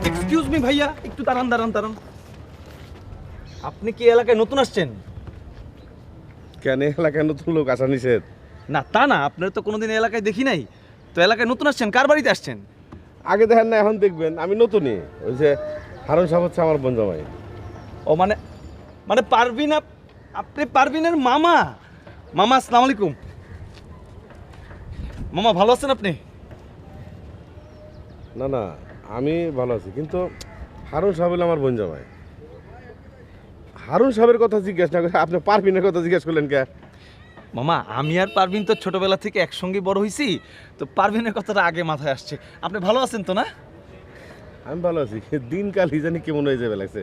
Excuse me ভাইয়া, একটু দাঁড়ান দাঁড়ান দাঁড়ান। আপনি কি এলাকায় নতুন আসছেন? কেন এলাকায় নতুন লোক আসা নিষেধ? না তা না, আপনার তো কোনোদিন এলাকায় দেখি নাই, তো এলাকায় নতুন আসছেন, কার বাড়িতে আসছেন? আগে দেখেন না, এখন দেখবেন। আমি নতুনই। ওই যে হারুন সাহেব হচ্ছে আমার বোন জামাই। ও মানে মানে পারভিন, আপনি পারভিনের মামা? মামা আসসালামু আলাইকুম। মামা ভালো আছেন আপনি? না না, আমি ভালো আছি, কিন্তু হারুন সাহেব হলো আমার বোন জামাই। হারুন সাহেবের কথা জিজ্ঞেস না করে আপনি পারভিনের কথা জিজ্ঞেস করলেন কে? মামা আমি আর পারভিন তো ছোটবেলা থেকে একসঙ্গে বড় হয়েছি, তো পারভিনের কথাটা আগে মাথায় আসছে। আপনি ভালো আছেন তো না? আমি ভালো আছি। দিনকাল জানি কেমন হয়ে যাবে লাগছে।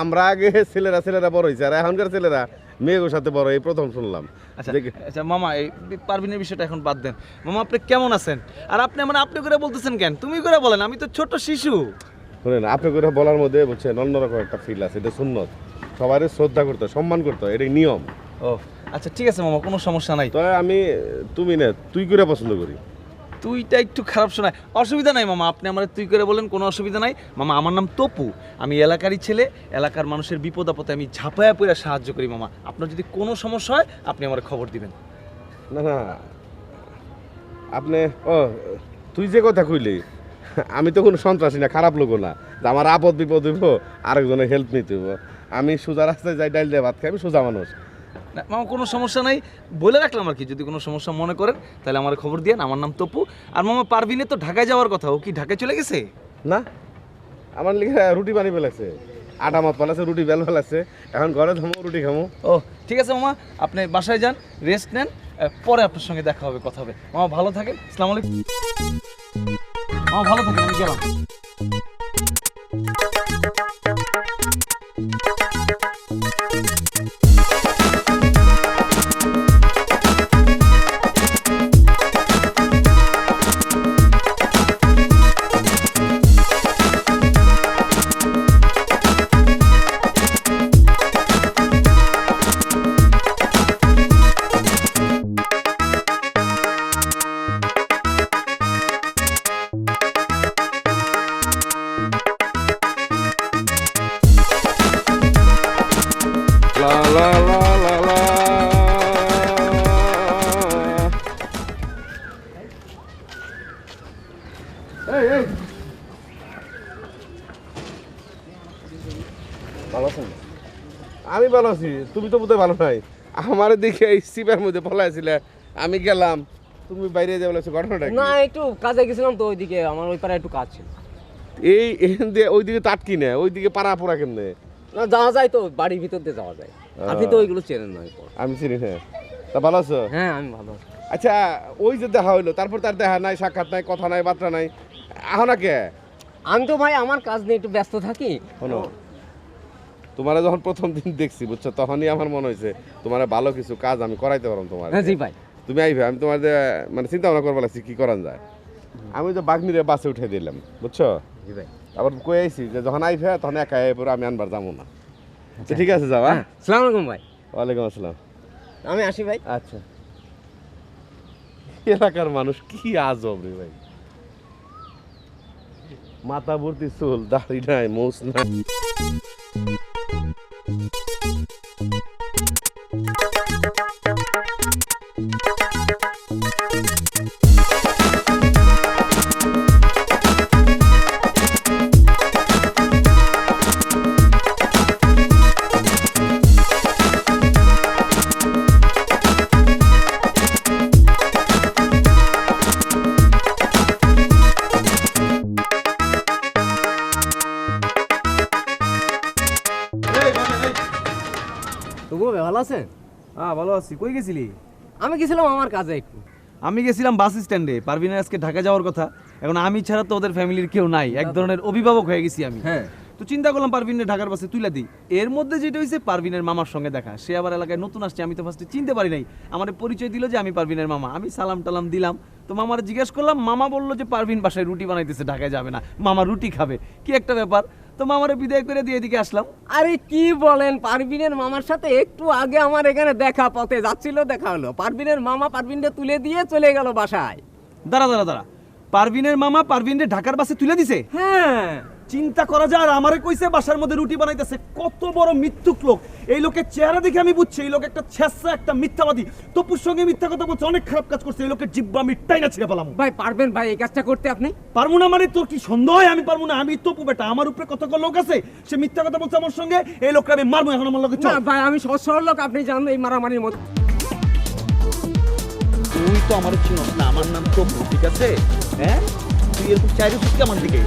আমরা আগে ছেলেরা বড় হয়েছে, আর এখনকার ছেলেরা মেয়ের সাথে বড়, এই প্রথম শুনলাম। আচ্ছা আচ্ছা মামা, এই পারভিনের বিষয়টা এখন বাদ দেন। মামা আপনি কেমন আছেন? আর আপনি মানে আপনি করে বলতেছেন কেন? তুমি করে বলেন, আমি তো ছোট শিশু। শুনেন, আপনি করে বলার মধ্যে বুঝছেন অন্যরকম একটা ফিল আছে। এটা সুন্নত, সবারই শ্রদ্ধা করতে সম্মান করতে, এটাই নিয়ম। ও আচ্ছা ঠিক আছে মামা, কোনো সমস্যা নাই। তবে আমি তুমি না তুই করে পছন্দ করি। তুইটা একটু খারাপ শোনায়, অসুবিধা নাই মামা, আপনি আমার তুই করে বলেন, কোনো অসুবিধা নাই। মামা আমার নাম তপু, আমি এলাকারই ছেলে, এলাকার মানুষের বিপদ আপদে আমি ঝাঁপায়া পড়ে সাহায্য করি। মামা আপনার যদি কোনো সমস্যা হয় আপনি আমার খবর দিবেন। না না, আপনি ও তুই যে কথা কইলি, আমি তো কোনো সন্ত্রাসী না, খারাপ লোকও না যে আমার আপদ বিপদ হইব আরেকজনের হেল্প নিতে হইব। আমি সোজা রাস্তায় যাই, ডাইল দিয়ে ভাত খাই, আমি সোজা মানুষ। না মামা কোনো সমস্যা নাই, বলে রাখলাম আর কি, যদি কোনো সমস্যা মনে করেন তাহলে আমার খবর দিয়েন। আমার নাম তপু। আর মামা পারভিনে তো ঢাকায় যাওয়ার কথা, ও কি ঢাকায় চলে গেছে? না, আমার লিখে রুটি বানিয়ে ফেলাছে, আটা মত ফেলাছে, রুটি বেল ফেলাছে, এখন ঘরে থামো রুটি খামো। ও ঠিক আছে মামা, আপনি বাসায় যান, রেস্ট নেন, পরে আপনার সঙ্গে দেখা হবে, কথা হবে। মামা ভালো থাকেন, আসসালামু আলাইকুম। মামা ভালো থাকেন, আমি গেলাম। লা লা লা লা লা। এই এই ভালো আছেন? আমি ভালো আছি, তুমি তো বোধহয় ভালো নাই। আমার দিকে এই সিপের মধ্যে ফলাইছিলে, আমি গেলাম, তুমি বাইরে যাবে লাগছে, ঘটনাটা কি? না একটু কাজে গেছিলাম তো, ওইদিকে আমার ওই পাড়ায় একটু কাজ ছিল। এই এখান দিয়ে ওইদিকে তাটকি না, ওইদিকে পাড়া পোড়া কেমনে? না যাওয়া যায় তো, বাড়ির ভিতর দিয়ে যাওয়া যায়। আপনি তো ওইগুলো চেনেন না। আমি চিনি না। তা ভালো আছো? হ্যাঁ আমি ভালো আছি। আচ্ছা, ওই যে দেখা হইলো, তারপর তার দেখা নাই, সাক্ষাৎ নাই, কথা নাই, বার্তা নাই, এখন না কে? আমি তো ভাই আমার কাজ নিয়ে একটু ব্যস্ত থাকি। শোনো, তোমারা যখন প্রথম দিন দেখছি বুঝছো, তখনই আমার মনে হয়েছে তোমার ভালো কিছু কাজ আমি করাইতে পারলাম তোমার। হ্যাঁ জি ভাই। তুমি আইবে, আমি তোমার মানে চিন্তা ভাবনা করবো লাগছি কি করান যায়। আমি তো বাগনিরে বাসে উঠে দিলাম বুঝছো। জি ভাই। তারপর কই আইছি যে যখন আইবে তখন একা পরে আমি আনবার যাবো না। তো ঠিক আছে, যাও। হ্যাঁ, আসসালামু আলাইকুম ভাই। ওয়ালাইকুম আসসালাম। আমি আসি ভাই। আচ্ছা, এলাকার মানুষ কি আজব রে ভাই, মাথা ভর্তি চুল, দাড়ি নাই, মোছ নাই। তবুও ভাই ভালো আছেন? হ্যাঁ ভালো আছি। কই গেছিলি? আমি গেছিলাম আমার কাজে একটু। আমি গেছিলাম বাস স্ট্যান্ডে, পারভিনের আজকে ঢাকা যাওয়ার কথা। এখন আমি ছাড়া তো ওদের ফ্যামিলির কেউ নাই, এক ধরনের অভিভাবক হয়ে গেছি আমি। হ্যাঁ তো চিন্তা করলাম পারভিনের ঢাকার বাসে তুলে দিই। এর মধ্যে যেটা হয়েছে পারভিনের মামার সঙ্গে দেখা, সে আবার এলাকায় নতুন আসছে, আমি তো ফার্স্টে চিনতে পারি নাই। আমার পরিচয় দিল যে আমি পারভিনের মামা, আমি সালাম টালাম দিলাম। তো মামার জিজ্ঞেস করলাম, মামা বললো যে পারভিন বাসায় রুটি বানাইতেছে, ঢাকায় যাবে না, মামা রুটি খাবে, কি একটা ব্যাপার। তো মামারে বিদায় করে দিয়ে এদিকে আসলাম। আরে কি বলেন, পারভিনের মামার সাথে একটু আগে আমার এখানে দেখা, পথে যাচ্ছিল দেখা হলো। পারভিনের মামা পারভিনকে তুলে দিয়ে চলে গেল বাসায়। দাঁড়া, পারভিনের মামা পারভিনরে ঢাকার বাসে তুলে দিছে? হ্যাঁ চিন্তা করা যায়। আর আমারে কইছে বাসার মধ্যে রুটি বানাইতেছে। কত বড় মিথ্যুক লোক! এই লোকের চেহারা দেখে আমি বুঝছি এই লোক একটা ছেঁচড়া, একটা মিথ্যাবাদী। তপুর সঙ্গে মিথ্যা কথা বলছে, অনেক খারাপ কাজ করছে। এই লোকের জিব্বা আমি টাইনা ছিঁড়ে পেলাম। ভাই পারবেন ভাই এই কাজটা করতে আপনি? পারবো না মানে তোর কি সন্দেহ হয় আমি পারবো না? আমি তপু বেটা, আমার উপরে কত লোক আছে, সে মিথ্যা কথা বলছে আমার সঙ্গে। এই লোকটা আমি মারবো এখন, আমার লোকে চল। না ভাই আমি সহজ সরল লোক, আপনি জানেন এই মারামারির মধ্যে। তুই তো আমার চিনস না, আমার নাম তপু, ঠিক আছে? হ্যাঁ, তুই এরকম চাইরে সুখী আমার দিকে,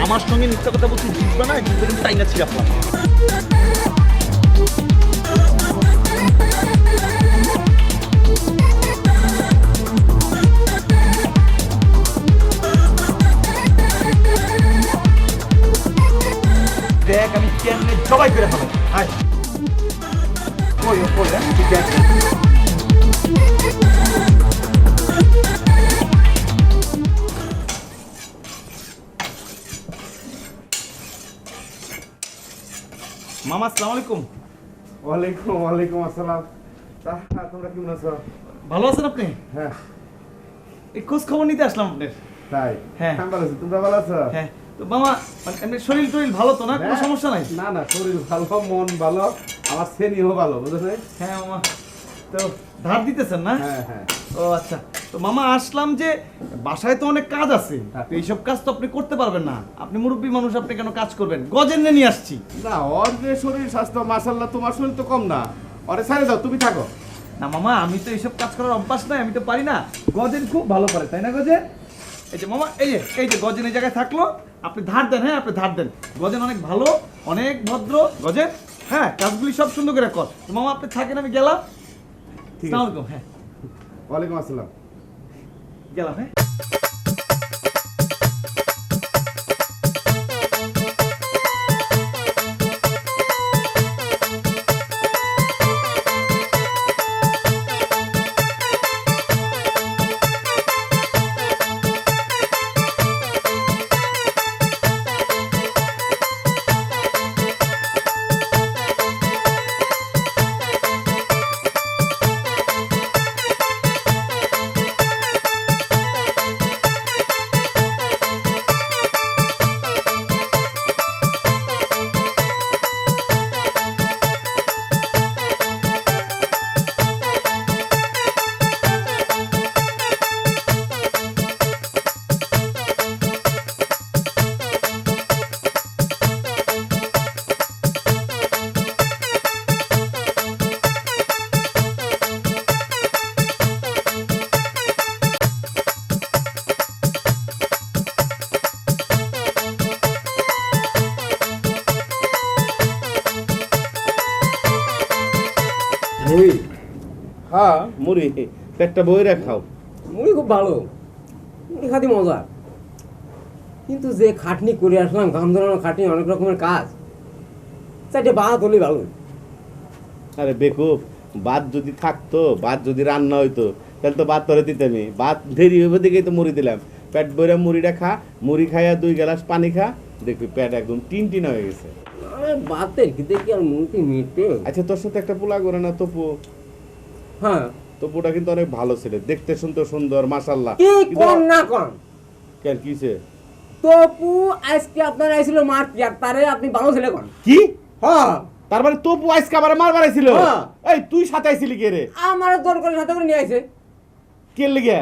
আমার সঙ্গে মিথ্যা কথা বলছিস, জিতবা না, কিন্তু টাইনা ছিঁড়ে পেলাম। দেখ আমি কেমনে জবাই করে ফেলাম। আয় কই ও কই, তুই দেখ। মামা আসসালামু আলাইকুম। ওয়ালাইকুম আসসালাম। তোমরা কেমন আছো? ভালো আছেন আপনি? হ্যাঁ এই খোঁজ খবর নিতে আসলাম আপনার। তাই? হ্যাঁ। আমি ভালো আছি, তোমরা ভালো আছো? হ্যাঁ। তো মামা মানে এমনি শরীর টরীর ভালো তো না? কোনো হ্যাঁ। সমস্যা নাই? না শরীর ভালো, মন ভালো, আমার শ্রেণীও ভালো, বুঝলে? হ্যাঁ মামা। তো ধার দিতেছেন না? হ্যাঁ। ও আচ্ছা। তো মামা আসলাম যে বাসায় তো অনেক কাজ আছে, তো এইসব কাজ তো আপনি করতে পারবেন না। আপনি মুরব্বী মানুষ, আপনি কেন কাজ করবেন? গজেন্দ্রে নিয়ে আসছি। না, ওর যে শরীর স্বাস্থ্য মাশাআল্লাহ, তোমার শরীর তো কম না। ওরে ছেড়ে দাও, তুমি থাকো। না মামা, আমি তো এইসব কাজ করার অভ্যাস নাই, আমি তো পারি না। গজেন খুব ভালো পারে, তাই না গজেন? এই যে মামা, এই যে গজেন এই জায়গায় থাকলো, আপনি ধার দেন। হ্যাঁ, আপনি ধার দেন। গজেন অনেক ভালো, অনেক ভদ্র গজেন। হ্যাঁ, কাজগুলি সব সুন্দর করে কর। তো মামা আপনি থাকেন, আমি গেলাম। ঠিক আসসালামু আছে। আলাইকুম। হ্যাঁ, ওয়ালাইকুম আসসালাম। গেলাম। হ্যাঁ। মুড়ি? হ্যাঁ, মুড়ি পেটটা বই রাখাও। মুড়ি খুব ভালো, মুড়ি খাতে মজা। কিন্তু যে খাটনি করে আসলাম, ঘাম ধরানো খাটনি, অনেক রকমের কাজ, চারটে ভাত হলে ভালো। আরে বেকুব, ভাত যদি থাকতো, ভাত যদি রান্না হইতো, তাহলে তো ভাত ধরে দিতামই। ভাত দেরি হইব দেখেই তো মুড়ি দিলাম। পেট বইরা মুড়িটা খা, মুড়ি খাইয়া 2 গ্লাস পানি খা, দেখবি পেট একদম টিন হয়ে গেছে। আরে ভাতের কি দেখি আর মুড়ি মিটে। আচ্ছা, তোর সাথে একটা পোলা করে না তপু? হ্যাঁ, তপুটা কিন্তু অনেক ভালো ছেলে, দেখতে শুনতে সুন্দর, মাশাআল্লাহ। কি কোন না কোন কেন কিছে? তপু আজকে আপনার আইছিল মারতে, আর তারে আপনি ভালো ছেলে কোন? কি? হ্যাঁ, তার মানে তপু আজকে আবার মার বাড়াইছিল? হ্যাঁ। এই তুই সাথে আইছিলি কে রে? আমার দর করে সাথে করে নিয়ে আইছে। কে লিগে?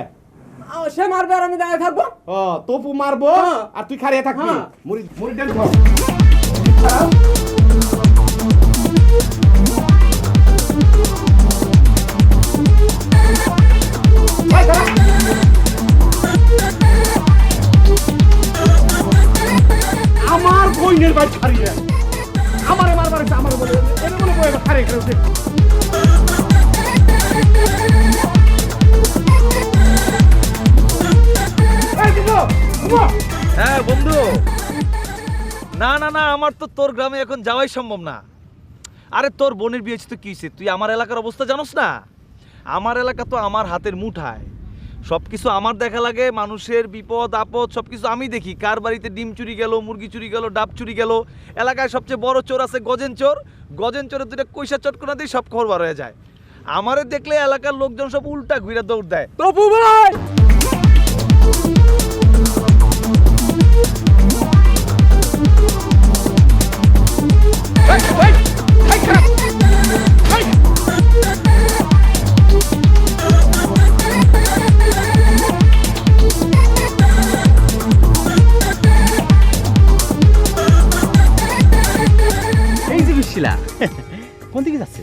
সে মারবে আর আমি দাঁড়িয়ে থাকবো? ও, তপু মারবো হ্যাঁ। আর তুই খাড়িয়ে থাকবি? হ্যাঁ। মুড়ি ডাল খাও। আমার বইনের বাড়ি ছাড়িয়ে আমারে মারবার আছে, আমার বলে এনে বলে বই খাড়িয়ে খাড়িয়ে না না না, আমার তো তোর গ্রামে এখন যাওয়াই সম্ভব না। আরে তোর বোনের বিয়ে হচ্ছে তো কি হয়েছে, তুই আমার এলাকার অবস্থা জানোস না? আমার এলাকা তো আমার হাতের মুঠায়, সব কিছু আমার দেখা লাগে। মানুষের বিপদ আপদ সব কিছু আমি দেখি। কার বাড়িতে ডিম চুরি গেল, মুরগি চুরি গেল, ডাব চুরি গেল। এলাকায় সবচেয়ে বড় চোর আছে গজেন চোর। গজেন চোরের দুটো কইসা চটকনা দিয়ে সব খবর বার হয়ে যায়। আমারে দেখলে এলাকার লোকজন সব উল্টা ঘুরে দৌড় দেয়। তপু ভাই, এই যে বিশিলা কোন দিকে যাচ্ছে?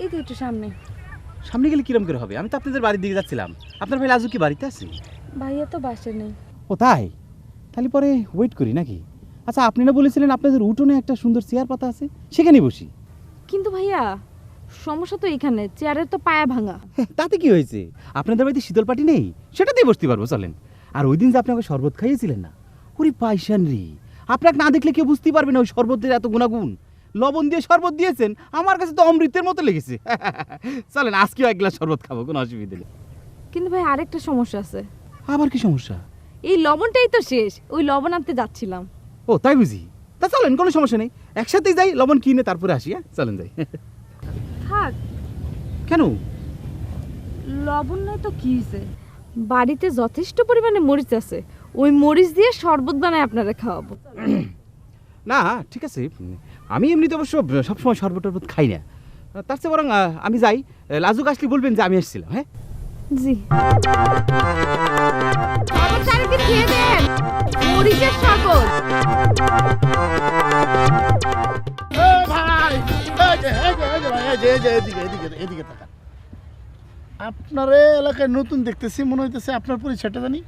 এই তো একটু সামনে। সামনে গেলে কিরম করে হবে? আমি তো আপনাদের বাড়ির দিকে যাচ্ছিলাম। আপনার ভাই লাজু কি বাড়িতে আছে? ভাইয়া তো বাসে নেই। ও তাই? তাহলে পরে ওয়েট করি নাকি? আচ্ছা, আপনি না বলেছিলেন আপনাদের উঠোনে একটা সুন্দর চেয়ার পাতা আছে, সেখানেই বসি। কিন্তু ভাইয়া সমস্যা তো এখানে, চেয়ারের তো পায়া ভাঙা। তাতে কি হয়েছে? আপনাদের বাড়িতে শীতল পাটি নেই, সেটাতেই বসতে পারবো, চলেন। আর ওই দিন যে আপনাকে শরবত খাইয়েছিলেন না, ওরে পাইসান রে, আপনাকে না দেখলে কেউ বুঝতেই পারবে না ওই শরবতের এত গুণাগুণ। লবণ দিয়ে শরবত দিয়েছেন, আমার কাছে তো অমৃতের মতো লেগেছে। চলেন আজকেও এক গ্লাস শরবত খাবো, কোনো অসুবিধা নেই। কিন্তু ভাই আরেকটা সমস্যা আছে। আবার কি সমস্যা? এই লবণটাই তো শেষ, ওই লবণ আনতে যাচ্ছিলাম। ও তাই বুঝি? তা চলেন, কোনো সমস্যা নেই, একসাথেই যাই, লবণ কিনে তারপরে আসি। হ্যাঁ চলেন যাই। থাক, কেন? লবণ নাই তো কি হয়েছে, বাড়িতে যথেষ্ট পরিমাণে মরিচ আছে, ওই মরিচ দিয়ে শরবত বানায় আপনারা খাওয়াবো। না ঠিক আছে, আমি এমনিতে অবশ্য সবসময় শরবত টরবত খাই না। তার চেয়ে বরং আমি যাই, লাজুক আসলে বলবেন যে আমি এসেছিলাম। হ্যাঁ জি, খেয়ে দেন মরিচের শরবত। আপনার এলাকায় নতুন দেখতেছি, মনে হইতেছে আপনার পরিচয়টা জানি।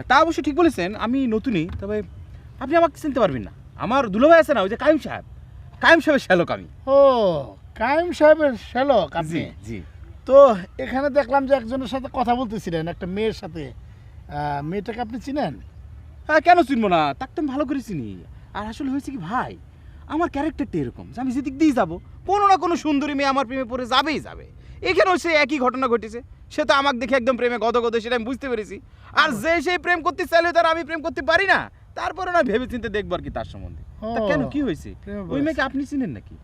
তা অবশ্য ঠিক বলেছেন, আমি নতুনই, তবে আপনি আমাকে চিনতে পারবেন না। আমার দুলাভাই আছে না, ওই যে কাইম সাহেব, কাইম সাহেবের শ্যালক আমি। ও, কায়েম সাহেবের শ্যালক আপনি? জি জি। তো এখানে দেখলাম যে একজনের সাথে কথা বলতেছিলেন, একটা মেয়ের সাথে। মেয়েটাকে আপনি চিনেন? হ্যাঁ কেন চিনবো না, তাকে তো আমি ভালো করে চিনি। আর আসলে হয়েছে কি ভাই, আমার ক্যারেক্টারটা এরকম যে আমি যেদিক দিয়ে যাবো, কোনো না কোনো সুন্দরী মেয়ে আমার প্রেমে পড়ে যাবেই যাবে। এখানেও সে একই ঘটনা ঘটেছে, সে তো আমাকে দেখে একদম প্রেমে গদগদ, সেটা আমি বুঝতে পেরেছি। আর যে সেই প্রেম করতে চাইলে তার আমি প্রেম করতে পারি না, তারপরে না ভেবে চিন্তে দেখবো আর কি তার সম্বন্ধে। তা ও, কেন, কি হয়েছে? প্রেমে ওই পড়েছে। মেয়েকে আপনি চিনেন নাকি?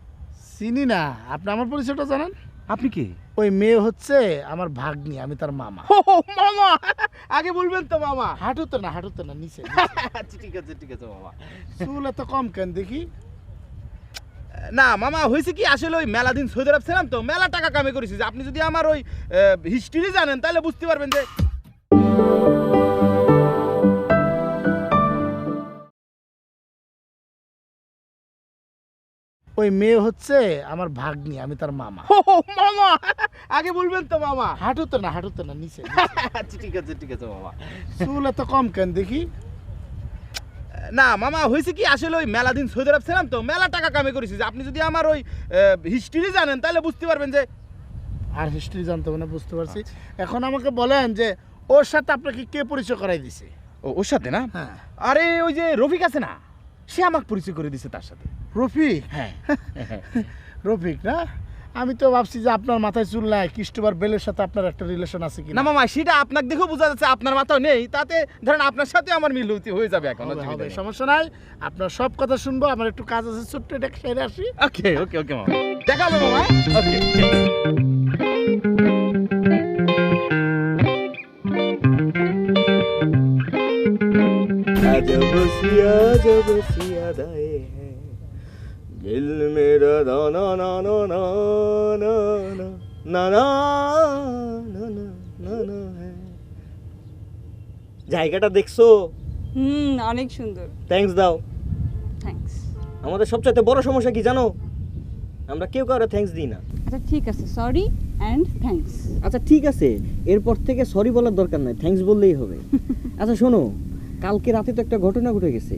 চিনি না। আপনি আমার পরিচয়টা জানেন? আপনি কে? ওই মেয়ে হচ্ছে আমার ভাগ্নি, আমি তার মামা। ও মামা, আগে বলবেন তো মামা। হাঁটুতে না, হাঁটুতে না, নিচে। আচ্ছা ঠিক আছে ঠিক আছে মামা। চুল এত কম কেন দেখি? না মামা, হয়েছে কি, আসলে ওই মেলা দিন সৌদি আরব ছিলাম তো, মেলা টাকা কামে করেছি। যে আপনি যদি আমার ওই হিস্ট্রি জানেন তাহলে বুঝতে পারবেন যে ওই মেয়ে হচ্ছে আমার ভাগ্নি, আমি তার মামা। ও মামা, আগে বলবেন তো মামা। হাঁটুতে না, হাঁটুতে না, নিচে। আচ্ছা ঠিক আছে মামা। চুল এত কম কেন দেখি? না মামা, হয়েছে কি, আসলে ওই মেলা দিন সৌদি আরব ছিলাম তো, মেলা টাকা কামে করেছি। যে আপনি যদি আমার ওই হিস্ট্রি জানেন তাহলে বুঝতে পারবেন যে আর হিস্ট্রি জানতে হবে না, বুঝতে পারছি। এখন আমাকে বলেন যে ওর সাথে আপনাকে কে পরিচয় করাই দিছে? ওর সাথে না? হ্যাঁ। আরে ওই যে রফিক আছে না, সে আমাকে পরিচয় করে দিছে তার সাথে। রফিক? হ্যাঁ। রফিক না? আমি তো ভাবছি যে আপনার মাথায় চুল নাই, ক্রিস্টোফার বেলের সাথে আপনার একটা রিলেশন আছে কি না মামা, সেটা আপনাকে দেখেও বোঝা যাচ্ছে আপনার মাথাও নেই, তাতে ধরেন আপনার সাথে আমার মিল হয়ে যাবে এখন। হবে, সমস্যা নাই। আপনার সব কথা শুনবো। আমার একটু কাজ আছে, ছোট্ট এটা সেরে আসি। ওকে ওকে ওকে মামা, দেখা হবে মামা। ওকে। जब सी यादें हैं दिल मेरा ना ना ना ना ना ना ना ना ना ना ना ना है জায়গাটা দেখছো? অনেক সুন্দর। থ্যাঙ্কস দাও। থ্যাঙ্কস। আমাদের সবচেয়ে বড় সমস্যা কি জানো? আমরা কেউ কারো থ্যাঙ্কস দিই না। আচ্ছা ঠিক আছে, সরি অ্যান্ড থ্যাঙ্কস। আচ্ছা ঠিক আছে, এরপর থেকে সরি বলার দরকার নাই, থ্যাঙ্কস বললেই হবে। আচ্ছা শোনো, কালকে রাতে তো একটা ঘটনা ঘটে গেছে।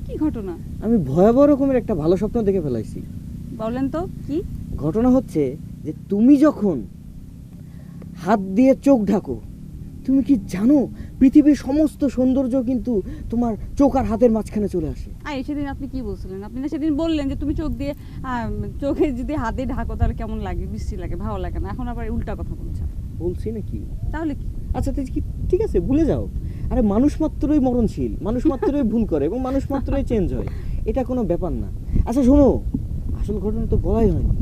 কি ঘটনা? আমি ভয়াবহ রকমের একটা ভালো স্বপ্ন দেখে ফেলাইছি। বলেন তো কি ঘটনা হচ্ছে যে তুমি যখন হাত দিয়ে চোখ ঢাকো, তুমি কি জানো পৃথিবীর সমস্ত সৌন্দর্য কিন্তু তোমার চোখ আর হাতের মাঝখানে চলে আসে। সেদিন আপনি কি বলছিলেন? আপনি না সেদিন বললেন যে তুমি চোখ দিয়ে চোখে যদি হাত দিয়ে ঢাকো তাহলে কেমন লাগে, বৃষ্টি লাগে, ভালো লাগে না। এখন আবার উল্টা কথা বলছেন। বলছি নাকি? তাহলে কি? আচ্ছা ঠিক আছে, ভুলে যাও। আরে মানুষ মাত্রই মরণশীল, মানুষ মাত্রই ভুল করে এবং মানুষ মাত্রই চেঞ্জ হয়, এটা কোনো ব্যাপার না। আচ্ছা শোনো, আসল ঘটনা তো বলাই হয়নি।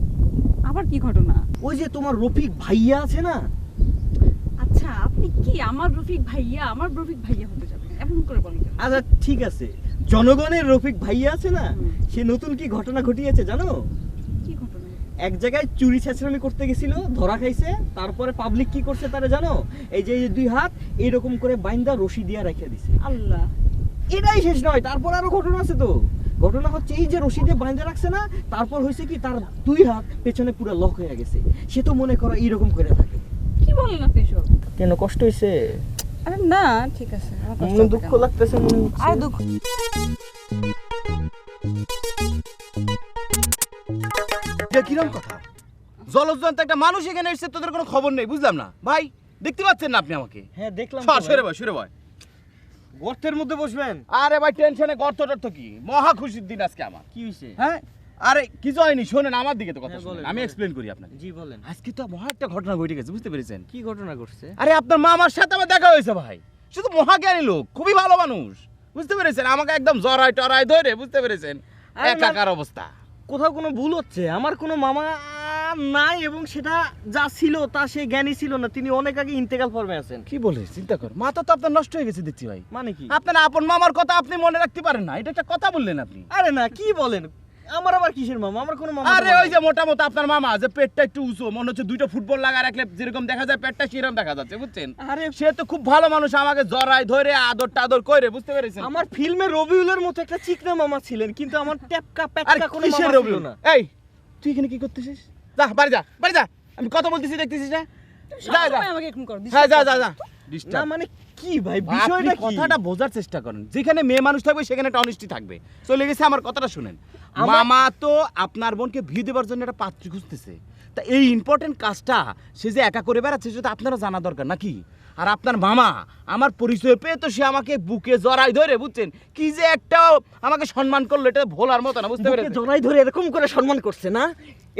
আবার কি ঘটনা? ওই যে তোমার রফিক ভাইয়া আছে না? আচ্ছা আপনি কি আমার রফিক ভাইয়া হতে যাবেন এমন করে বলেন কেন? আচ্ছা ঠিক আছে, জনগণের রফিক ভাইয়া আছে না, হুম। সে নতুন কি ঘটনা ঘটিয়েছে জানো? কি ঘটনা? এক জায়গায় চুরি ছেঁচড়ামি করতে গেছিল, ধরা খাইছে। তারপরে পাবলিক কি করছে তারা জানো? এই যে এই দুই হাত এইরকম করে বাইন্দা রশি দিয়া রেখে দিছে। আল্লাহ। এটাই শেষ নয়, তারপর আরো ঘটনা আছে তো। ঘটনা হচ্ছে এই যে রশি দিয়ে বাইন্দা রাখছে না, তারপর হয়েছে কি তার দুই হাত পেছনে পুরো লক হয়ে গেছে। সে তো মনে করো এইরকম করে থাকে। কি বলেন আপনি এসব? কেন কষ্ট হয়েছে? আরে না ঠিক আছে, আমার কষ্ট মনে হচ্ছে দুঃখ কেন? লাগতেছে মনে হচ্ছে। আরে দুঃখ এটা কিরম কথা? জলজন্ত একটা মানুষ এখানে এসেছে, তোদের কোনো খবর নেই, বুঝলাম না ভাই। দেখতে পাচ্ছেন না আপনি আমাকে? হ্যাঁ দেখলাম। সরে ভাই। গর্তের মধ্যে বসবেন? আরে ভাই টেনশনে গর্ত টর্ত কি, মহা খুশির দিন আজকে আমার। কি হয়েছে? হ্যাঁ আরে কিছু হয়নি, শোনেন আমার দিকে তো কথা হ্যাঁ, শোনেন, বলেন, আমি বলেন। এক্সপ্লেন করি আপনাকে। জি বলেন। আজকে তো মহা একটা ঘটনা ঘটে গেছে, বুঝতে পেরেছেন? কি ঘটনা ঘটছে? আরে আপনার মামার সাথে আমার দেখা হয়েছে ভাই। শুধু মহাজ্ঞানী লোক, খুবই ভালো মানুষ, বুঝতে পেরেছেন? আমাকে একদম জড়াই টরাই ধরে, বুঝতে পেরেছেন, আরে না- একাকার অবস্থা। কোথাও কোনো ভুল হচ্ছে। আমার কোনো মামা নাই এবং সেটা যা ছিল তা সে জ্ঞানী ছিল না, তিনি অনেক আগে ইন্তেকাল ফর্মে আছেন। কি বলে চিন্তা কর, মাথা তো আপনার নষ্ট হয়ে গেছে দেখছি ভাই। মানে কি? আপনার আপন মামার কথা আপনি মনে রাখতে পারেন না, এটা একটা কথা বললেন আপনি। আরে না, কি বলেন? আমার আবার কিসের মামা? আমার কোনো মামা আরে ওই যে মোটামুটি আপনার মামা, যে পেটটা একটু উঁচু, মনে হচ্ছে দুইটা ফুটবল লাগা রাখলে যেরকম দেখা যায় পেটটা সেরকম দেখা যাচ্ছে, বুঝছেন? আরে সে তো খুব ভালো মানুষ, আমাকে জড়াই ধরে আদর টাদর করে, বুঝতে পেরেছেন? আমার ফিল্মে রবিউলের মতো একটা চিকনা মামা ছিলেন, কিন্তু আমার ট্যাপকা আরে প্যাটকা কোনো কিসের মামা ছিল রবিউল? না। এই তুই এখানে কি করতেছিস? যা বাড়ি যা, আমি কথা বলতেছি দেখতেছিস না? যা সবসময় আমাকে এরকম করো। হ্যাঁ যা না মানে কি ভাই, বিষয়টা কি? কথাটা বোঝার চেষ্টা করেন। যেখানে মেয়ে মানুষ থাকবে সেখানে একটা অনিষ্টি থাকবে। চলে গেছে, আমার কথাটা শুনেন। মামা তো আপনার বোনকে বিয়ে দেওয়ার জন্য একটা পাত্রী খুঁজতেছে। তা এই ইম্পর্টেন্ট কাজটা সে যে একা করে বেড়াচ্ছে সেটা আপনারা জানা দরকার নাকি? আর আপনার মামা আমার পরিচয় পেয়ে তো সে আমাকে বুকে জড়াই ধরে, বুঝছেন, কি যে একটা আমাকে সম্মান করলো, এটা ভোলার মতো না, বুঝতে বুকে পেরেছেন? জড়াই ধরে এরকম করে সম্মান করছে না?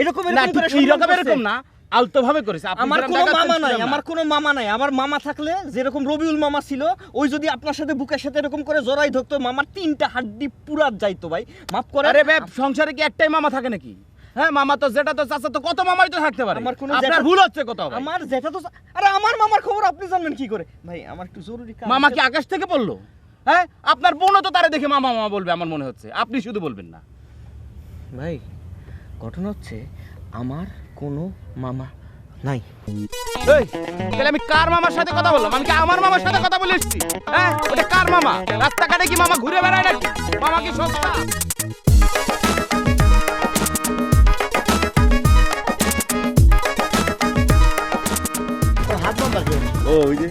এরকম না এরকম করে ঠিক সম্মান এইরকম করছে? এরকম না, আলতো ভাবে করেছে। আপনি আমার যেরকম কোনো দেখাচ্ছেন মামা নাই, সেরকম না। আমার কোনো মামা নাই। আমার মামা থাকলে যেরকম রবিউল মামা ছিল, ওই যদি আপনার সাথে বুকের সাথে এরকম করে জড়াই ধরতো, মামার 3টা হাড্ডি পুরা যাইতো ভাই। মাফ করে। আরে ভাই, সংসারে কি একটাই মামা থাকে নাকি? হ্যাঁ, মামা তো যেটা তো চাচা তো কত মামাই তো থাকতে পারে। আমার কোনো আপনার জ্যাঠা- ভুল হচ্ছে কোথাও ভাই। আমার যেটা তো, আরে আমার মামার খবর আপনি জানবেন কি করে ভাই? আমার একটু জরুরি কাজ। মামা কি আকাশ থেকে পড়লো? হ্যাঁ, আপনার বোনও তো তারে দেখে মামা মামা বলবে আমার মনে হচ্ছে, আপনি শুধু বলবেন না। ভাই ঘটনা হচ্ছে আমার কোনো মামা নাই। এই, তাহলে আমি কার মামার সাথে কথা বললাম? আমি কি আমার মামার সাথে কথা বলে এসেছি? হ্যাঁ, ওটা কার মামা? রাস্তাঘাটে কি মামা ঘুরে বেড়ায় নাকি? মামা কি সস্তা? হাত বাঁধা কেন? ও ওই যে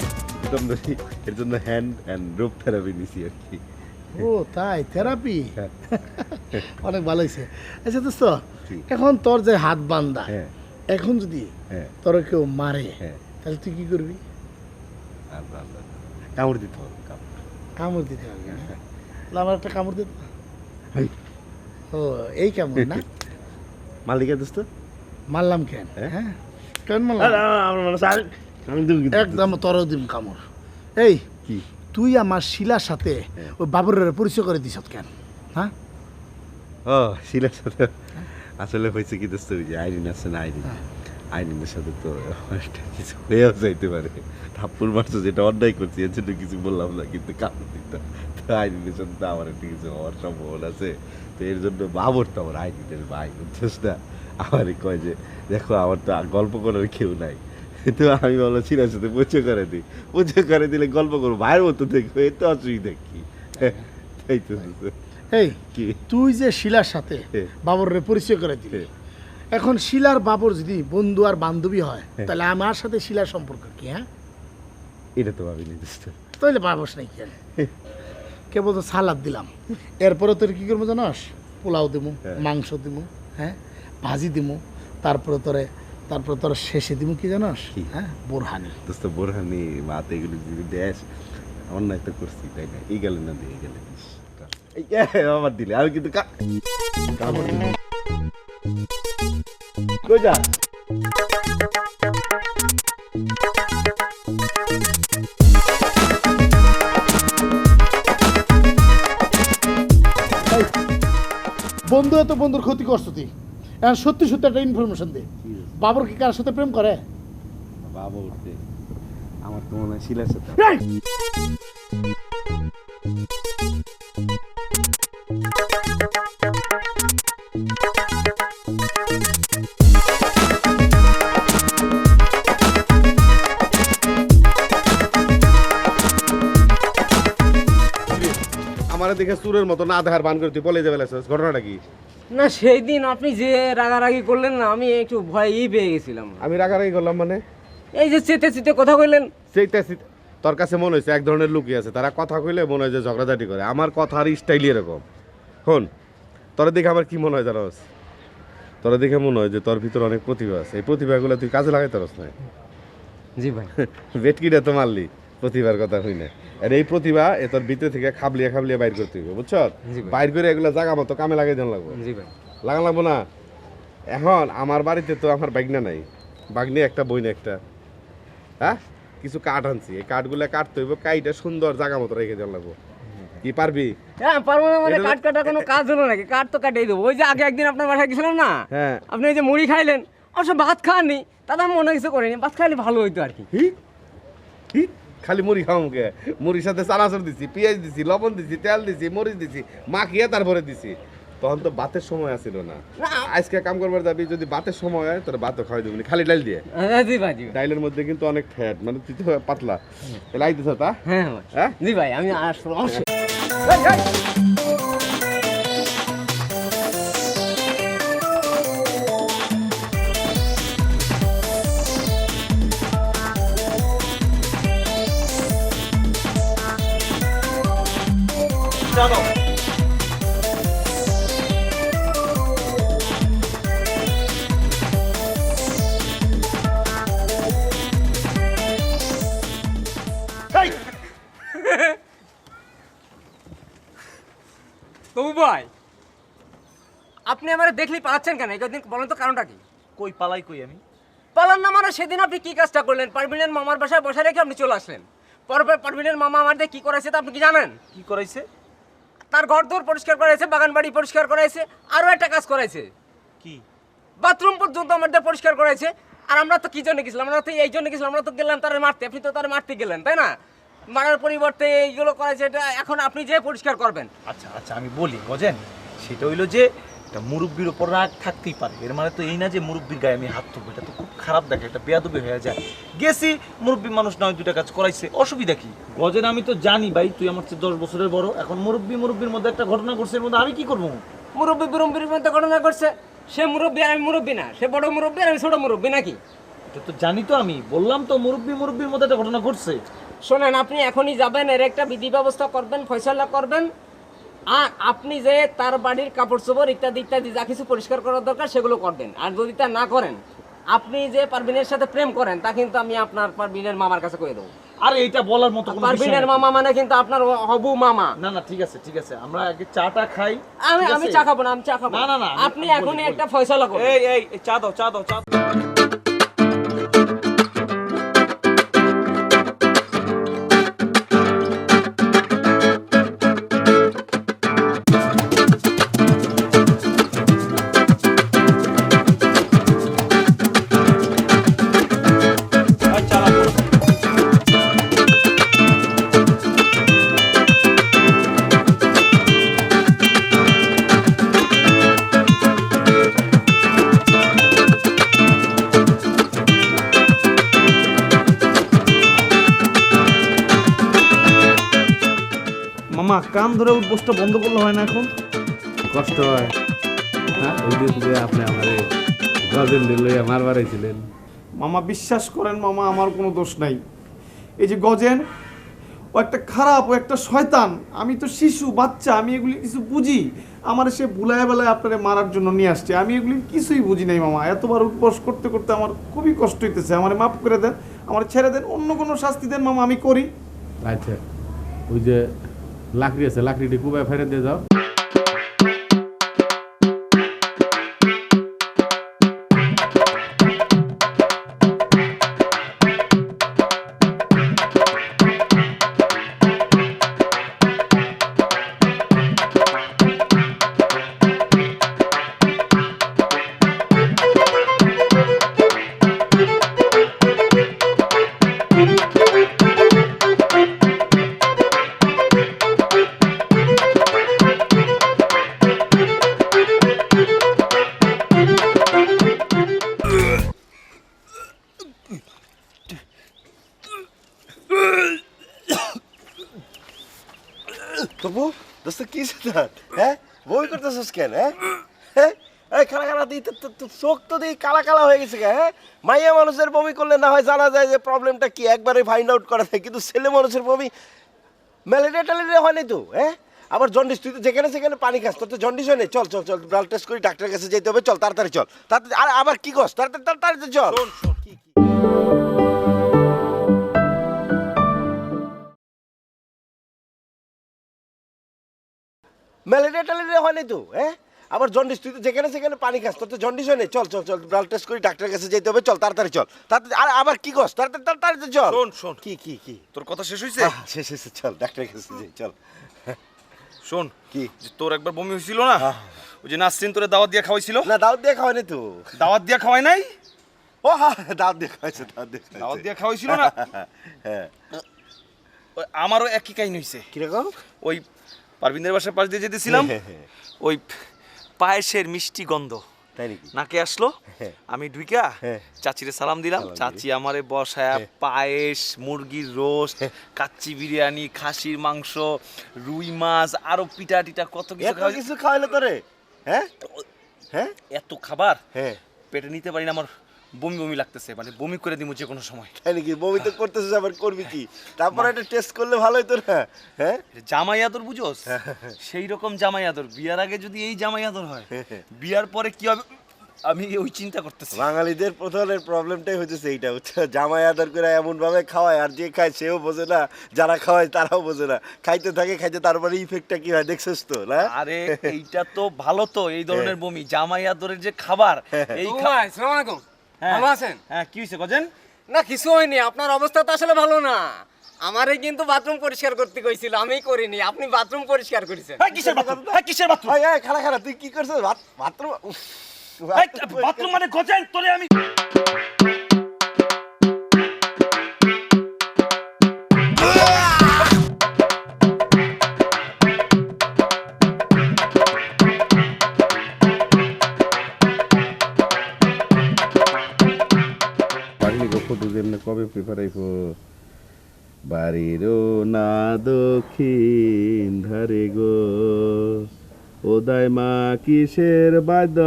এর জন্য হ্যান্ড অ্যান্ড রোপ থেরাপি নিছি আর কি। ও তাই, থেরাপি? হ্যাঁ। অনেক ভালো হয়েছে। আচ্ছা দোস্ত, জি। এখন তোর যে হাত বান্ধা, হ্যাঁ এখন যদি হ্যাঁ তোর কেউ মারে, হ্যাঁ। তাহলে তুই কি করবি? আল্লাহ আল্লাহ, কামড় দিতে হবে, কামড়। কামড় দিতে হবে না? তাহলে আমার একটা কামড় দিত। এই, ও এই কামড় না? মালিকা দোস্ত মারলাম কেন? হ্যাঁ? হ্যাঁ কেন মারলাম? আমার মনে হচ্ছে আমি দেবো কিন্তু। একদম তরও দিম কামড়। এই কি? তুই আমার শিলার সাথে ওই বাবুরের পরিচয় করে দিস কেন? হ্যাঁ ও শিলার সাথে আসলে হয়েছে কি দোস্ত, ওই যে আইরিন আছে না, আইরিনের সাথে তো একটা কিছু হয়েও যাইতে পারে। থাপ্পড় মারছো যেটা অন্যায় করছি, এর জন্য কিছু বললাম না, কিন্তু কামড় দিতাম। তো আইরিনের সাথে তো আমার একটা কিছু হওয়ার সম্ভাবনা আছে। তো এর জন্য বাবর তো আমার আইরিনের ভাই, বুঝছিস না? আমারই কয় যে দেখো আমার তো আর গল্প করার কেউ নাই, তো আমি বললাম শিলার সাথে পরিচয় করে দিই, পরিচয় করে দিলে গল্প করবো, ভাইয়ের মতো দেখবো, এতে অসুবিধা কি? তাই তো দোস্ত। এই কি? তুই যে শিলার সাথে হ্যাঁ। বাবরের পরিচয় করে দিলি, হ্যাঁ। এখন শিলার বাবর যদি বন্ধু আর বান্ধবী হয়, তাহলে আমার সাথে শিলার সম্পর্ক কি? হ্যাঁ এটা তো ভাবিনি দোস্ত। তাহলে বাবস নাই কেন? কেবল তো সালাদ দিলাম, এরপরে তোর কি করবো জানস? পোলাও দিমু, হ্যাঁ। মাংস দিমু, হ্যাঁ ভাজি দিমু, তারপরে তোর শেষে দিমু কি জানস? কি? হ্যাঁ বোরহানি। দোস্ত বোরহানি মাতে এগুলো যদি দেশ, অন্যায় তো করছি তাই না, এই গেলে না দিয়ে এই গেলে আমার দিলে আমি কিন্তু কামড় দিলে। কই যা বন্ধু এত বন্ধুর ক্ষতি করছো তুই এখন সত্যি সত্যি একটা ইনফরমেশন দে বাবর কি কার সাথে প্রেম করে? বাবা উঠতে আমার তো মনে হয় শিলার সাথে। এই! আমার দেখে চুরের মতো না দেখার বান করে তুই বলে যাবে ঘটনাটা কি? না সেই দিন আপনি যে রাগারাগি করলেন না, আমি একটু ভয়ই পেয়ে গেছিলাম। আমি রাগারাগি করলাম মানে? এই যে চেতে চেতে কথা কইলেন। সেইটা তোর কাছে মনে হয়েছে এক ধরনের লোকই আছে, তারা কথা কইলে মনে হয় যে ঝগড়াঝাটি করে। আমার কথার স্টাইলই এরকম। শোন, তোরা দেখে আমার কি মনে হয় জানোস? তোরা দেখে মনে হয় যে তোর ভিতরে অনেক প্রতিভা আছে, এই প্রতিভাগুলো তুই কাজে লাগাইতে পারস না। জি ভাই। বেটকিটা তো মারলি, প্রতিভার কথা হই না। আর এই প্রতিভা এ তোর ভিতরে থেকে খাবলিয়া খাবলিয়া বাইর করতে হবে, বুঝছ? জি ভাই। বাইর করে এগুলো জায়গা মতো কামে লাগাই দেন লাগবো। জি ভাই। লাগা লাগবো না। এখন আমার বাড়িতে তো আমার বাগনা নাই, বাগনি একটা বইনে একটা, হ্যাঁ কিছু কাঠ আনছি, এই কাঠগুলো কাটতে হইব, কাইটা সুন্দর জায়গা মতো রেখে দেন লাগবো। কি পারবি? হ্যাঁ পারবো না, মানে এটা- কাট কাটা কোনো কাজ হলো নাকি? কাট তো কাটাই দেবো। ওই যে আগে একদিন আপনার বাসায় গেছিলাম না, হ্যাঁ। আপনি ওই যে মুড়ি খাইলেন, অবশ্য ভাত খাননি, তাতে আমি মনে কিছু করিনি, ভাত খাইলে ভালো হইতো আর কি। কি কি খালি মুড়ি খাও মুখে? মুড়ির সাথে চানাচুর দিছি, পেঁয়াজ দিছি, লবণ দিছি, তেল দিছি, মরিচ দিছি, মাখিয়ে তারপরে দিছি। তখন তো ভাতের সময় আসছিল না। আজকে কাম করবার যাবি, যদি ভাতের সময় হয় তোর ভাতও খাওয়াই দেবনি, খালি ডাল দিয়ে। জি ভাই, জি ভাই। ডাইলের মধ্যে কিন্তু অনেক ফ্যাট, মানে তুই তো পাতলা, লাই দিছ তা? হ্যাঁ ভাই। হ্যাঁ জি ভাই, আমি আসবো অবশ্যই। জানো তবু ভাই, আপনি আমার দেখলেই পালাচ্ছেন কেন? এই কদিন বলেন তো কারণটা কি? কই পালাই কই আমি? পালান না মানে সেদিন আপনি কি কাজটা করলেন? পারভিনের মামার বাসায় বসে রেখে আপনি চলে আসলেন। পরে পারভিনের মামা আমার দিয়ে কি করেছে তা আপনি কি জানেন? কি করাইছে? তার ঘর দোর পরিষ্কার করাইছে, বাগান বাড়ি পরিষ্কার করাইছে, আরও একটা কাজ করাইছে, কি? বাথরুম পর্যন্ত আমার দিয়ে পরিষ্কার করাইছে। আর আমরা তো কি জন্য গেছিলাম? আমরা তো এই জন্য গেছিলাম, আমরা তো গেলাম তারা মারতে, আপনি তো তারা মারতে গেলেন, তাই না? মারার পরিবর্তে এইগুলো করাইছে, এটা এখন আপনি যে পরিষ্কার করবেন। আচ্ছা আচ্ছা আমি বলি গজেন, সেটা হইলো যে একটা মুরব্বির ওপর রাগ থাকতেই পারে, এর মানে তো এই না যে মুরব্বির গায়ে আমি হাত তুলবো, এটা তো খুব খারাপ দেখে, একটা বেয়াদবি হয়ে যায়। গেছি মুরব্বি মানুষ নয়, দুটা কাজ করাইছে, অসুবিধা কি? গজেন আমি তো জানি ভাই তুই আমার চেয়ে 10 বছরের বড়, এখন মুরব্বির মধ্যে একটা ঘটনা ঘটছে, এর মধ্যে আমি কি করবো? মুরব্বির মধ্যে ঘটনা করছে, সে মুরব্বি আর আমি মুরব্বি না, সে বড় মুরব্বি আর আমি ছোট মুরব্বি নাকি? এটা তো জানি, তো আমি বললাম তো মুরব্বির মধ্যে একটা ঘটনা ঘটছে। শোনেন, আপনি এখনই যাবেন, এর একটা বিধি ব্যবস্থা করবেন, ফয়সালা করবেন। আর আপনি যে তার বাড়ির কাপড় চোপড় ইত্যাদি ইত্যাদি যা কিছু পরিষ্কার করার দরকার সেগুলো করবেন। আর যদি তা না করেন, আপনি যে পারভিনের সাথে প্রেম করেন তা কিন্তু আমি আপনার পারভিনের মামার কাছে কয়ে দেবো। আরে এটা বলার মতো কোনো বিষয় পারভিনের না। মামা মানে কিন্তু আপনার হবু মামা। না না ঠিক আছে আমরা আগে চাটা খাই। আমি ঠিক আমি আছে? চা খাবো না, আমি চা খাবো না, না, না, আপনি আমি এখনই বলি। একটা ফয়সালা করুন। এই চা দাও। মামা কান ধরে উঠবোসটা বন্ধ করলে হয় না এখন? কষ্ট হয়। হ্যাঁ ওই দিন যে আপনি আমার গজেন দিলে আমার বাড়াইছিলেন। মামা বিশ্বাস করেন মামা, আমার কোনো দোষ নাই। এই যে গজেন, ও একটা খারাপ, ও একটা শয়তান। আমি তো শিশু বাচ্চা, আমি এগুলি কিছু বুঝি। আমার সে ভুলায় বেলায় আপনারে মারার জন্য নিয়ে আসছে, আমি এগুলি কিছুই বুঝি নাই মামা। এতবার উঠবোস করতে করতে আমার খুবই কষ্ট হইতেছে, আমার মাফ করে দেন, আমার ছেড়ে দেন, অন্য কোনো শাস্তি দেন মামা, আমি করি। আচ্ছা ওই যে লাকড়ি আছে, লাকড়িটি কুবায় ফেরত দিয়ে যাও। তবু দোস্ত কি সেটা হ্যাঁ বই করতেছিস কেন হ্যাঁ হ্যাঁ এই খালা খালা দিই তো চোখ তো দিই কালা কালা হয়ে গেছে হ্যাঁ মাইয়া মানুষের বমি করলে না হয় জানা যায় যে প্রবলেমটা কি একবারে ফাইন্ড আউট করা যায় কিন্তু ছেলে মানুষের বমি ম্যালেরিয়া ট্যালেরিয়া হয় নাই তো হ্যাঁ আবার জন্ডিস তুই তো যেখানে সেখানে পানি খাস তোর তো জন্ডিস হয় নাই চল চল চল ব্লাড টেস্ট করি ডাক্তারের কাছে যেতে হবে চল তাড়াতাড়ি চল তাড়াতাড়ি আর আবার কি কস তাড়াতাড়ি তাড়াতাড়ি চল কি কি ম্যালেরিয়া ট্যালেরিয়া হয় নাই তো হ্যাঁ আবার জন্ডিস তুই তো যেখানে সেখানে পানি খাস তোর তো জন্ডিস হয় নাই চল চল চল ব্লাড টেস্ট করি ডাক্তারের কাছে যেতে হবে চল তাড়াতাড়ি চল তাড়াতাড়ি আর আবার কি কস তাড়াতাড়ি তাড়াতাড়ি চল শোন শোন কি কি কি তোর কথা শেষ হয়েছে? শেষ শেষ চল ডাক্তারের কাছে যাই চল শোন কি যে তোর একবার বমি হয়েছিল না, ওই যে নাসরিন তোরে দাওয়াত দিয়ে খাওয়াইছিল। না দাওয়াত দিয়ে খাওয়াই তো দাওয়াত দিয়ে খাওয়াই নাই? ও হ্যাঁ দাওয়াত দিয়ে খাওয়াইছে দাওয়াত দিয়ে খাওয়াইছে। দাওয়াত দিয়ে খাওয়াইছিল না? হ্যাঁ ওই আমারও একই কাহিনী হয়েছে। কিরকম ওই পারবিনের বাসার পাশ দিয়ে যেতেছিলাম, ওই পায়েসের মিষ্টি গন্ধ তাই নাকি নাকে আসলো, আমি ঢুইকা হ্যাঁ। চাচিরে সালাম দিলাম। সালাম দিলি। চাচি আমারে বসায়া পায়েস, মুরগির রোস্ট, কাচ্চি বিরিয়ানি, খাসির মাংস, রুই মাছ, আরো পিঠা টিটা কত কিছু এত কিছু খাওয়াইলো তোরে হ্যাঁ হ্যাঁ এত খাবার হ্যাঁ পেটে নিতে পারি না, আমার বমি বমি লাগতেছে, মানে বমি করে দিব যে কোনো সময়। তাই নাকি বমি তো করতেছিস আবার করবি কি তারপর একটা টেস্ট করলে ভালো হতো না হ্যাঁ জামাই আদর বুঝোস, সেই রকম জামাই আদর। বিয়ার আগে যদি এই জামাই আদর হয়, বিয়ার পরে কি হবে আমি ওই চিন্তা করতেছি। বাঙালিদের প্রধানের প্রবলেমটাই হচ্ছে এইটা হচ্ছে জামাই আদর করে এমন ভাবে খাওয়ায় আর যে খায় সেও বোঝে না, যারা খাওয়ায় তারাও বোঝে না, খাইতে থাকে খাইতে তারপরে ইফেক্টটা কি হয় দেখছিস তো না? আরে এইটা তো ভালো তো, এই ধরনের বমি জামাই আদরের যে খাবার এই আসসালামু আলাইকুম, ভালো আছেন? হ্যাঁ কি হয়েছে গজেন? না কিছু হয়নি, আপনার অবস্থা তো আসলে ভালো না। আমারে কিন্তু বাথরুম পরিষ্কার করতে কইছিল, আমি করিনি, আপনি বাথরুম পরিষ্কার করেছেন। হ্যাঁ কিসের বাথরুম? হ্যাঁ কিসের বাথরুম? এই, এই, খালা খালা তুই কি করছিস বাথরুম বাথরুম মানে গজেন তোরে আমি বাঙালি গো ফটো যেমনি কবে পেপার আইফো বাড়িরও না দক্ষিণ ধারে গো ওদায় মা কিসের বাদ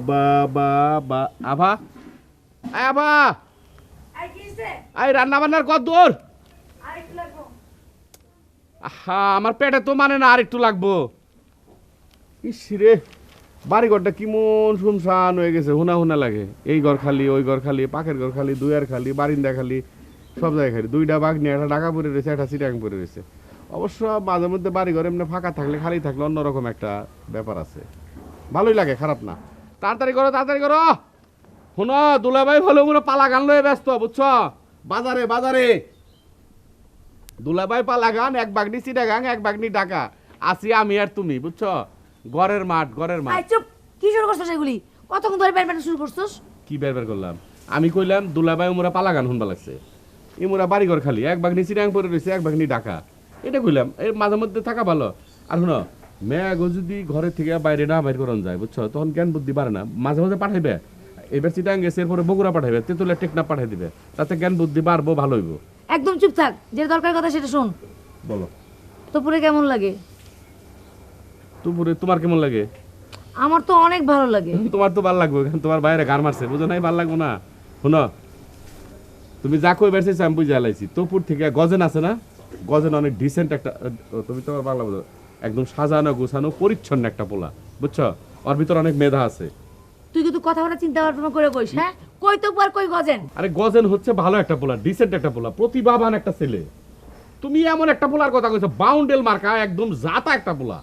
বাবা বা আভা আয় আভা আয় রান্না বান্নার কত দূর? হ্যাঁ আমার পেটে তো মানে না, আর একটু লাগবো। ইস রে বাড়িঘরটা কেমন শুনশান হয়ে গেছে, হুনা হুনা লাগে। এই ঘর খালি, ওই ঘর খালি, পাখের ঘর খালি, দুয়ার খালি, বারিন্দা খালি, সব জায়গায় খালি। দুইটা বাঘ নিয়ে একটা ঢাকা পরে রয়েছে, একটা চিটাং পরে রয়েছে। অবশ্য মাঝে মধ্যে বাড়ি ঘর এমনি ফাঁকা থাকলে, খালি থাকলে অন্যরকম একটা ব্যাপার আছে, ভালোই লাগে, খারাপ না। তাড়াতাড়ি করো তাড়াতাড়ি করো। শোনো দুলাভাই ভালো মনে পালা গান লয়ে ব্যস্ত, বুঝছো? বাজারে বাজারে দুলাভাই পালা গান, এক বাগনি চিটাগাং, এক বাগনি ঢাকা, আসি আমি আর তুমি, বুঝছো? ঘরের মাঠ, ঘরের মাঠ। আই চুপ, কি শুরু করছস এগুলি? কতক্ষণ ধরে ব্যাট শুরু করছস? কি বের করলাম? আমি কইলাম দুলাভাই মোরা পালা গান শুনবা লাগছে, এই মোরা বাড়িঘর খালি, এক বাগনি চিটাং পরে রয়েছে, এক বাগনি ঢাকা, এটা কইলাম। এর মাঝে মধ্যে থাকা ভালো। আর শুনো মেঘ যদি ঘরের থেকে বাইরে না বাইর করন যায়, বুঝছো, তখন জ্ঞান বুদ্ধি বাড়ে না। মাঝে মাঝে পাঠাইবে, এবার চিটাং গেছে, এরপরে বগুড়া পাঠাইবে, তেঁতুলের টেকনাফ পাঠাই দিবে, তাতে জ্ঞান বুদ্ধি বাড়বো, ভালো হইব। একদম চুপ থাক, যে দরকার কথা সেটা শোন। বলো তোপুরে কেমন লাগে? দুপুরে তোমার কেমন লাগে? আমার তো অনেক ভালো লাগে। তোমার তো ভালো লাগবে, কারণ তোমার বাইরে গান মারছে, বুঝো নাই? ভালো লাগবো না? শুনো তুমি যা কই বেরছে আমি বুঝে হালাইছি। তোপুর থেকে গজেন আছে না, গজেন অনেক ডিসেন্ট একটা, তুমি তোমার বাংলা বুঝো, একদম সাজানো গোছানো পরিচ্ছন্ন একটা পোলা, বুঝছো? ওর ভিতর অনেক মেধা আছে। তুই কিন্তু কথা বলা চিন্তা ভাবনা করে কইস, হ্যাঁ? কই তোপু আর কই গজেন? আরে গজেন হচ্ছে ভালো একটা পোলা, ডিসেন্ট একটা পোলা, প্রতিভাবান একটা ছেলে, তুমি এমন একটা পোলার কথা কইছো, বাউন্ডেল মার্কা, একদম জাতা একটা পোলা।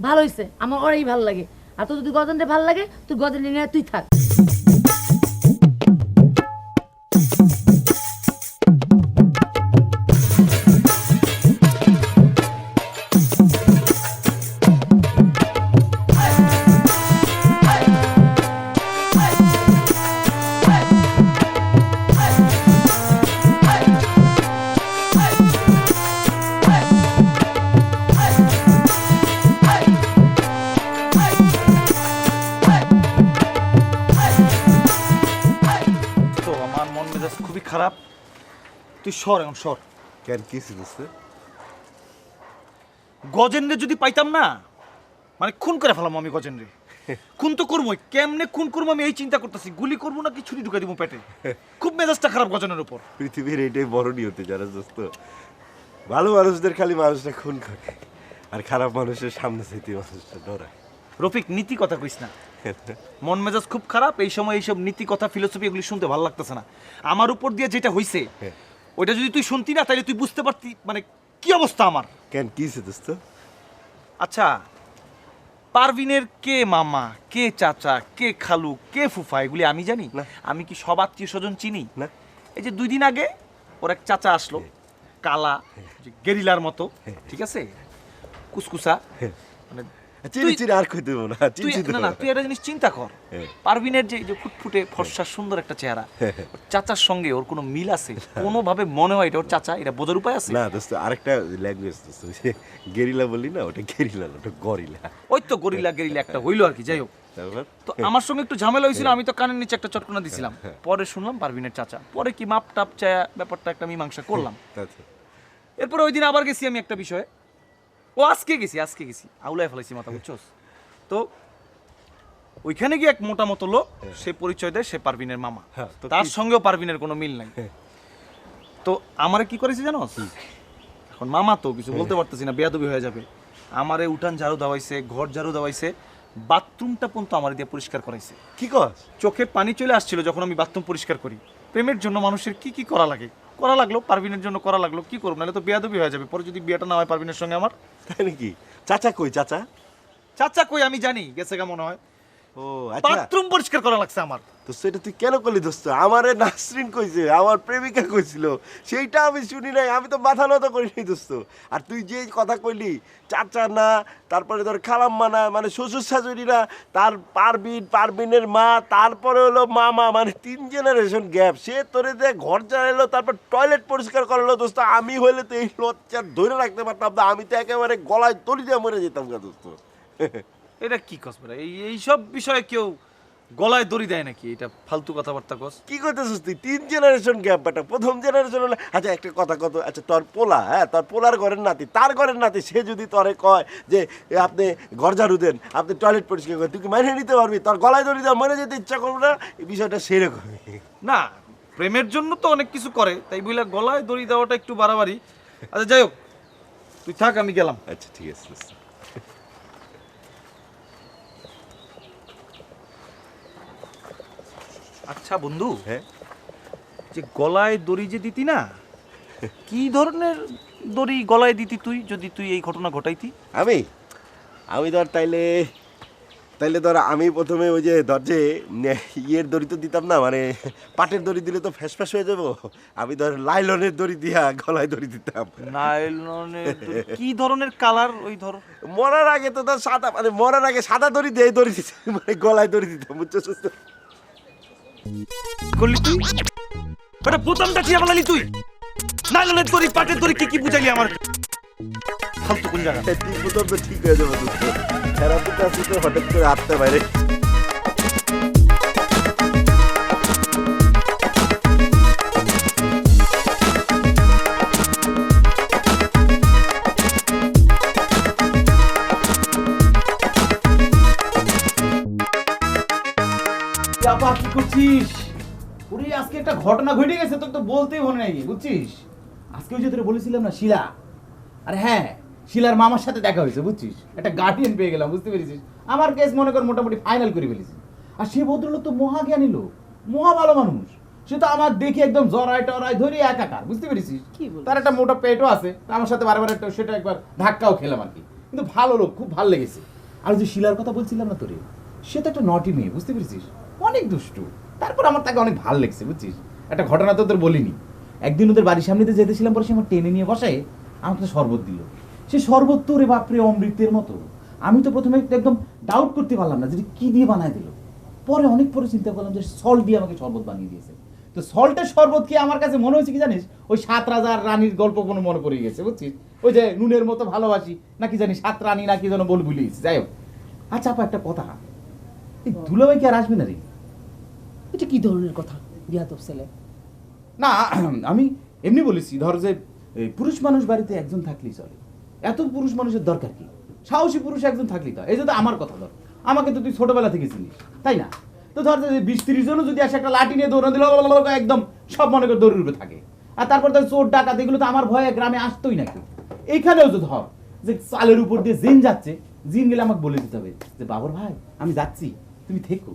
ভালো হয়েছে, আমার ওরাই ভালো লাগে। আর তোর যদি গজেন্দ্রে ভালো লাগে তুই গজেন্দ্রে নিয়ে তুই থাক। তো আমার মন মেজাজ খুবই খারাপ, তুই সর এখন সর। কেন কি দোস্ত? গজেন্দ্রে যদি পাইতাম না, মানে খুন করে ফেলাম আমি গজেন্দ্রে। খুন তো করবো, কেমনে খুন করবো আমি এই চিন্তা করতেছি। গুলি করবো নাকি ছুরি ঢুকাই দিব পেটে। খুব মেজাজটা খারাপ গজেন্দ্রের উপর। পৃথিবীর এইটাই বড় নিয়তি যারা দোস্ত, ভালো মানুষদের খালি মানুষটা খুন করে, আর খারাপ মানুষের সামনে যেতে মানুষটা ডরায়। রফিক, নীতি কথা কইস না। মন মেজাজ খুব খারাপ এই সময়, এইসব নীতি কথা ফিলোসফি এগুলি শুনতে ভালো লাগতেছে না। আমার উপর দিয়ে যেটা হইছে ওইটা যদি তুই শুনতি না তাহলে তুই বুঝতে পারতি মানে কি অবস্থা আমার। কেন কি দোস্ত? আচ্ছা, পারভিনের কে মামা, কে চাচা, কে খালু, কে ফুফা এগুলি আমি জানি না। আমি কি সব আত্মীয় স্বজন চিনি না। এই যে 2 দিন আগে ওর এক চাচা আসলো, কালা, যে গেরিলার মতো, ঠিক আছে, কুসকুসা, মানে চিনি চিনি আর কই দেব না, তুই চিনি না না তুই একটা জিনিস চিন্তা কর, পারভিনের যে যে ফুটফুটে ফর্সা সুন্দর একটা চেহারা, ওর চাচার সঙ্গে ওর কোনো মিল আছে? কোনোভাবে মনে হয় এটা ওর চাচা? এটা বোঝার উপায় আছে? না দোস্ত, আরেকটা ল্যাঙ্গুয়েজ দোস্ত, ওই যে গেরিলা বলি না, ওটা গেরিলা না, ওটা গরিলা। ওই তো গরিলা গেরিলা একটা হইলো আর কি। যাই হোক, তারপর তো আমার সঙ্গে একটু ঝামেলা হয়েছিল, আমি তো কানের নিচে একটা চটকনা দিছিলাম। পরে শুনলাম পারভিনের চাচা, পরে কি মাপ টাপ চায়া ব্যাপারটা একটা মীমাংসা করলাম। আচ্ছা। এরপরে ওই দিন আবার গেছি আমি একটা বিষয়ে, ও আজকে গেছি আউলায় ফেলাইছি মাথা, বুঝছস? তো ওইখানে গিয়ে এক মোটা মতো লোক, সে পরিচয় দেয় সে পারভিনের মামা। হ্যাঁ, তো তার কি? সঙ্গেও পারভিনের কোনো মিল নাই। তো আমারে কি করেছে জানো? এখন মামা তো কিছু বলতে পারতেছি না, বেয়াদবি হয়ে যাবে। আমারে উঠান ঝাড়ু দেওয়াইছে, ঘর ঝাড়ু দেওয়াইছে, বাথরুমটা পর্যন্ত আমার দিয়ে পরিষ্কার করাইছে। কি কস? চোখে পানি চলে আসছিল যখন আমি বাথরুম পরিষ্কার করি। প্রেমের জন্য মানুষের কি কি করা লাগে, করা লাগলো, পারভিনের জন্য করা লাগলো, কি করবো, নাহলে তো বেয়াদবি হয়ে যাবে। পরে যদি বিয়েটা না হয় পারভিনের সঙ্গে আমার। তাই নাকি? চাচা কই চাচা? চাচা কই আমি জানি, গেছে গা মনে হয়। ও আচ্ছা, বাথরুম পরিষ্কার করা লাগছে আমার। তো সেটা তুই কেন করলি দোস্ত? আমারে নাসরিন কইছে, আমার প্রেমিকা কইছিল, সেইটা আমি শুনি নাই, আমি তো মাথা নত করি নাই দোস্ত। আর তুই যে কথা কইলি, চাচা না, তারপরে ধর খালাম্মা না, মানে শ্বশুর শাশুড়ি না, তার পারবিনের মা, তারপরে হলো মামা, মানে 3 জেনারেশন গ্যাপ। সে তোরে দিয়ে ঘর জ্বালাইলো, তারপর টয়লেট পরিষ্কার করলো দোস্ত। আমি হইলে তো এই লজ্জা ধরে রাখতে পারতাম না, আমি তো একেবারে গলায় দড়ি দিয়ে মরে যেতাম গা দোস্ত। এটা কি কস বেটা? এইসব বিষয়ে কেউ গলায় দড়ি দেয় নাকি? এটা ফালতু কথাবার্তা কস। কি করতেছিস তুই? 3 জেনারেশন গ্যাপ বেটা, প্রথম জেনারেশন হলে আচ্ছা একটা কথা কত, আচ্ছা তোর পোলা, হ্যাঁ তোর পোলার ঘরের নাতি, তার ঘরের নাতি, সে যদি তোরে কয় যে আপনি ঘর ঝাড়ু দেন, আপনি টয়লেট পরিষ্কার করেন, তুই কি মাইনে নিতে পারবি? তোর গলায় দড়ি দেওয়া মরে যেতে ইচ্ছা করবে না? এই বিষয়টা সেরকমই। না, প্রেমের জন্য তো অনেক কিছু করে, তাই বুঝলা গলায় দড়ি দেওয়াটা একটু বাড়াবাড়ি। আচ্ছা যাই হোক, তুই থাক, আমি গেলাম। আচ্ছা ঠিক আছে দোস্ত। আচ্ছা বন্ধু, হ্যাঁ যে গলায় দড়ি যে দিতি না, কি ধরনের দড়ি গলায় দিতি তুই, যদি তুই এই ঘটনা ঘটাইতি? আমি ধর তাইলে ধর আমি প্রথমে ওই যে ধর যে ইয়ের দড়ি তো দিতাম না, মানে পাটের দড়ি দিলে তো ফ্যাস হয়ে যাবো। আমি ধর লাইলনের দড়ি দিয়া গলায় দড়ি দিতাম। নাইলনের দড়ি? কি ধরনের কালার? ওই ধর মরার আগে তো ধর সাদা, মানে মরার আগে সাদা দড়ি দিয়ে দড়ি দিতাম, মানে গলায় দড়ি দিতাম, বুঝছো? করলি তুই ওটা বোতামটা কি বলালি তুই? নাইলনের দড়ি, পাটের দড়ি, কি বুঝালি আমার? ফালতু কোন জায়গা? ঠিক মতো তো ঠিক হয়ে যাবে দোস্ত। থেরাপিতে আসি তো হঠাৎ করে হাঁটতে বাইরে। আপা কি করছিস? ওরে আজকে একটা ঘটনা ঘটে গেছে, তোকে তো বলতেই মনে নাই, বুঝছিস? আজকে ওই যে তোরে বলেছিলাম না, শিলা, আরে হ্যাঁ, শিলার মামার সাথে দেখা হয়েছে, বুঝছিস? একটা গার্ডিয়ান পেয়ে গেলাম, বুঝতে পেরেছিস? আমার কেস মনে কর মোটামুটি ফাইনাল করে ফেলেছি। আর সে ভদ্রলোক তো মহাজ্ঞানী লোক, মহা ভালো মানুষ। সে তো আমার দেখে একদম জড়ায় টরায় ধরে একাকার, বুঝতে পেরেছিস? কি বলছিস? তার একটা মোটা পেটও আছে, তা আমার সাথে বারবার একটা সেটা একবার ধাক্কাও খেলাম আর কি। কিন্তু ভালো লোক, খুব ভালো লেগেছে। আর ওই যে শিলার কথা বলছিলাম না তোরে, সে তো একটা নটি মেয়ে, বুঝতে পেরেছিস? অনেক দুষ্টু। তারপর আমার তাকে অনেক ভালো লেগেছে, বুঝছিস? একটা ঘটনা তো তোর বলিনি। একদিন ওদের বাড়ির সামনে দিয়ে যেতেছিলাম, পরে সে আমার টেনে নিয়ে বসায় আমাকে শরবত দিল। সে শরবত তো রে বাপরে অমৃতের মতো। আমি তো প্রথমে একদম ডাউট করতে পারলাম না যে কি দিয়ে বানায় দিল। পরে অনেক পরে চিন্তা করলাম যে সল্ট দিয়ে আমাকে শরবত বানিয়ে দিয়েছে। তো সল্টের শরবত কি আমার কাছে মনে হয়েছে কি জানিস, ওই 7 রাজার রানীর গল্প কোনো মনে পড়ে গেছে, বুঝছিস? ওই যে নুনের মতো ভালোবাসি নাকি জানি 7 রানী নাকি যেন বল ভুলিয়েছি। যাই হোক, আচ্ছা আপা একটা কথা, এই দুলাভাই কি আর আসবে না রে? এটা কি ধরনের কথা বিয়াদব ছেলে? না আমি এমনি বলেছি, ধর যে পুরুষ মানুষ বাড়িতে একজন থাকলেই চলে, এত পুরুষ মানুষের দরকার কি? সাহসী পুরুষ একজন থাকলেই তো। এই যে তো আমার কথা ধর, আমাকে তো তুই ছোটবেলা থেকে চিনিস, তাই না? তো ধর 20-30 জনও যদি আসে একটা লাঠি নিয়ে দৌড়ান দিল, একদম সব মনে করে দৌড়ে উঠে থাকে। আর তারপর তো চোর ডাকাত এগুলো তো আমার ভয়ে গ্রামে আসতোই না কেউ। এইখানেও তো ধর যে চালের উপর দিয়ে জিন যাচ্ছে, জিন গেলে আমাকে বলে দিতে হবে যে বাবর ভাই আমি যাচ্ছি, তুমি থেকো।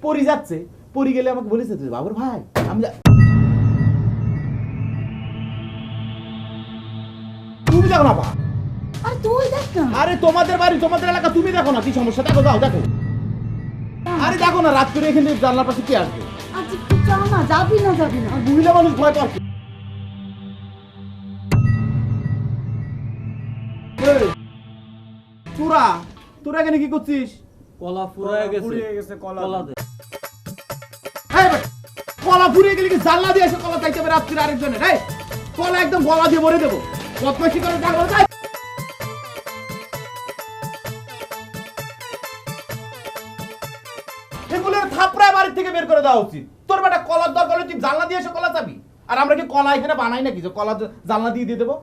পরি যাচ্ছে, পরি গেলে আমাকে বলেছে যে বাবর ভাই আমি তুমি দেখো না বা। আর তুই দেখ না। আরে তোমাদের বাড়ি তোমাদের এলাকা, তুমি দেখো না কি সমস্যা, দেখো যাও দেখো। আরে দেখো না রাত করে এখানে জানলার পাশে কে আসবে? আচ্ছা তুই চল না, যাবি না যাবি না। আর মহিলা মানুষ ভয় পায়। তোরা তোরা এখানে কি করছিস? কলা ফুরায় গেছে কলা দে। এই বেটা, কলা ফুরিয়ে গেলে কি জানলা দিয়ে এসে কলা চাইতে হবে রাত্রির আরেকজনের? এই কলা একদম গলা দিয়ে ভরে দেবো, বদমাইশি করে ডাকবো তাই। এগুলোর থাপড়ায় বাড়ি থেকে বের করে দেওয়া উচিত। তোর বেটা কলার দরকার হলে তুই জানলা দিয়ে এসে কলা চাবি, আর আমরা কি কলা এখানে বানাই নাকি যে কলা জানলা দিয়ে দিয়ে দেবো?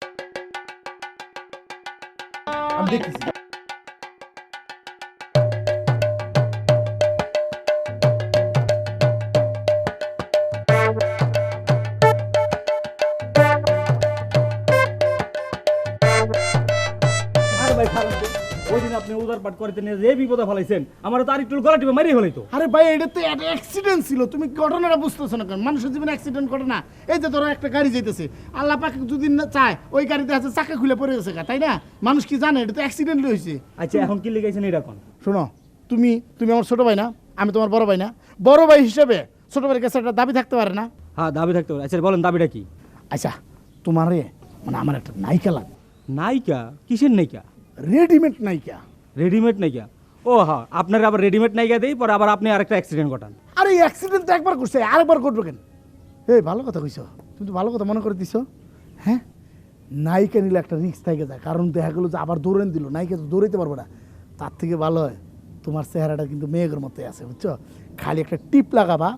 আমি দেখতেছি। আরে ভাই খারাপ তো। ওই দিন আপনি উদার পাঠ করতে নিয়ে যে বিপদে ফেলাইছেন, আমার তার একটু গলা টিপে মারিয়ে ফেলাইতো। আরে ভাই এটা তো একটা অ্যাক্সিডেন্ট ছিল, তুমি ঘটনাটা বুঝতেছো না কেন? মানুষের জীবনে অ্যাক্সিডেন্ট ঘটে না? এই যে ধরো একটা গাড়ি যাইতেছে, আল্লাহ পাক যদি না চায় ওই গাড়িতে আছে চাকা খুলে পড়ে গেছে, তাই না? মানুষ কি জানে এটা তো অ্যাক্সিডেন্ট হয়েছে? আচ্ছা এখন কি লিখাইছেন এটা কোন? শোনো, তুমি তুমি আমার ছোট ভাই না, আমি তোমার বড় ভাই না? বড় ভাই হিসেবে ছোট ভাইয়ের কাছে একটা দাবি থাকতে পারে না? হ্যাঁ দাবি থাকতে পারে। আচ্ছা বলেন দাবিটা কি? আচ্ছা তোমারে মানে আমার একটা নায়িকা লাগবে, নায়িকা? কিসের নায়িকা? রেডিমেড নায়িকা। রেডিমেড নায়িকা? ও হ্যাঁ, আপনার আবার রেডিমেড নায়িকা দেই, পরে আবার আপনি আরেকটা অ্যাক্সিডেন্ট ঘটান। আরে এই অ্যাক্সিডেন্ট তো একবার করছে, আরেকবার করবো কেন? এই ভালো কথা কইছো, তুমি তো ভালো কথা মনে করে দিছো। হ্যাঁ, নায়িকা নিলে একটা রিস্ক থেকে যায়, কারণ দেখা গেলো যে আবার দৌড়ান দিল, নায়িকা তো দৌড়াইতে পারবো না। তার থেকে ভালো হয় তোমার চেহারাটা কিন্তু মেয়েদের মতোই আছে, বুঝছো? খালি একটা টিপ লাগাবা,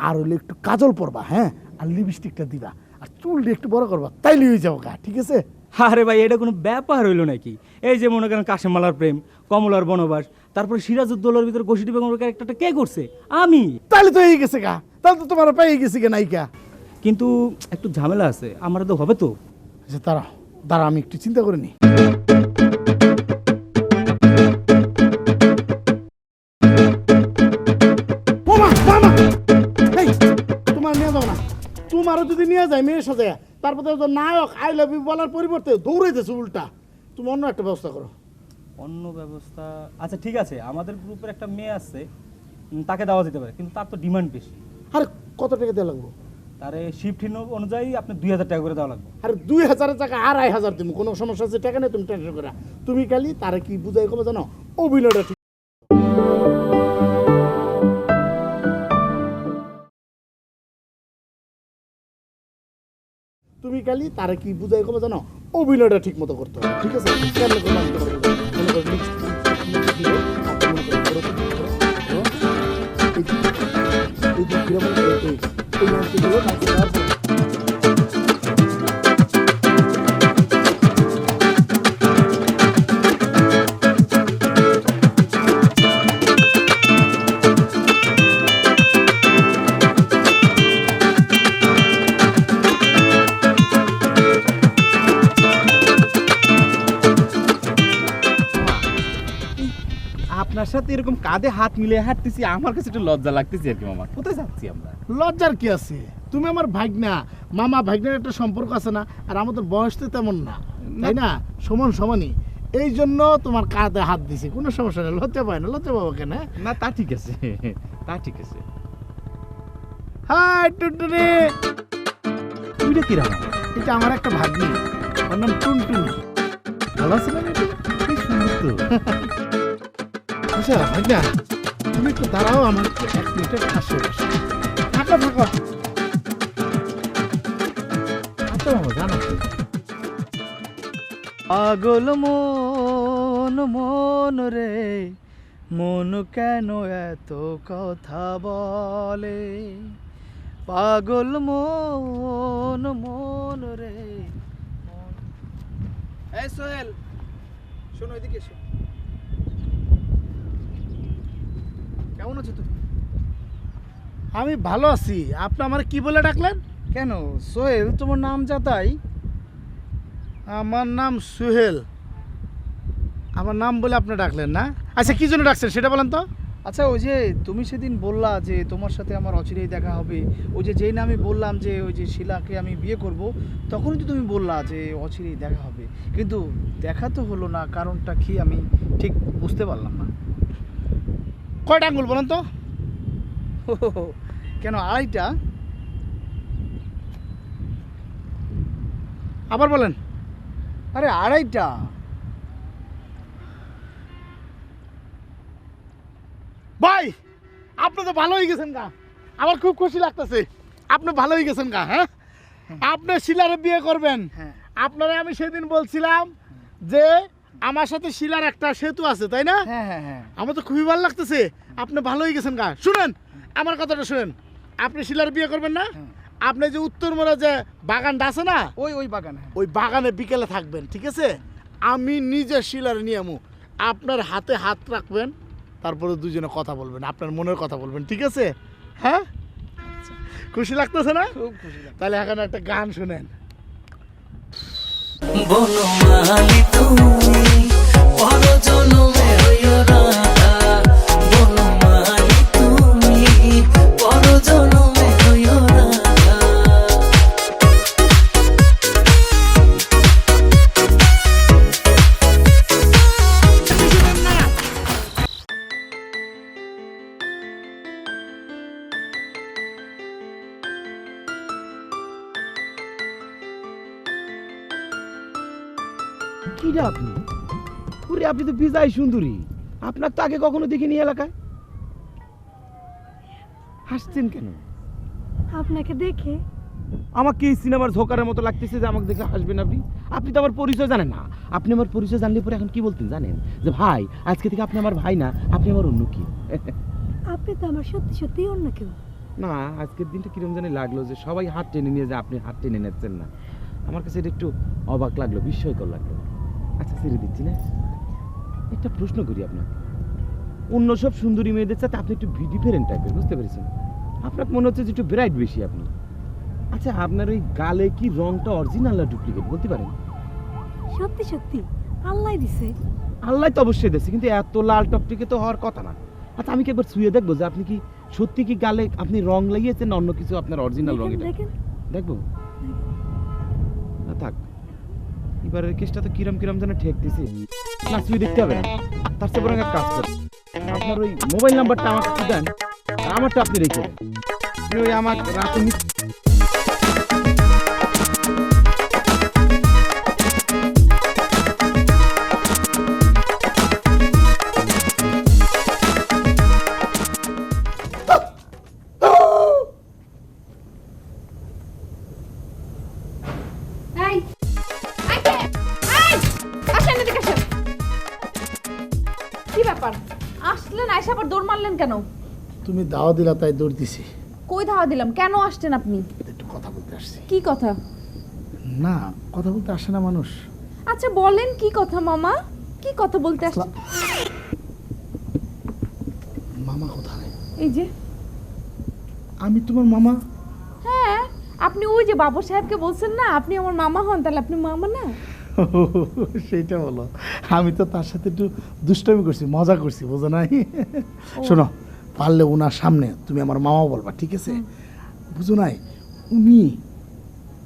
আর হইলে একটু কাজল পরবা, হ্যাঁ, আর লিপস্টিকটা দিবা, আর চুলটা একটু বড় করবা, তাইলে হয়ে যাবো গা, ঠিক আছে? আরে ভাই এটা কোনো ব্যাপার হইলো নাকি? এই যে মনে করেন কাশেমালার প্রেম, কমলার বনবাস, তারপরে সিরাজউদ্দৌলার ভিতরে গোষ্ঠী বেগমের ক্যারেক্টারটা কে করছে? আমি। তাহলে তো হয়ে গেছে গা, তাহলে তো তোমার পেয়ে গেছে গে নায়িকা। কিন্তু একটু ঝামেলা আছে, আমার তো হবে তো। আচ্ছা দাঁড়াও দাঁড়াও, আমি একটু চিন্তা করে নিই। তোমার নিয়ে যাও না, তোমারও যদি নিয়ে যায় মেয়ের সাথে, তারপরে তো নায়ক আই লাভ ইউ বলার পরিবর্তে দৌড়াইতেছে উল্টা। তুমি অন্য একটা ব্যবস্থা করো। অন্য ব্যবস্থা? আচ্ছা ঠিক আছে, আমাদের গ্রুপের একটা মেয়ে আছে, তাকে দেওয়া যেতে পারে, কিন্তু তার তো ডিমান্ড বেশি। আরে কত টাকা দেওয়া লাগবো? তারে শিফট অনুযায়ী আপনি 2000 টাকা করে দেওয়া লাগবে। আরে 2000 টাকা 2500 দিব, কোনো সমস্যা আছে, টাকা নেই, তুমি টেনশন করে। তুমি খালি তারা কি বুঝাই কবে জানো, অভিনয়টা ঠিক। তুমি খালি তারা কি বুঝাই কবে জানো, অভিনয়টা ঠিক মতো করতে হবে, ঠিক আছে? কেমন করে আমি তোমার বলবো? মনে করো lipstick দিলে, তারপর মনে করো বড় করে করো, করো। এই যে কিরকম করে এই নামটি হলো তাকে দেওয়ার পর। আপনার সাথে এরকম কাঁধে হাত মিলিয়ে হাঁটতেছি, আমার কাছে একটু লজ্জা লাগতেছে আর কি মামা। কোথায় যাচ্ছি আমরা? লজ্জার কি আছে? তুমি আমার ভাগনা, মামা ভাগনার একটা সম্পর্ক আছে না? আর আমাদের বয়স তো তেমন না, তাই না? সমান সমানই, এই জন্য তোমার কাঁধে হাত দিছি। কোনো সমস্যা নেই, লজ্জা পায় না, লজ্জা পাবো কেন? না তা ঠিক আছে, তা ঠিক আছে। হাই টুনটুনি, তুইটা কিরাম? এটা আমার একটা ভাগ্নি, ওর নাম টুনটুনি। ভালো আছে না বেটি? কি সুন্দর তো। আচ্ছা ভাগ্না, তুমি একটু দাঁড়াও, আমার একটু 1 মিনিটের আসো। থাকো থাকো। আচ্ছা মামা জানো পাগল মন মন রে, মন কেন এত কথা বলে? পাগল মন মন রে। এই সোহেল, শোনো এদিকে এসো। কেমন আছো তুমি? আমি ভালো আছি। আপনি আমার কি বলে ডাকলেন? কেন সোহেল, তোমার নাম যা তাই। আমার নাম সুহেল। আমার নাম বলে আপনি ডাকলেন না? আচ্ছা, কি জন্য ডাকছেন সেটা বলেন তো। আচ্ছা, ওই যে তুমি সেদিন বললা যে তোমার সাথে আমার অচিরেই দেখা হবে, ওই যে যেই নামে বললাম যে ওই যে শিলাকে আমি বিয়ে করব, তখনই তো তুমি বললা যে অচিরেই দেখা হবে, কিন্তু দেখা তো হলো না। কারণটা কি আমি ঠিক বুঝতে পারলাম না। কয়টা আঙ্গুল বলেন তো? কেন 2.5টা? আবার বলেন। আরে 2.5টা। ভাই, আপনি তো ভালো হয়ে গেছেন গা, আমার খুব খুশি লাগতেছে। আপনি ভালো হয়ে গেছেন গা। হ্যাঁ, আপনি শিলারে বিয়ে করবেন। হ্যাঁ। আপনারা আমি সেদিন বলছিলাম যে আমার সাথে শিলার একটা সেতু আছে, তাই না? হ্যাঁ হ্যাঁ হ্যাঁ। আমার তো খুবই ভালো লাগতেছে। আপনি ভালো হয়ে গেছেন গা। শুনেন আমার কথাটা, শুনেন। আপনি শিলার বিয়ে করবেন না? আপনি যে উত্তর মোড়ে যে বাগানটা আছে না, ওই বাগান, হ্যাঁ। ওই বাগানে বিকেলে থাকবেন, ঠিক আছে? আমি নিজে শিলার নিয়ে আমু, আপনার হাতে হাত রাখবেন, তারপরে দুজনে কথা বলবেন, আপনার মনের কথা বলবেন, ঠিক আছে? হ্যাঁ, খুশি লাগতেছে না? খুব খুশি লাগছে। তাহলে এখন একটা গান শুনেন। বনমালী তুমি পরজনমে হইও রাধা, বনমালী তুমি পরজনমে হইও রাধা। কিরা আপনি? ওরে আপনি তো বিজয় সুন্দরী, আপনার তো আগে কখনো দেখিনি এলাকায়। হাসছেন কেন? আপনাকে দেখে আমাকে এই সিনেমার ঝোকারের মতো লাগতেছে যে আমাকে দেখে হাসবেন আপনি। আপনি তো আমার পরিচয় জানেন না। আপনি আমার পরিচয় জানলে পরে এখন কি বলতেন জানেন? যে ভাই, আজকে থেকে আপনি আমার ভাই না, আপনি আমার অন্য কি। আপনি তো আমার সত্যি সত্যি অন্য কেউ। না, আজকের দিনটা কিরম জানি লাগলো যে সবাই হাত টেনে নিয়ে, যে আপনি হাত টেনে নিচ্ছেন না। আমার কাছে এটা একটু অবাক লাগলো, বিস্ময়কর লাগলো। আচ্ছা, ছেড়ে দিচ্ছি না। একটা প্রশ্ন করি আপনাকে। অন্য সব সুন্দরী মেয়েদের সাথে আপনি একটু ডিফারেন্ট টাইপের, বুঝতে পেরেছেন? আপনার মনে হচ্ছে যে একটু ব্রাইট বেশি আপনি। আচ্ছা, আপনার ওই গালে কি রংটা অরিজিনাল না ডুপ্লিকেট বলতে পারেন? সত্যি সত্যি আল্লাহ দিছে। আল্লাহ তো অবশ্যই দিয়েছে, কিন্তু এত লাল টকটকে তো হওয়ার কথা না। আচ্ছা, আমি কি একবার ছুঁয়ে দেখবো যে আপনি কি সত্যি কি গালে আপনি রং লাগিয়েছেন না অন্য কিছু আপনার অরিজিনাল রং? এটা দেখেন। দেখবো না, থাক। এবারের কেসটা তো কিরম কিরম যেন ঠেকতেছে না, ছুঁয়ে দেখতে হবে না। তার চেয়ে বরং এক কাজ করেন, আপনার ওই মোবাইল নাম্বারটা আমাকে একটু দেন, আর আমারটা আপনি রেখে দেন। আপনি ওই আমার রাতে কি ব্যাপার? আসলেন, আয়সা আবার দৌড় মারলেন কেন? তুমি দাওয়া দিলা তাই দৌড় দিছি। কই ধাওয়া দিলাম? কেন আসছেন আপনি? একটু কথা বলতে আসছি। কি কথা? না, কথা বলতে আসে না মানুষ? আচ্ছা বলেন, কি কথা মামা? কি কথা বলতে আসছেন? মামা কোথায়? এই যে। আমি তোমার মামা? হ্যাঁ, আপনি ওই যে বাবু সাহেবকে বলছেন না আপনি আমার মামা হন, তাহলে আপনি মামা না? সেইটা বলো। আমি তো তার সাথে একটু দুষ্টামি করছি, মজা করছি, বোঝো নাই? শোনো, পারলে ওনার সামনে তুমি আমার মামা বলবা, ঠিক আছে? বুঝো নাই? উনি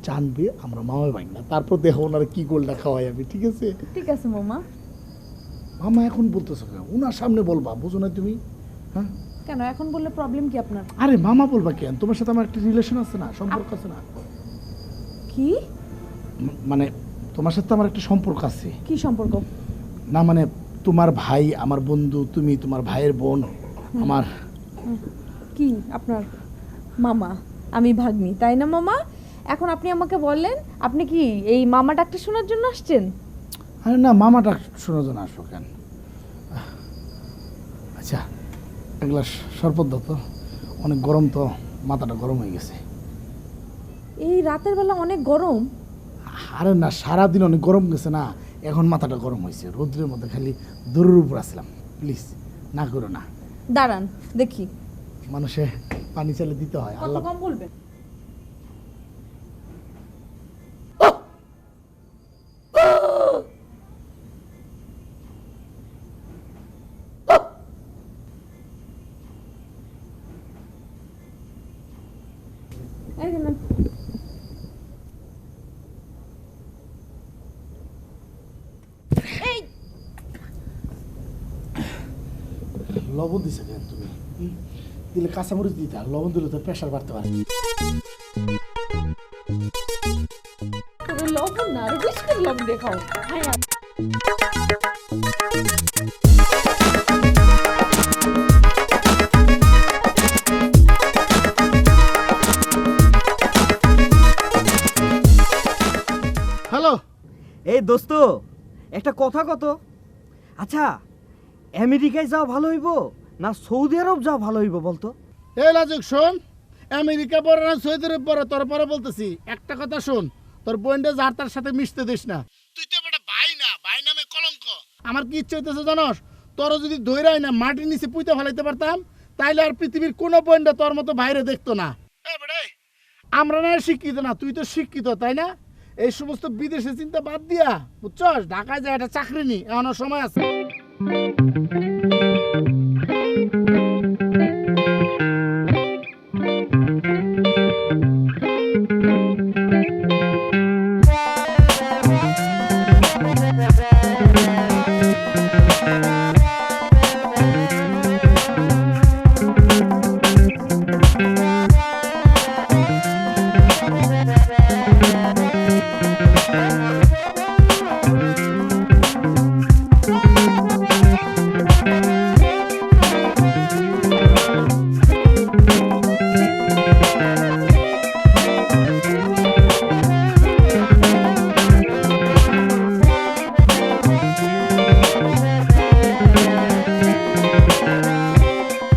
জানবে আমরা মামা ভাই না, তারপর দেখো ওনারা কি গোলটা খাওয়াই আমি, ঠিক আছে? ঠিক আছে মামা। মামা এখন বলতেছো কেন? ওনার সামনে বলবা, বুঝো না তুমি? হ্যাঁ কেন এখন বললে প্রবলেম কি আপনার? আরে মামা বলবা কেন? তোমার সাথে আমার একটা রিলেশন আছে না, সম্পর্ক আছে না? কি মানে তোমার সাথে আমার একটা সম্পর্ক আছে। কি সম্পর্ক? না মানে তোমার ভাই আমার বন্ধু, তুমি তোমার ভাইয়ের বোন আমার। কি আপনার মামা, আমি ভাগ্নি, তাই না মামা? এখন আপনি আমাকে বললেন আপনি কি এই মামা ডাক্তার শোনার জন্য আসছেন? আরে না, মামাটা শোনার জন্য আসবো কেন? আচ্ছা এক গ্লাস শরবত দাও তো, অনেক গরম তো, মাথাটা গরম হয়ে গেছে। এই রাতের বেলা অনেক গরম? আরে না, সারাদিন অনেক গরম গেছে না, এখন মাথাটা গরম হয়েছে, রোদ্রের মধ্যে খালি দূরের উপর আসলাম, প্লিজ না করো না। দাঁড়ান দেখি। মানুষে পানি চালে দিতে হয়। কত আল্লাহ কম বলবেন? এই যে নেন। এই লবণ দিছে কেন তুমি? দিলে কাঁচামরিচ দিতে, আর লবণ দিলে তো প্রেশার বাড়তে পারে। তবে লবণ না, আরো বেশি করে লবণ দিয়ে খাও। হ্যাঁ হ্যালো এই দোস্ত, একটা কথা কত, আচ্ছা আমেরিকায় যাওয়া ভালো হইব না সৌদি আরব যাওয়া ভালো হইব বলতো? এই লাজুক শোন, আমেরিকা পরে না সৌদি আরব পরে, তোর পরে বলতেছি একটা কথা শোন, তোর বোনটা যার তার সাথে মিশতে দিস না। তুই তো একটা ভাই না, ভাই নামে কলঙ্ক। আমার কি ইচ্ছে হইতেছে জানোস? তোর যদি দৈরাই না মাটির নিচে পুঁতে ফেলাইতে পারতাম, তাইলে আর পৃথিবীর কোনো বোনটা তোর মতো বাইরে দেখতো না। আমরা না শিক্ষিত না, তুই তো শিক্ষিত তাই না? এই সমস্ত বিদেশে চিন্তা বাদ দিয়া, বুঝছস, ঢাকায় যায় একটা চাকরি নি, এখনো সময় আছে।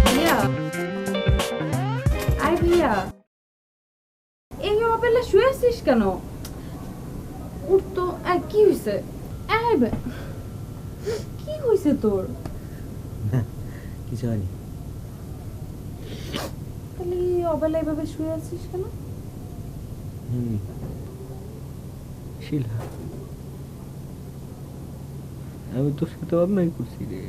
ভাইয়া, আরে ভাইয়া, এই অবেলা শুয়ে আছিস কেন? উঠ তো। কি হয়েছে? কি হয়েছে তোর? কিছু হয়নি। তাহলে এই অবেলা এভাবে শুয়ে আছিস কেন? শিলা, আমি তোর সাথে অন্যায় করছি রে।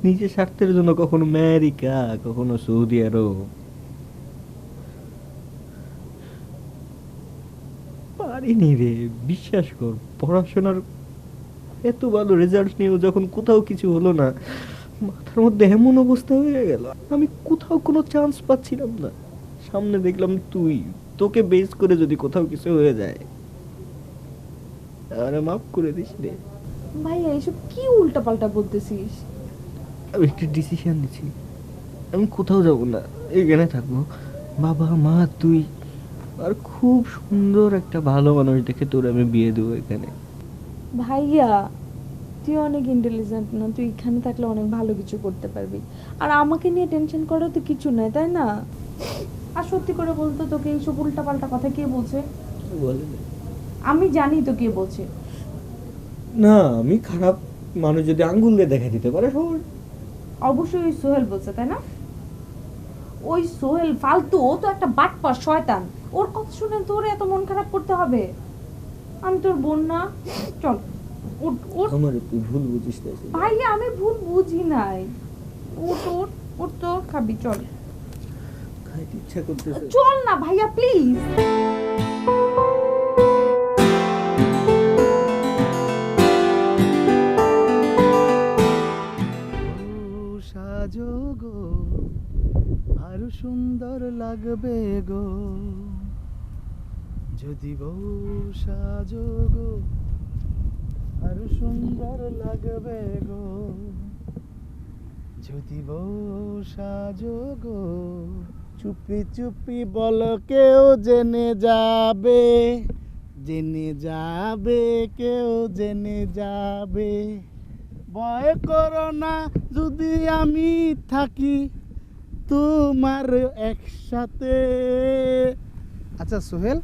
নিজের স্বার্থের জন্য কখনো আমেরিকা, কখনো সৌদি আরব, পারিনি রে। বিশ্বাস কর, পড়াশোনার এত ভালো রেজাল্ট নিয়েও যখন কোথাও কিছু হলো না, মাথার মধ্যে এমন অবস্থা হয়ে গেল, আমি কোথাও কোনো চান্স পাচ্ছিলাম না। সামনে দেখলাম তুই, তোকে বেস করে যদি কোথাও কিছু হয়ে যায়, আরে মাফ করে দিস রে। ভাইয়া এইসব কি উল্টাপাল্টা বলতেছিস? আমি একটা ডিসিশন নিচ্ছি, আমি কোথাও যাব না, এখানে থাকবো। বাবা মা তুই আর খুব সুন্দর একটা ভালো মানুষ দেখে তোর আমি বিয়ে দেবো এখানে। ভাইয়া তুই অনেক ইন্টেলিজেন্ট না, তুই এখানে থাকলে অনেক ভালো কিছু করতে পারবি। আর আমাকে নিয়ে টেনশন করার তো কিছু নাই, তাই না? আর সত্যি করে বলতো, তোকে এইসব উল্টাপাল্টা কথা কে বলছে? বলে আমি জানি তো কে বলছে। না, আমি খারাপ মানুষ যদি আঙ্গুল দিয়ে দেখা দিতে পারে সবাই। অবশ্যই ওই সোহেল বলছে, তাই না? ওই সোহেল ফালতু, ও তো একটা বাটপার শয়তান। ওর কথা শুনে তোর এত মন খারাপ করতে হবে? আমি তোর বোন না? চল উঠ উঠ। আমার তুই ভুল বুঝিস না। ভাইয়া আমি ভুল বুঝি নাই। উঠ উঠ উঠ তো, খাবি চল। খাইতে ইচ্ছা করতেছে। চল না ভাইয়া প্লিজ। সাজো গো আরো সুন্দর লাগবে গো, যদি বউ সাজো গো আরো সুন্দর লাগবে গো, যদি বউ সাজো গো। চুপি চুপি বলো কেউ জেনে যাবে, জেনে যাবে কেউ জেনে যাবে, ভয় করো না যদি আমি থাকি তোমার একসাথে। আচ্ছা সোহেল,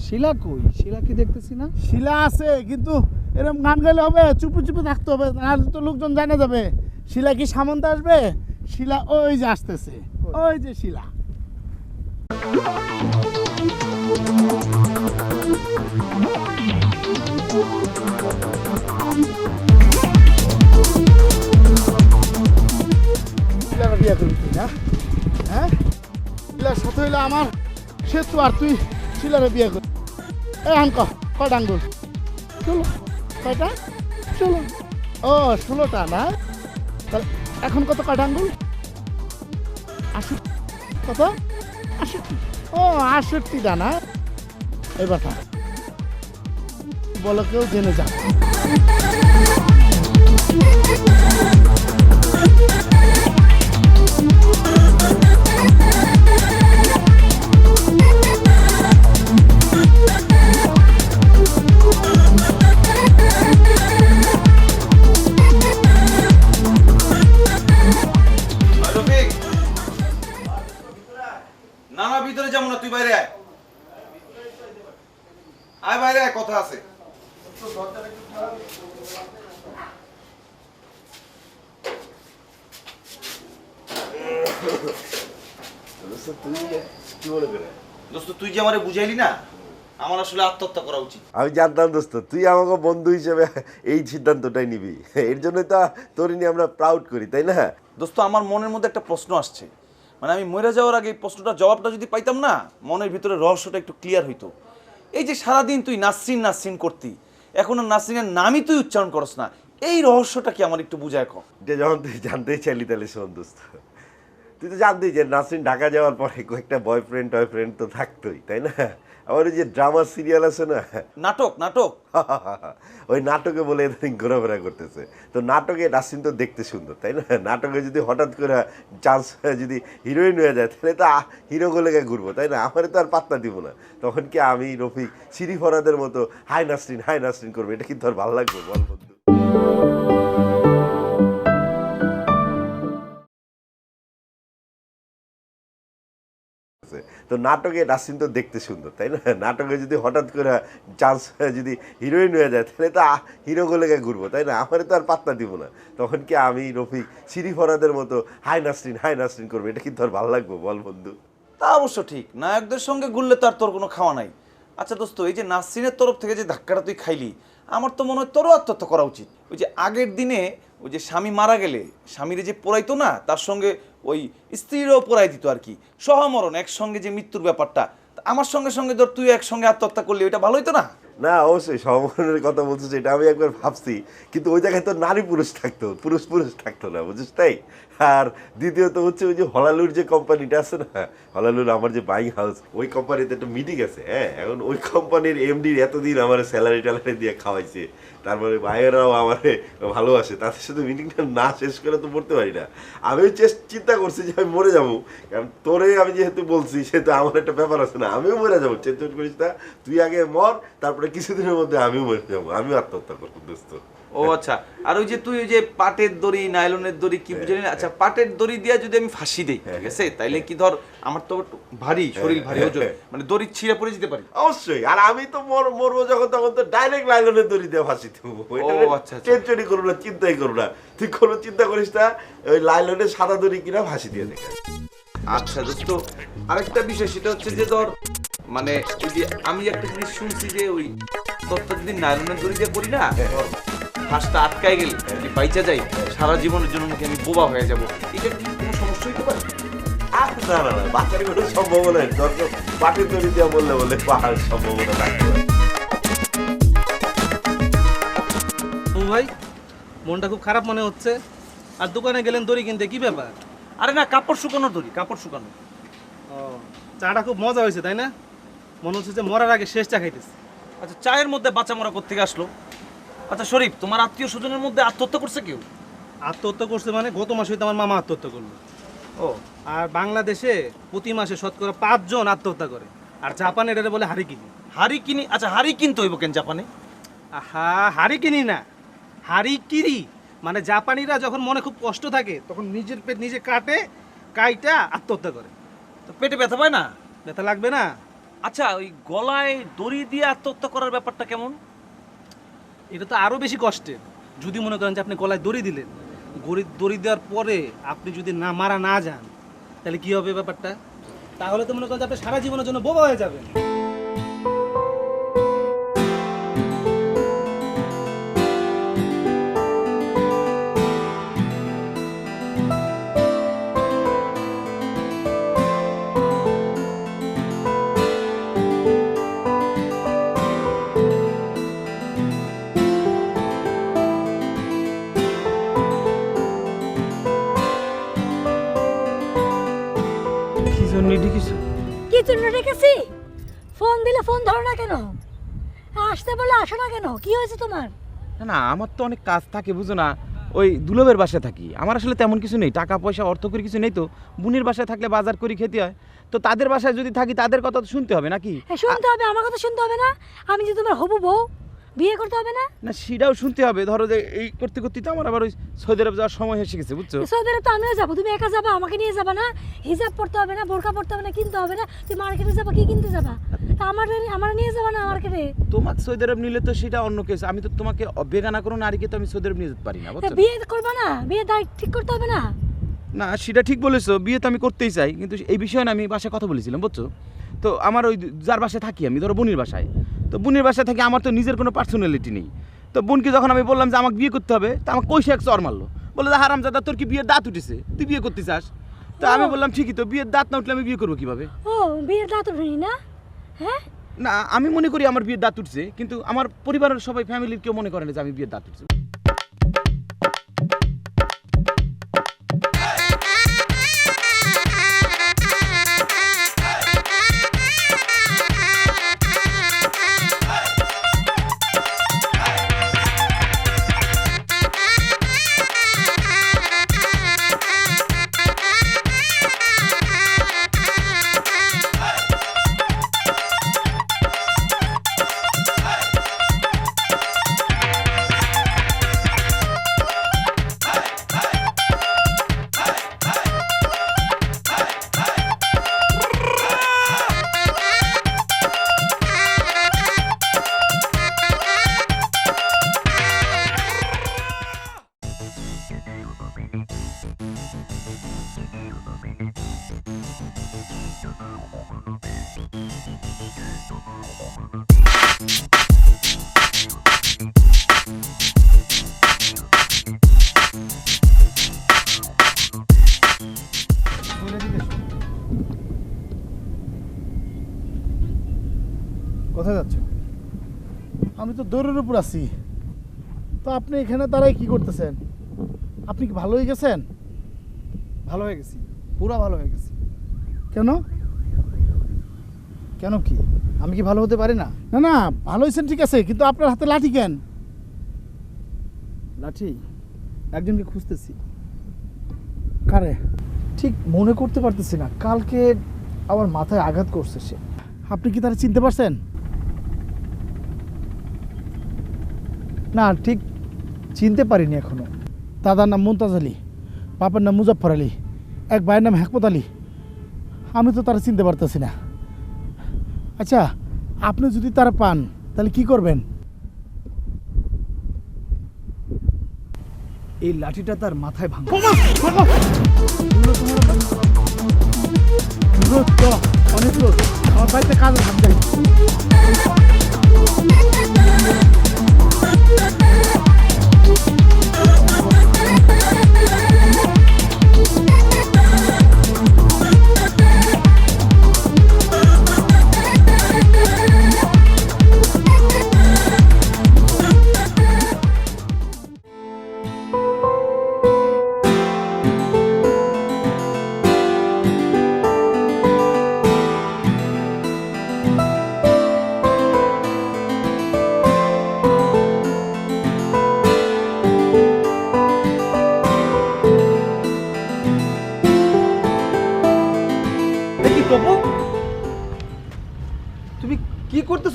শিলা কই? শিলা কি দেখতেছি না? শিলা আছে, কিন্তু এরকম গান গাইলে হবে? চুপি চুপি থাকতে হবে, নাহলে তো লোকজন জানে যাবে। শিলা কি সামন্ত আসবে? শিলা ওই যে আসতেছে, ওই যে শিলা। শিলার বিয়ে করবি তুই না? হ্যাঁ, শিলার সাথে হইলে আমার সেতু, আর তুই শিলারে বিয়ে করবি। এই আনক কয়টা আঙ্গুল? 16। কয়টা? 16। ও 16টা না? তাহলে এখন কত কয়টা আঙ্গুল? 80। কত? 68। ও 68টা না? এবার থাক, বলো কেউ জেনে যাবে। না না, ভিতরে যাবো না, তুই বাইরে আয়। আয় বাইরে আয়, কথা আছে। দোস্ত তুই যে আমারে বুঝাইলি না, আমার আসলে আত্মহত্যা করা উচিত। আমি জানতাম দোস্ত তুই আমাকে বন্ধু হিসেবে এই সিদ্ধান্তটাই নিবি, এর জন্য তো তোর নিয়ে আমরা প্রাউড করি, তাই না? দোস্ত আমার মনের মধ্যে একটা প্রশ্ন আসছে, মানে আমি মরে যাওয়ার আগে এই প্রশ্নটার জবাবটা যদি পাইতাম না, মনের ভিতরে রহস্যটা একটু ক্লিয়ার হইতো। এই যে সারাদিন তুই নাসরিন নাসরিন করতি, এখন আর নাসরিনের নামই তুই উচ্চারণ করস না, এই রহস্যটা কি আমার একটু বুঝায় কম। এটা যখন তুই জানতেই চাইলি তাহলে শোন দোস্ত, তুই তো জানতেই যে নাসরিন ঢাকা যাওয়ার পরে কয়েকটা বয়ফ্রেন্ড টয়ফ্রেন্ড তো থাকতোই, তাই না? আমার ওই যে ড্রামা সিরিয়াল আছে না, নাটক নাটক ওই নাটকে বলে এদিন ঘোরাফেরা করতেছে। তো নাটকে নাসরিন তো দেখতে সুন্দর, তাই না? নাটকে যদি হঠাৎ করে চান্স যদি হিরোইন হয়ে যায়, তাহলে তো হিরো গোলেগে ঘুরবো, তাই না? আমার তো আর পাত্তা দিব না। তখন কি আমি রফিক সিরি ফরাদের মতো হাই নাসরিন করবো? এটা কি তোর ভালো লাগবে বল বন্ধু? তো নাটকে নাসরিন তো দেখতে সুন্দর, তাই না? নাটকে যদি হঠাৎ করে চান্স যদি হিরোইন হয়ে যায়, তাহলে তো হিরো গোলেগে ঘুরবো, তাই না? আমার তো আর পাত্তা দিব না। তখন কি আমি রফিক সিরি ফরাদের মতো হাই নাসরিন করবো? এটা কি তোর ভালো লাগবে বল বন্ধু? তা অবশ্য ঠিক, নায়কদের সঙ্গে ঘুরলে তো আর তোর কোনো খাওয়া নাই। আচ্ছা দোস্ত, এই যে নাসরিনের তরফ থেকে যে ধাক্কাটা তুই খাইলি, আমার তো মনে হয় তোরও আত্মহত্যা করা উচিত। ওই যে আগের দিনে ওই যে স্বামী মারা গেলে স্বামীরে যে পোড়াইতো না, তার সঙ্গে ওই স্ত্রীরও পোড়াই দিত আর কি, সহমরণ একসঙ্গে যে মৃত্যুর ব্যাপারটা, আমার সঙ্গে সঙ্গে ধর তুই একসঙ্গে আত্মহত্যা করলি, ওইটা ভালো হইতো না? না অবশ্যই সমমরণের কথা বলছিস, এটা আমি একবার ভাবছি, কিন্তু ওই জায়গায় তো নারী পুরুষ থাকতো, পুরুষ থাকতো না, বুঝিস? তাই। আর দ্বিতীয়ত হচ্ছে ওই যে হলালুর যে কোম্পানিটা আছে না, হলালুর আমার যে বাইং হাউস, ওই কোম্পানিতে একটা মিটিং আছে। হ্যাঁ, এখন ওই কোম্পানির এমডির এতদিন আমার স্যালারি ট্যালারি দিয়ে খাওয়াইছে, তারপরে ভাইয়েরাও আমারে ভালোবাসে, তাদের সাথে মিটিংটা না শেষ করে তো পড়তে পারি না। আমিও চিন্তা করছি যে আমি মরে যাবো, কারণ তোরে আমি যেহেতু বলছি, সেহেতু আমার একটা ব্যাপার আছে না, আমিও মরে যাবো। চিন্তা করিস না, তুই আগে মর, তারপরে কিছুদিনের মধ্যে আমিও মরে যাবো, আমিও আত্মহত্যা করবো দোস্ত। ও আচ্ছা, আর ওই যে তুই ওই যে পাটের দড়ি নাইলনের দড়ি কি বুঝলি না, আচ্ছা পাটের দড়ি দিয়ে যদি আমি ফাঁসি দেই, ঠিক আছে, তাইলে কি ধর আমার তো ভারী শরীর, ভারী ওজন, মানে দড়ি ছিঁড়ে পড়ে যেতে পারি? অবশ্যই। আর আমি তো মরবো যখন, তখন তো ডাইরেক্ট লাইলনের দড়ি দিয়ে ফাঁসি দেবো। টেনশনই করবো না, চিন্তাই করবো না, তুই কোনো চিন্তা করিস না, ওই লাইলনের সাদা দড়ি কিনা ফাঁসি দিয়ে দেখ। আচ্ছা দোস্ত, আরেকটা বিষয়, সেটা হচ্ছে যে ধর মানে ওই যে আমি একটা জিনিস শুনছি যে ওই তোরটা যদি নাইলনের দড়ি দিয়ে করি না, ফাঁসটা আটকায় গেলে যদি বাইচা যাই, সারা জীবনের জন্য নাকি আমি বোবা হয়ে যাবো, এটা কি কোনো সমস্যা হইতে পারে? না না না, বাচ্চার কোনো সম্ভাবনা নেই। দরকার বাটির দড়ি দিয়ে বললে বলে পাহাড় সম্ভাবনা থাকতে পারে। ও ভাই, মনটা খুব খারাপ মনে হচ্ছে। আর দোকানে গেলেন দড়ি কিনতে, কি ব্যাপার? আরে না, কাপড় শুকানোর দড়ি, কাপড় শুকানো। ও, চাটা খুব মজা হয়েছে তাই না? মনে হচ্ছে যে মরার আগে শেষ চা খাইতেছে। আচ্ছা, চায়ের মধ্যে বাচ্চা মরা কোত্থেকে আসলো? আচ্ছা শরীফ, তোমার আত্মীয় স্বজনের মধ্যে আত্মহত্যা করছে কেউ? আত্মহত্যা করছে মানে গত মাসে তো আমার মামা আত্মহত্যা করলো। ও, আর বাংলাদেশে প্রতি মাসে শতকরা 5 জন আত্মহত্যা করে। আর জাপানে এটা বলে হারিকিনি। হারিকিনি? আচ্ছা, হারিকিন তো হইব কেন জাপানে? আহা, হারিকিনি না, হারিকিরি। মানে জাপানিরা যখন মনে খুব কষ্ট থাকে তখন নিজের পেট নিজে কাটে, কাইটা আত্মহত্যা করে। তো পেটে ব্যথা পায় না? ব্যথা লাগবে না? আচ্ছা, ওই গলায় দড়ি দিয়ে আত্মহত্যা করার ব্যাপারটা কেমন? এটা তো আরো বেশি কষ্টের। যদি মনে করেন যে আপনি গলায় দড়ি দিলেন, দড়ি দেওয়ার পরে আপনি যদি না মারা না যান, তাহলে কি হবে ব্যাপারটা? তাহলে তো মনে করেন যে আপনি সারা জীবনের জন্য বোবা হয়ে যাবেন। কি জন্য ডেকেছো? কি জন্য রেখেছি? ফোন দিলে ফোন ধরো না কেন? আসতে বলে আসো না কেন? কি হয়েছে তোমার? না না, আমার তো অনেক কাজ থাকে বুঝো না। ওই দুলবের বাসায় থাকি, আমার আসলে তেমন কিছু নেই, টাকা পয়সা অর্থ করে কিছু নেই। তো বোনের বাসায় থাকলে বাজার করে খেতে হয়, তো তাদের বাসায় যদি থাকি তাদের কথা তো শুনতে হবে নাকি? শুনতে হবে, আমার কথা শুনতে হবে না? আমি যে তোমার হবু বউ, বিয়ে করতে হবে না? না, সেটাও শুনতে হবে। ধরো যে এই করতে করতে তো আমার আবার ওই সৌদি আরব যাওয়ার সময় এসে গেছে বুঝছো। সৌদি আরব তো আমিও যাবো, তুমি একা যাবা? আমাকে নিয়ে যাবা না? হিজাব পড়তে হবে না, বোরকা পড়তে হবে না, কিনতে হবে না? তুমি মার্কেটে যাবা, কি কিনতে যাবা? তা আমার নিয়ে যাবা না মার্কেটে? তোমাকে সৌদি আরব নিলে তো সেটা অন্য কেস। আমি তো তোমাকে বেগানা কোনো নারীকে তো আমি সৌদি আরব নিয়ে যেতে পারি না বুঝছো। বিয়ে করবা না? বিয়ে ঠিক করতে হবে না? না, সেটা ঠিক বলেছো, বিয়ে তো আমি করতেই চাই, কিন্তু এই বিষয়ে না আমি বাসায় কথা বলেছিলাম বুঝছো। তো আমার ওই যার বাসায় থাকি আমি, ধরো বোনের বাসায়, তো বোনের বাসায় থাকি, আমার তো নিজের কোনো পার্সোনালিটি নেই। তো বোনকে যখন আমি বললাম যে আমাকে বিয়ে করতে হবে, তা আমাকে কইসে এক চর মারলো, বলে যে হারামজাদা, তোর কি বিয়ের দাঁত উঠেছে, তুই বিয়ে করতে চাস? তো আমি বললাম ঠিকই তো, বিয়ের দাঁত না উঠলে আমি বিয়ে করবো কিভাবে? ও, বিয়ের দাঁত উঠেনি না? হ্যাঁ না, আমি মনে করি আমার বিয়ের দাঁত উঠছে, কিন্তু আমার পরিবারের সবাই ফ্যামিলির কেউ মনে করে না যে আমি বিয়ের দাঁত উঠছে। কোথায় যাচ্ছ? আমি তো দৌড়ের উপর আছি। তো আপনি এখানে দাঁড়াই কি করতেছেন? আপনি কি ভালো হয়ে গেছেন? ভালো হয়ে গেছি, পুরো ভালো হয়ে গেছি। কেন? কেন কি? আমি কি ভালো হতে পারি না? না না, ভালো হয়েছেন ঠিক আছে, কিন্তু আপনার হাতে লাঠি কেন? লাঠি একজনকে খুঁজতেছি। কারে? ঠিক মনে করতে পারতেছি না। কালকে আমার মাথায় আঘাত করছে সে। আপনি কি তারা চিনতে পারছেন? না, ঠিক চিনতে পারিনি এখনো। দাদার নাম মুমতাজ আলী, বাবার নাম মুজাফফর আলী, এক ভাইয়ের নাম হেকমত আলী। আমি তো তারা চিনতে পারতেছি না। আচ্ছা, আপনি যদি তারা পান তাহলে কি করবেন? এই লাঠিটা তার মাথায় ভাঙবে। অনেক লোক আমার বাড়িতে কাজ ভাবতে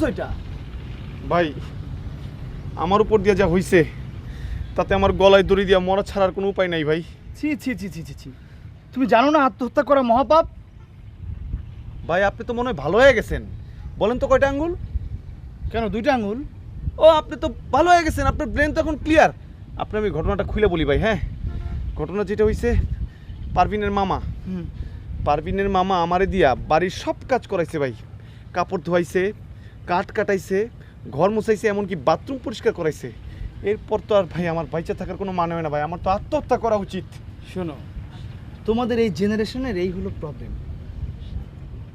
করছো এটা? ভাই আমার উপর দিয়ে যা হইছে তাতে আমার গলায় দড়ি দিয়া মরা ছাড়ার কোনো উপায় নাই ভাই। ছি ছি ছি ছি ছি ছি, তুমি জানো না আত্মহত্যা করা মহাপাপ? ভাই আপনি তো মনে হয় ভালো হয়ে গেছেন, বলেন তো কয়টা আঙ্গুল? কেন 2টা আঙ্গুল? ও আপনি তো ভালো হয়ে গেছেন, আপনার ব্রেন তো এখন ক্লিয়ার। আপনি আমি ঘটনাটা খুলে বলি ভাই। হ্যাঁ, ঘটনা যেটা হইছে, পারভিনের মামা পারভিনের মামা আমারে দিয়া বাড়ির সব কাজ করাইছে ভাই। কাপড় ধোয়াইছে, কাঠ কাটাইছে, ঘর মুছাইছে, এমনকি বাথরুম পরিষ্কার করাইছে। এরপর তো আর ভাই আমার বাইচা থাকার কোনো মানে হয় না ভাই, আমার তো আত্মহত্যা করা উচিত। শোনো, তোমাদের এই জেনারেশনের এই হলো প্রবলেম।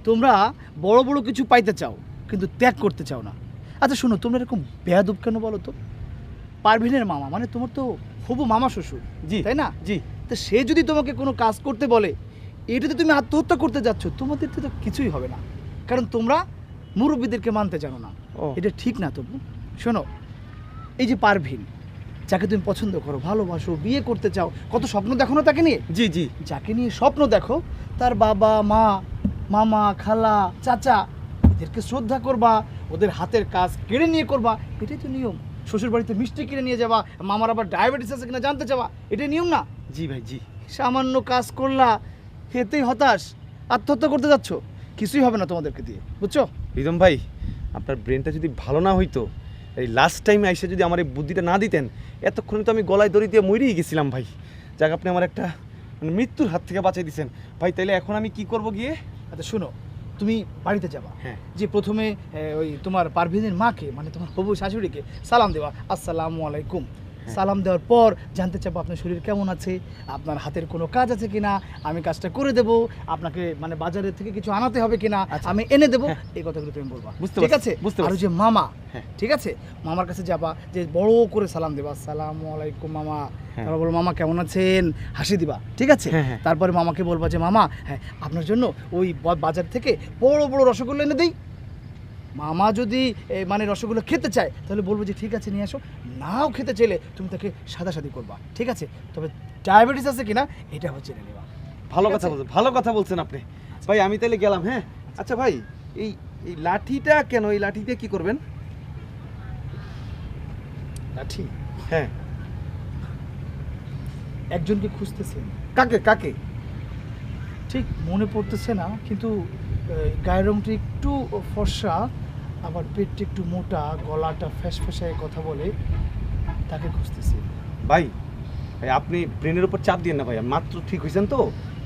তোমরা বড় বড় কিছু পাইতে চাও কিন্তু ত্যাগ করতে চাও না। আচ্ছা শোনো, তোমরা এরকম বেয়াদব কেন বলো তো? পারভিনের মামা মানে তোমার তো হবু মামা শ্বশুর, জি তাই না? জি। তো সে যদি তোমাকে কোনো কাজ করতে বলে, এটাতে তুমি আত্মহত্যা করতে যাচ্ছ, তোমাদের তো কিছুই হবে না, কারণ তোমরা মুরব্বীদেরকে মানতে জানো না। এটা ঠিক না। তবু শোনো, এই যে পারভিন, যাকে তুমি পছন্দ করো, ভালোবাসো, বিয়ে করতে চাও, কত স্বপ্ন দেখো না তাকে নিয়ে? জি জি। যাকে নিয়ে স্বপ্ন দেখো, তার বাবা মা, মামা, খালা, চাচা, এদেরকে শ্রদ্ধা করবা, ওদের হাতের কাজ কেড়ে নিয়ে করবা, এটাই তো নিয়ম। শ্বশুর বাড়িতে মিষ্টি কিনে নিয়ে যাবা, মামার আবার ডায়াবেটিস আছে কিনা জানতে চাওয়া, এটাই নিয়ম না? জি ভাই জি। সামান্য কাজ করলা, এতেই হতাশ, আত্মহত্যা করতে যাচ্ছ, কিছুই হবে না তোমাদেরকে দিয়ে, বুঝছো? রিদম ভাই, আপনার ব্রেনটা যদি ভালো না হইতো, এই লাস্ট টাইমে আইসে যদি আমার এই বুদ্ধিটা না দিতেন, এতক্ষণে তো আমি গলায় দড়ি দিয়ে মরেই গেছিলাম ভাই। যাক, আপনি আমার একটা মানে মৃত্যুর হাত থেকে বাঁচিয়ে দিয়েছেন ভাই। তাইলে এখন আমি কি করব গিয়ে? আচ্ছা শোনো, তুমি বাড়িতে যাবা, হ্যাঁ, যে প্রথমে ওই তোমার পারভিনের মাকে মানে তোমার হবু শাশুড়িকে সালাম দেওয়া, আসসালামু আলাইকুম। সালাম দেওয়ার পর জানতে চাবো আপনার শরীর কেমন আছে, আপনার হাতের কোনো কাজ আছে কিনা, আমি কাজটা করে দেবো, আপনাকে মানে বাজারের থেকে কিছু আনাতে হবে কিনা, আমি এনে দেবো, এই কথাগুলো তুমি বলবা, ঠিক আছে? আর যে মামা, ঠিক আছে, মামার কাছে যাবা, যে বড় করে সালাম দেবা, আসসালামু আলাইকুম মামা। তারপর বলবো মামা কেমন আছেন, হাসি দিবা, ঠিক আছে? তারপরে মামাকে বলবা যে মামা, হ্যাঁ আপনার জন্য ওই বাজার থেকে বড় বড় রসগোল্লা এনে দেই। মামা যদি মানে রসগোল্লা খেতে চায় তাহলে বলবো যে ঠিক আছে নিয়ে আসো, নাও খেতে চাইলে তুমি তাকে সাদাসাদি করবা, ঠিক আছে? তবে ডায়াবেটিস আছে কিনা এটা হচ্ছে জেনে নেবা। ভালো কথা বলছেন, ভালো কথা বলছেন আপনি ভাই। আমি তাহলে গেলাম। হ্যাঁ আচ্ছা ভাই, এই এই লাঠিটা কেন, এই লাঠি দিয়ে কি করবেন? লাঠি? হ্যাঁ। একজনকে খুঁজতেছেন। কাকে কাকে? ঠিক মনে পড়তেছে না, কিন্তু গায়ের রংটা একটু ফর্সা, আবার পেটটা একটু মোটা, গলাটা ফ্যাসফ্যাসায় কথা বলে, তাকে খুঁজতেছি। ভাই ভাই আপনি ব্রেনের উপর চাপ দিয়েন না ভাই, মাত্র ঠিক হয়েছেন তো,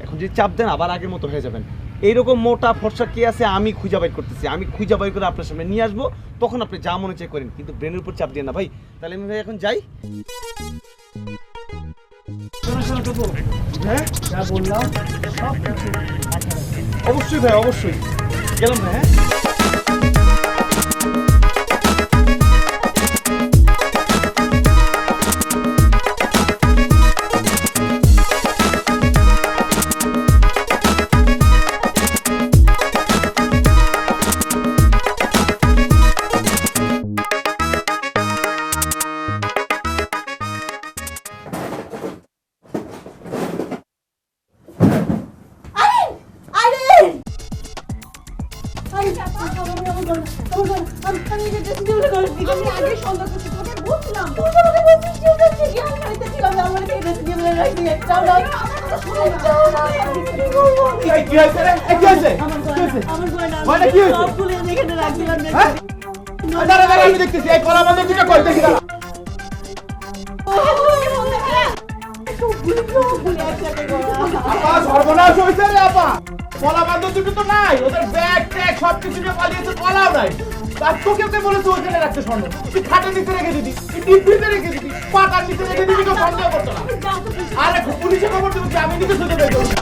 এখন যদি চাপ দেন আবার আগের মতো হয়ে যাবেন। এইরকম মোটা ফর্সা কে আছে আমি খুঁজে বাইর করতেছি, আমি খুঁজে বাইর করে আপনার সামনে নিয়ে আসবো, তখন আপনি যা মনে চাই করেন, কিন্তু ব্রেনের উপর চাপ দিয়েন না ভাই। তাহলে আমি ভাই এখন যাই। হ্যাঁ যা বললাম সব কিছু মাথায় রাখবে। অবশ্যই ভাই, অবশ্যই। গেলাম ভাই। হ্যাঁ সর্বনাশ হয়েছে রে আপা, কলা বান্ধব দুটো তো নাই, ওদের ব্যাগ ট্যাগ সব কিছু নিয়ে পালিয়েছে, কলাও নাই। তার তোকে কে বলেছে ওখানে রাখতে স্বর্ণ? তুই খাটের নিচে রেখে দিবি, তুই ডিপিতে রেখে দিবি, পাকার নিচে রেখে দিবি, কেউ সন্দেহ করতো না। আরে পুলিশে খবর দেবো যে আমি নিচে শুতে পেয়েছি।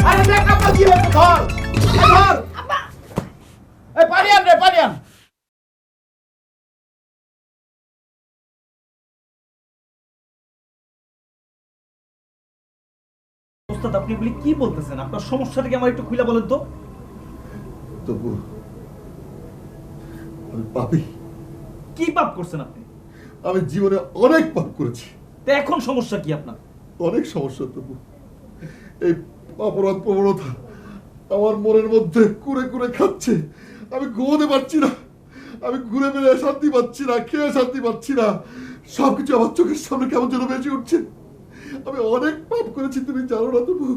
আরে দেখ আপা কি হয়েছে, ধর ধর, এই পানি আন রে, পানি আন। ওস্তাদ আপনি বলি কি বলতেছেন? আপনার সমস্যাটা কি আমার একটু খুলে বলেন তো। তবু আমি পাপি। কি পাপ করছেন আপনি? আমি জীবনে অনেক পাপ করেছি। তো এখন সমস্যা কি আপনার? অনেক সমস্যা তবু। এই অপরাধ প্রবণতা আমার মনের মধ্যে কুরে কুরে খাচ্ছে। আমি ঘুমোতে পারছি না, আমি ঘুরে বেড়ে শান্তি পাচ্ছি না, খেয়ে শান্তি পাচ্ছি না। সবকিছু আমার চোখের সামনে কেমন যেন বেঁচে উঠছে। আমি অনেক পাপ করেছি, তুমি জানো না তবু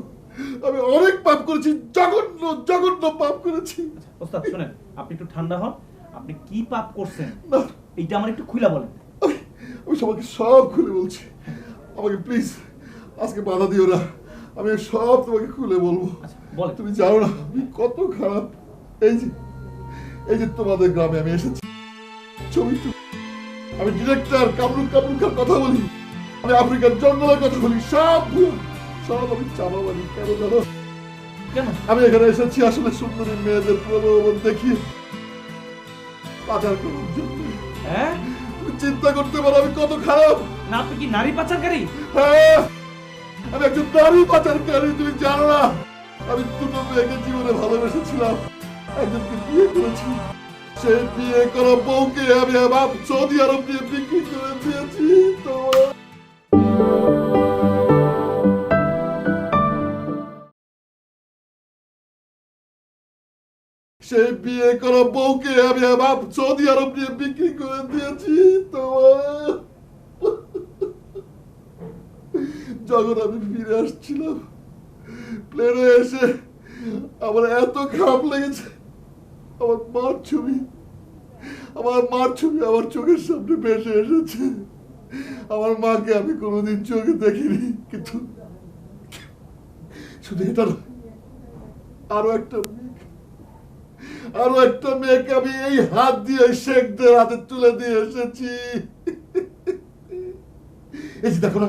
আমি অনেক পাপ করেছি, জঘন্য জঘন্য পাপ করেছি। ওস্তাদ শুনেন, আপনি একটু ঠান্ডা হন। আপনি কি পাপ করছেন না, এইটা আমার একটু খুলে বলেন। আমি সবাইকে সব খুলে বলছি, আমাকে প্লিজ আজকে বাধা দিও না, আমি সব তোমাকে খুলে বলবো। তুমি জানো না আমি কত খারাপ। এই যে তোমাদের গ্রামে আমি এসেছি, ছবি আমি ডিরেক্টর কামরুল কামরুলকার কথা বলি, আমি আফ্রিকার জঙ্গলের কথা বলি, সব আমি চাপা বলি। কেন জানো? আমি এখানে এসেছি আসলে সুন্দরী মেয়েদের প্রলোভন দেখিয়ে পাচার করার জন্য। হ্যাঁ, তুমি চিন্তা করতে পারো আমি কত খারাপ। না আপনি কি নারী পাচারকারী? হ্যাঁ, আমি একজন নারী পাচারকারী। তুমি জানো না আমি দুটো মেয়েকে জীবনে ভালোবেসেছিলাম, একজনকে বিয়ে করেছি, সেই বিয়ে করা বউকে আমি আমার সৌদি আরব দিয়ে বিক্রি করে দিয়েছি। তোমার সেই বিয়ে করা বউকে আমি আমার সৌদি আরব দিয়ে বিক্রি করে দিয়েছি। তোমার যখন আমি ফিরে আসছিলাম প্লেনে এসে আমার এত খারাপ লেগেছে, আমার মার ছবি আমার চোখের সামনে ভেসে এসেছে। আমার মাকে আমি কোনোদিন চোখে দেখিনি, কিন্তু শুধু এটা নয়, আরো একটা মেয়েকে আমি এই হাত দিয়ে শেখদের হাতে তুলে দিয়ে এসেছি। এই যে দেখো না,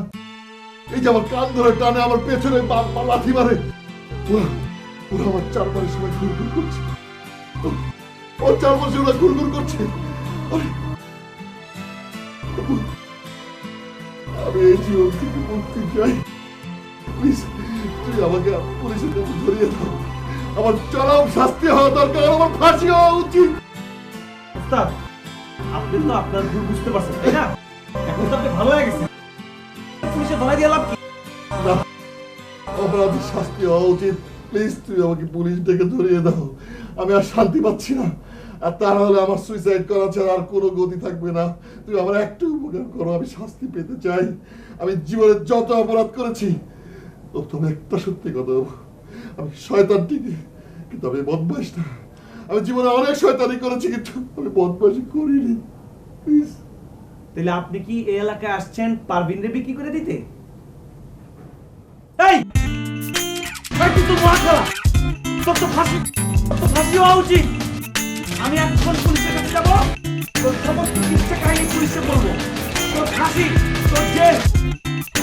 এই যে আমার কান ধরে টানে, আমার পেছনে লাথি মারে, ওরা আমার চারপাশে সবাই ঘুরঘুর করছে, ওর চারপাশে ওরা ঘুরঘুর করছে। আমি এই জীবন থেকে মুক্তি চাই, প্লিজ তুই আমাকে পুলিশের কাছে ধরিয়ে দাও। আমার চরম শাস্তি হওয়া দরকার, আমার ফাঁসি হওয়া উচিত। ওস্তাদ, আপনি তো আপনার ভুল বুঝতে পারছেন, তাই না? এখন তো আপনি ভালো হয়ে গেছেন, পুলিশে ধরাই দিয়ে লাভ কি? না, অপরাধীর শাস্তি হওয়া উচিত। প্লিজ তুই আমাকে পুলিশ ডেকে ধরিয়ে দাও, আমি আর শান্তি পাচ্ছি না। আর তা নাহলে আমার সুইসাইড করা ছাড়া আর কোনো গতি থাকবে না। তুই আমার একটু উপকার করো, আমি শাস্তি পেতে চাই। আমি জীবনে যত অপরাধ করেছি, তবে একটা সত্যি কথা, আমি শয়তান ঠিকই, কিন্তু আমি বদমাইশ না। আমি জীবনে অনেক শয়তানি করেছি, কিন্তু আমি বদমাইশি করিনি। প্লিজ। তাহলে আপনি কি এই এলাকায় আসছেন পারভিনরে বিক্রি করে দিতে? এই তুই তো মহা খারাপ, তোর তো ফাঁসি হওয়া উচিত। আমি এখন পুলিশের কাছে যাবো, তোর সমস্ত কিচ্ছা কাহিনী পুলিশে বলবো। তোর ফাঁসি, তোর জেল,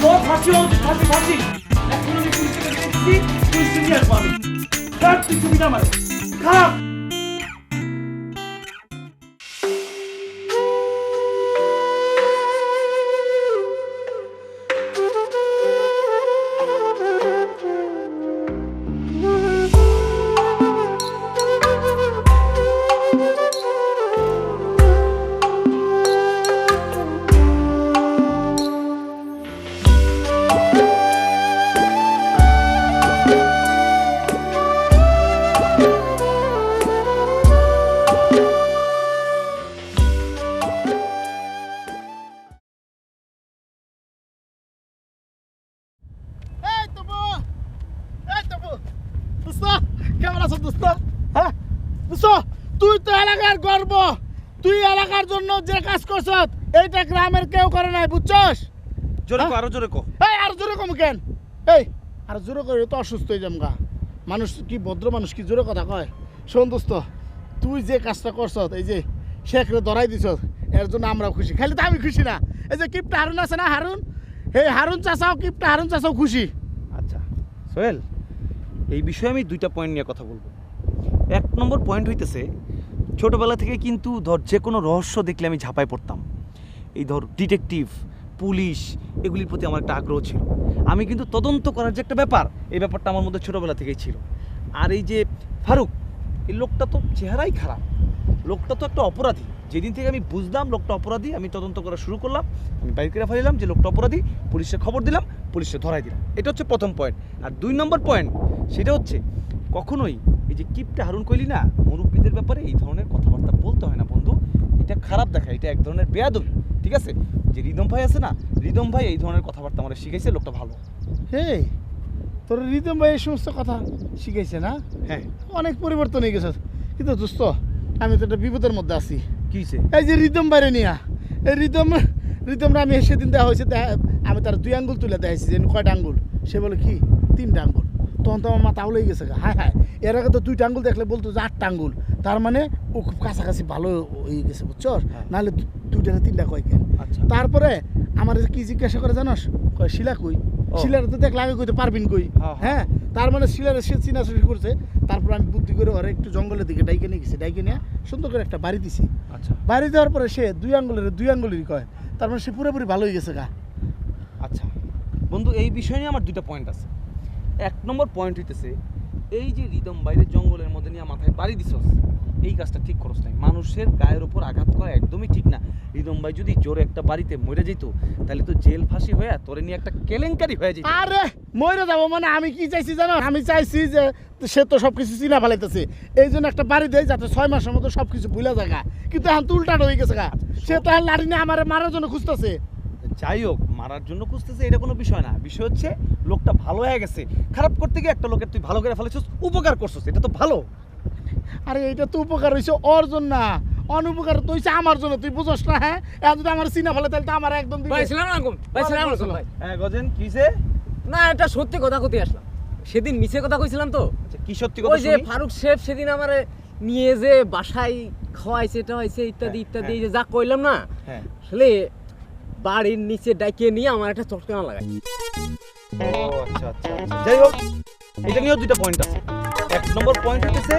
তোর ফাঁসি হওয়া উচিত। ফাঁসি এখন আমি পুলিশের কাছে যাচ্ছি, পুলিশে নিয়ে আসবো আমি। তুই তুমি না মারে খারাপ। কেমন আছো দোস্ত? হ্যাঁ দোস্ত, তুই তো এলাকার গর্ব, তুই এলাকার জন্য যে কাজ করছ এইটা গ্রামের কেউ করে নাই, বুঝছস? জোরে কো, আরো জোরে কো। এই আরো জোরে কম কেন? এই আরো জোরে করে তো অসুস্থ হয়ে যাম গা। মানুষ কি ভদ্র মানুষ কি জোরে কথা কয়? শোন দোস্ত, তুই যে কাজটা করছ, এই যে শেখরে ধরাই দিছ, এর জন্য আমরাও খুশি। খালি তো আমি খুশি না, এই যে কিপটা হারুন আছে না, হারুন, এই হারুন চাচাও, কিপটা হারুন চাচাও খুশি। আচ্ছা সোহেল, এই বিষয়ে আমি দুইটা পয়েন্ট নিয়ে কথা বলবো। এক নম্বর পয়েন্ট হইতেছে, ছোটোবেলা থেকে কিন্তু ধর যে কোনো রহস্য দেখলে আমি ঝাঁপায় পড়তাম। এই ধর ডিটেকটিভ, পুলিশ, এগুলির প্রতি আমার একটা আগ্রহ ছিল। আমি কিন্তু তদন্ত করার যে একটা ব্যাপার, এই ব্যাপারটা আমার মধ্যে ছোটোবেলা থেকেই ছিল। আর এই যে ফারুক, এই লোকটা তো চেহারাই খারাপ, লোকটা তো একটা অপরাধী। যেদিন থেকে আমি বুঝলাম লোকটা অপরাধী, আমি তদন্ত করা শুরু করলাম। আমি বাইক করে ফেলাম যে লোকটা অপরাধী, পুলিশে খবর দিলাম, পুলিশে ধরাই দিলাম। এটা হচ্ছে প্রথম পয়েন্ট। আর 2 নম্বর পয়েন্ট সেটা হচ্ছে কখনোই এই যে কিপটা হারুন কইলি না, মুরব্বীদের ব্যাপারে এই ধরনের কথাবার্তা বলতে হয় না বন্ধু। এটা খারাপ দেখায়, এটা এক ধরনের বেয়াদবি, ঠিক আছে? যে রিদম ভাই আছে না, রিদম ভাই এই ধরনের কথাবার্তা আমরা শিখাইছে, লোকটা ভালো। হে তোর রিদম ভাই এই সমস্ত কথা শিখাইছে না? হ্যাঁ। অনেক পরিবর্তন হয়ে গেছে, কিন্তু দোস্ত আমি তো একটা বিপদের মধ্যে আছি। কি হইছে? এই যে রিদম বাইরে নিয়া, এই রিদমরা আমি সেদিন দেখা হয়েছে, আমি তার 2 আঙ্গুল তুলে দেখাইছি যে কয়টা আঙ্গুল, সে বলে কি 3টা আঙ্গুল। তখন তো আমার মাথা উলেই গেছে, হায় হায়, এর আগে তো 2টা আঙ্গুল দেখলে বলতো যে 8টা আঙ্গুল, তার মানে ও খুব কাছাকাছি ভালো হয়ে গেছে, বুঝছো? নাহলে 2টারে 3টা কয় কেন? তারপরে আমার কি জিজ্ঞাসা করে জানোস, কয় শিলা কই? শিলার তো দেখলে আগে কইতে পারবিন কই? হ্যাঁ, তার মানে শিলার সে চিনাচুরি করছে। তারপর আমি বুদ্ধি করে ওরা একটু জঙ্গলের দিকে ডাইকে নিয়ে গেছি, ডাইকে নিয়ে সুন্দর করে একটা বাড়ি দিছি। আচ্ছা, বাড়ি দেওয়ার পরে সে 2 আঙ্গুলেরই কয়, তার মানে সে পুরোপুরি ভালো হয়ে গেছে গা। আচ্ছা বন্ধু, এই বিষয় নিয়ে আমার 2টা পয়েন্ট আছে। 1 নম্বর পয়েন্ট হইতেছে এই যে রিদম বাইরে জঙ্গলের মধ্যে নিয়ে মাথায় বাড়ি দিছস, এই কাজটা ঠিক করস নাই। মানুষের গায়ের উপর আঘাত করা একদমই ঠিক না। রিদম ভাই যদি জোরে একটা বাড়িতে মরে যেত, তাহলে তো জেল ফাঁসি হয়ে তোরে নিয়ে একটা কেলেঙ্কারি হয়ে যেত। আরে মরে যাবো মানে আমি কি চাইছি জানো? আমি চাইছি যে সে তো সবকিছু চিনা ফেলাইতেছে, এই জন্য একটা বাড়ি দেয় যাতে 6 মাসের মতো সবকিছু ভুলে জায়গা। কিন্তু এখন তো উল্টাটা হয়ে গেছে গা, সে তো এখন লাঠি নিয়ে আমার মারার জন্য খুঁজতেছে। যাই হোক, মারার জন্য খুঁজতেছে এটা কোনো বিষয় না। বিষয় হচ্ছে লোকটা ভালো হয়ে গেছে। খারাপ করতে গিয়ে একটা লোকের তুই ভালো করে ফেলেছিস, উপকার করছিস, এটা তো ভালো। আরে এইটা তো উপকার হয়েছে ওর জন্য না, অনুপকার তো হয়েছে আমার জন্য, তুই বুঝস না? হ্যাঁ, এখন যদি আমার চিনা ফেলে তাহলে তো আমার একদম ভাই সালাম আলাইকুম। ভাই সালাম আলাইকুম ভাই। হ্যাঁ গজেন, কিসে? না, এটা সত্যি কথা কইতে আসলাম। সেদিন মিছে কথা কইছিলাম তো। আচ্ছা, কি সত্যি কথা? ওই যে শুনি। ফারুক শেফ সেদিন আমারে নিয়ে যে বাসায় খাওয়াইছে, এটা হয়েছে ইত্যাদি ইত্যাদি, এই যে যা কইলাম না, হ্যাঁ, আসলে বাড়ির নিচে ডাইকে নিয়ে আমার একটা চটকানা লাগাই। ও আচ্ছা আচ্ছা আচ্ছা। যাই হোক, এটা নিয়েও 2টা পয়েন্ট আছে। 1 নম্বর পয়েন্ট হচ্ছে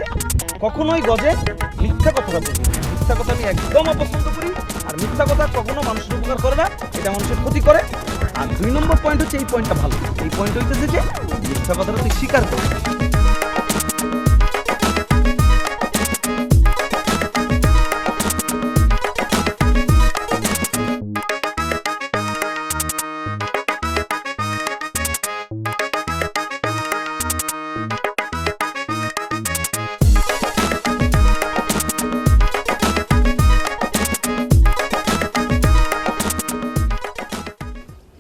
কখনোই গজে মিথ্যা কথা বলবি। মিথ্যা কথা আমি একদম অপছন্দ করি। আর মিথ্যা কথা কখনো মানুষের উপকার করে না, এটা মানুষের ক্ষতি করে। আর 2 নম্বর পয়েন্ট হচ্ছে, এই পয়েন্টটা ভালো। এই পয়েন্ট হইতেছে যে মিথ্যা কথাটা তুই স্বীকার কর।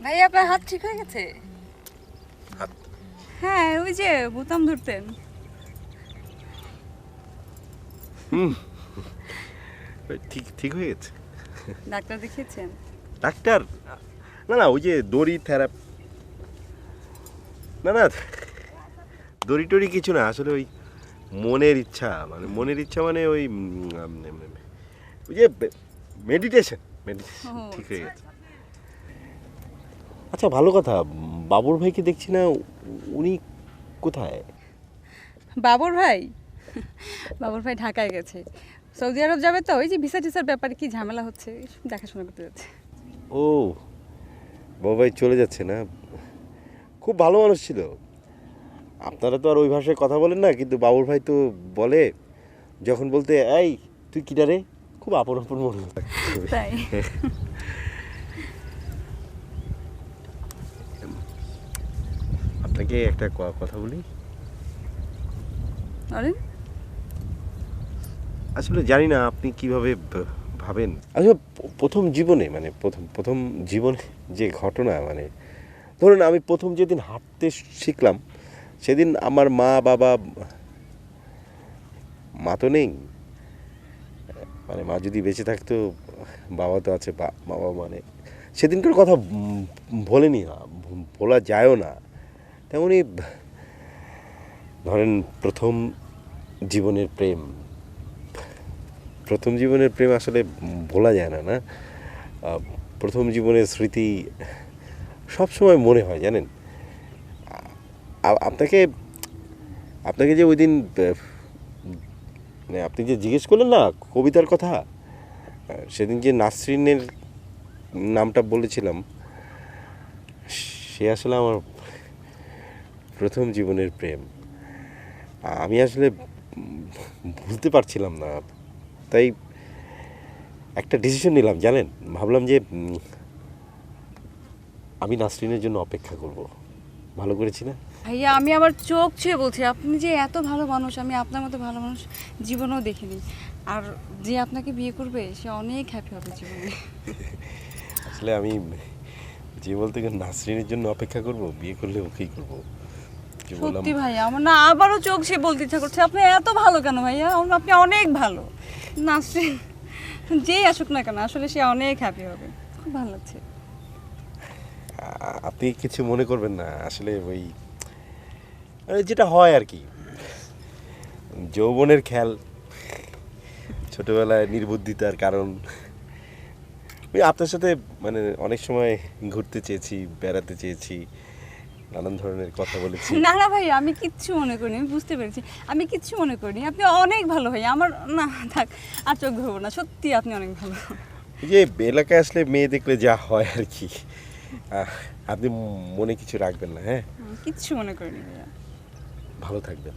ভাই আপনার হাত ঠিক হয়ে গেছে? হ্যাঁ, ওই যে বোতাম ধরতেন। ঠিক ঠিক হয়ে গেছে। ডাক্তার দেখিয়েছেন? ডাক্তার না না, ওই যে দড়ি থেরাপি, না না দড়ি টড়ি কিছু না, আসলে ওই মনের ইচ্ছা মানে ওই ওই যে মেডিটেশন ঠিক হয়ে গেছে। আচ্ছা ভালো কথা, বাবুর ভাইকে দেখছি না, উনি কোথায়? বাবুর ভাই? বাবুর ভাই ঢাকায় গেছে, সৌদি আরব যাবে তো, ওই যে ভিসা টিসার ব্যাপারে কি ঝামেলা হচ্ছে, দেখাশোনা করতে যাচ্ছে। ও বাবু ভাই চলে যাচ্ছে না? খুব ভালো মানুষ ছিল। আপনারা তো আর ওই ভাষায় কথা বলেন না, কিন্তু বাবুর ভাই তো বলে, যখন বলতে এই তুই কিটা রে, খুব আপন আপন মনে হয়। তাই? আপনাকে একটা কথা বলি। আসলে জানি না আপনি কিভাবে ভাবেন। আসলে প্রথম জীবনে মানে প্রথম জীবনে যে ঘটনা, মানে ধরুন আমি প্রথম যেদিন হাঁটতে শিখলাম, সেদিন আমার মা বাবা, মা তো নেই, মানে মা যদি বেঁচে থাকতো, বাবা তো আছে, বাবা মানে সেদিনকার কথা ভোলেনি না, ভোলা যায়ও না। তেমনই ধরেন প্রথম জীবনের প্রেম আসলে ভোলা যায় না, না? প্রথম জীবনের স্মৃতি সবসময় মনে হয়, জানেন? আপনাকে যে ওই দিন মানে আপনি যে জিজ্ঞেস করলেন না কবিতার কথা, সেদিন যে নাসরিনের নামটা বলেছিলাম, সে আসলে আমার প্রথম জীবনের প্রেম। আমি আসলে ভুলতে পারছিলাম না, তাই একটা ডিসিশন নিলাম, জানেন? ভাবলাম যে আমি নাসরিনের জন্য অপেক্ষা করব। ভালো করেছি না? ভাইয়া আমি আবার চোখ ছুঁয়ে বলছি, আপনি যে এত ভালো মানুষ, আমি আপনার মতো ভালো মানুষ জীবনেও দেখিনি। আর যে আপনাকে বিয়ে করবে সে অনেক হ্যাপি হবে জীবনে। আসলে আমি যে বলতে গেলে নাসরিনের জন্য অপেক্ষা করব, বিয়ে করলে ওকেই করব। সত্যি ভাইয়া আমার না আবারও চোখ ছুঁয়ে বলতে ইচ্ছা করছে, আপনি এত ভালো কেন ভাইয়া? আপনি অনেক ভালো। নাসরিন যেই আসুক না কেন আসলে সে অনেক হ্যাপি হবে, খুব ভালো লাগছে। আপনি কিছু মনে করবেন না, আসলে ওই যেটা হয় আর কি, যৌবনের খেয়াল, ছোটবেলায় নির্বুদ্ধিতার কারণ। ওই আপনার সাথে মানে অনেক সময় ঘুরতে চেয়েছি, বেড়াতে চেয়েছি, নানান ধরনের কথা বলেছি। না না ভাই আমি কিচ্ছু মনে করিনি, আমি বুঝতে পেরেছি, আমি কিচ্ছু মনে করিনি। আপনি অনেক ভালো ভাই, আমার না থাক আর চোখ ধরবো না, সত্যি আপনি অনেক ভালো। এই যে এলাকায় আসলে মেয়ে দেখলে যা হয় আর কি, আপনি মনে কিছু রাখবেন না। হ্যাঁ কিচ্ছু মনে করিনি ভাইয়া। ভালো থাকবেন।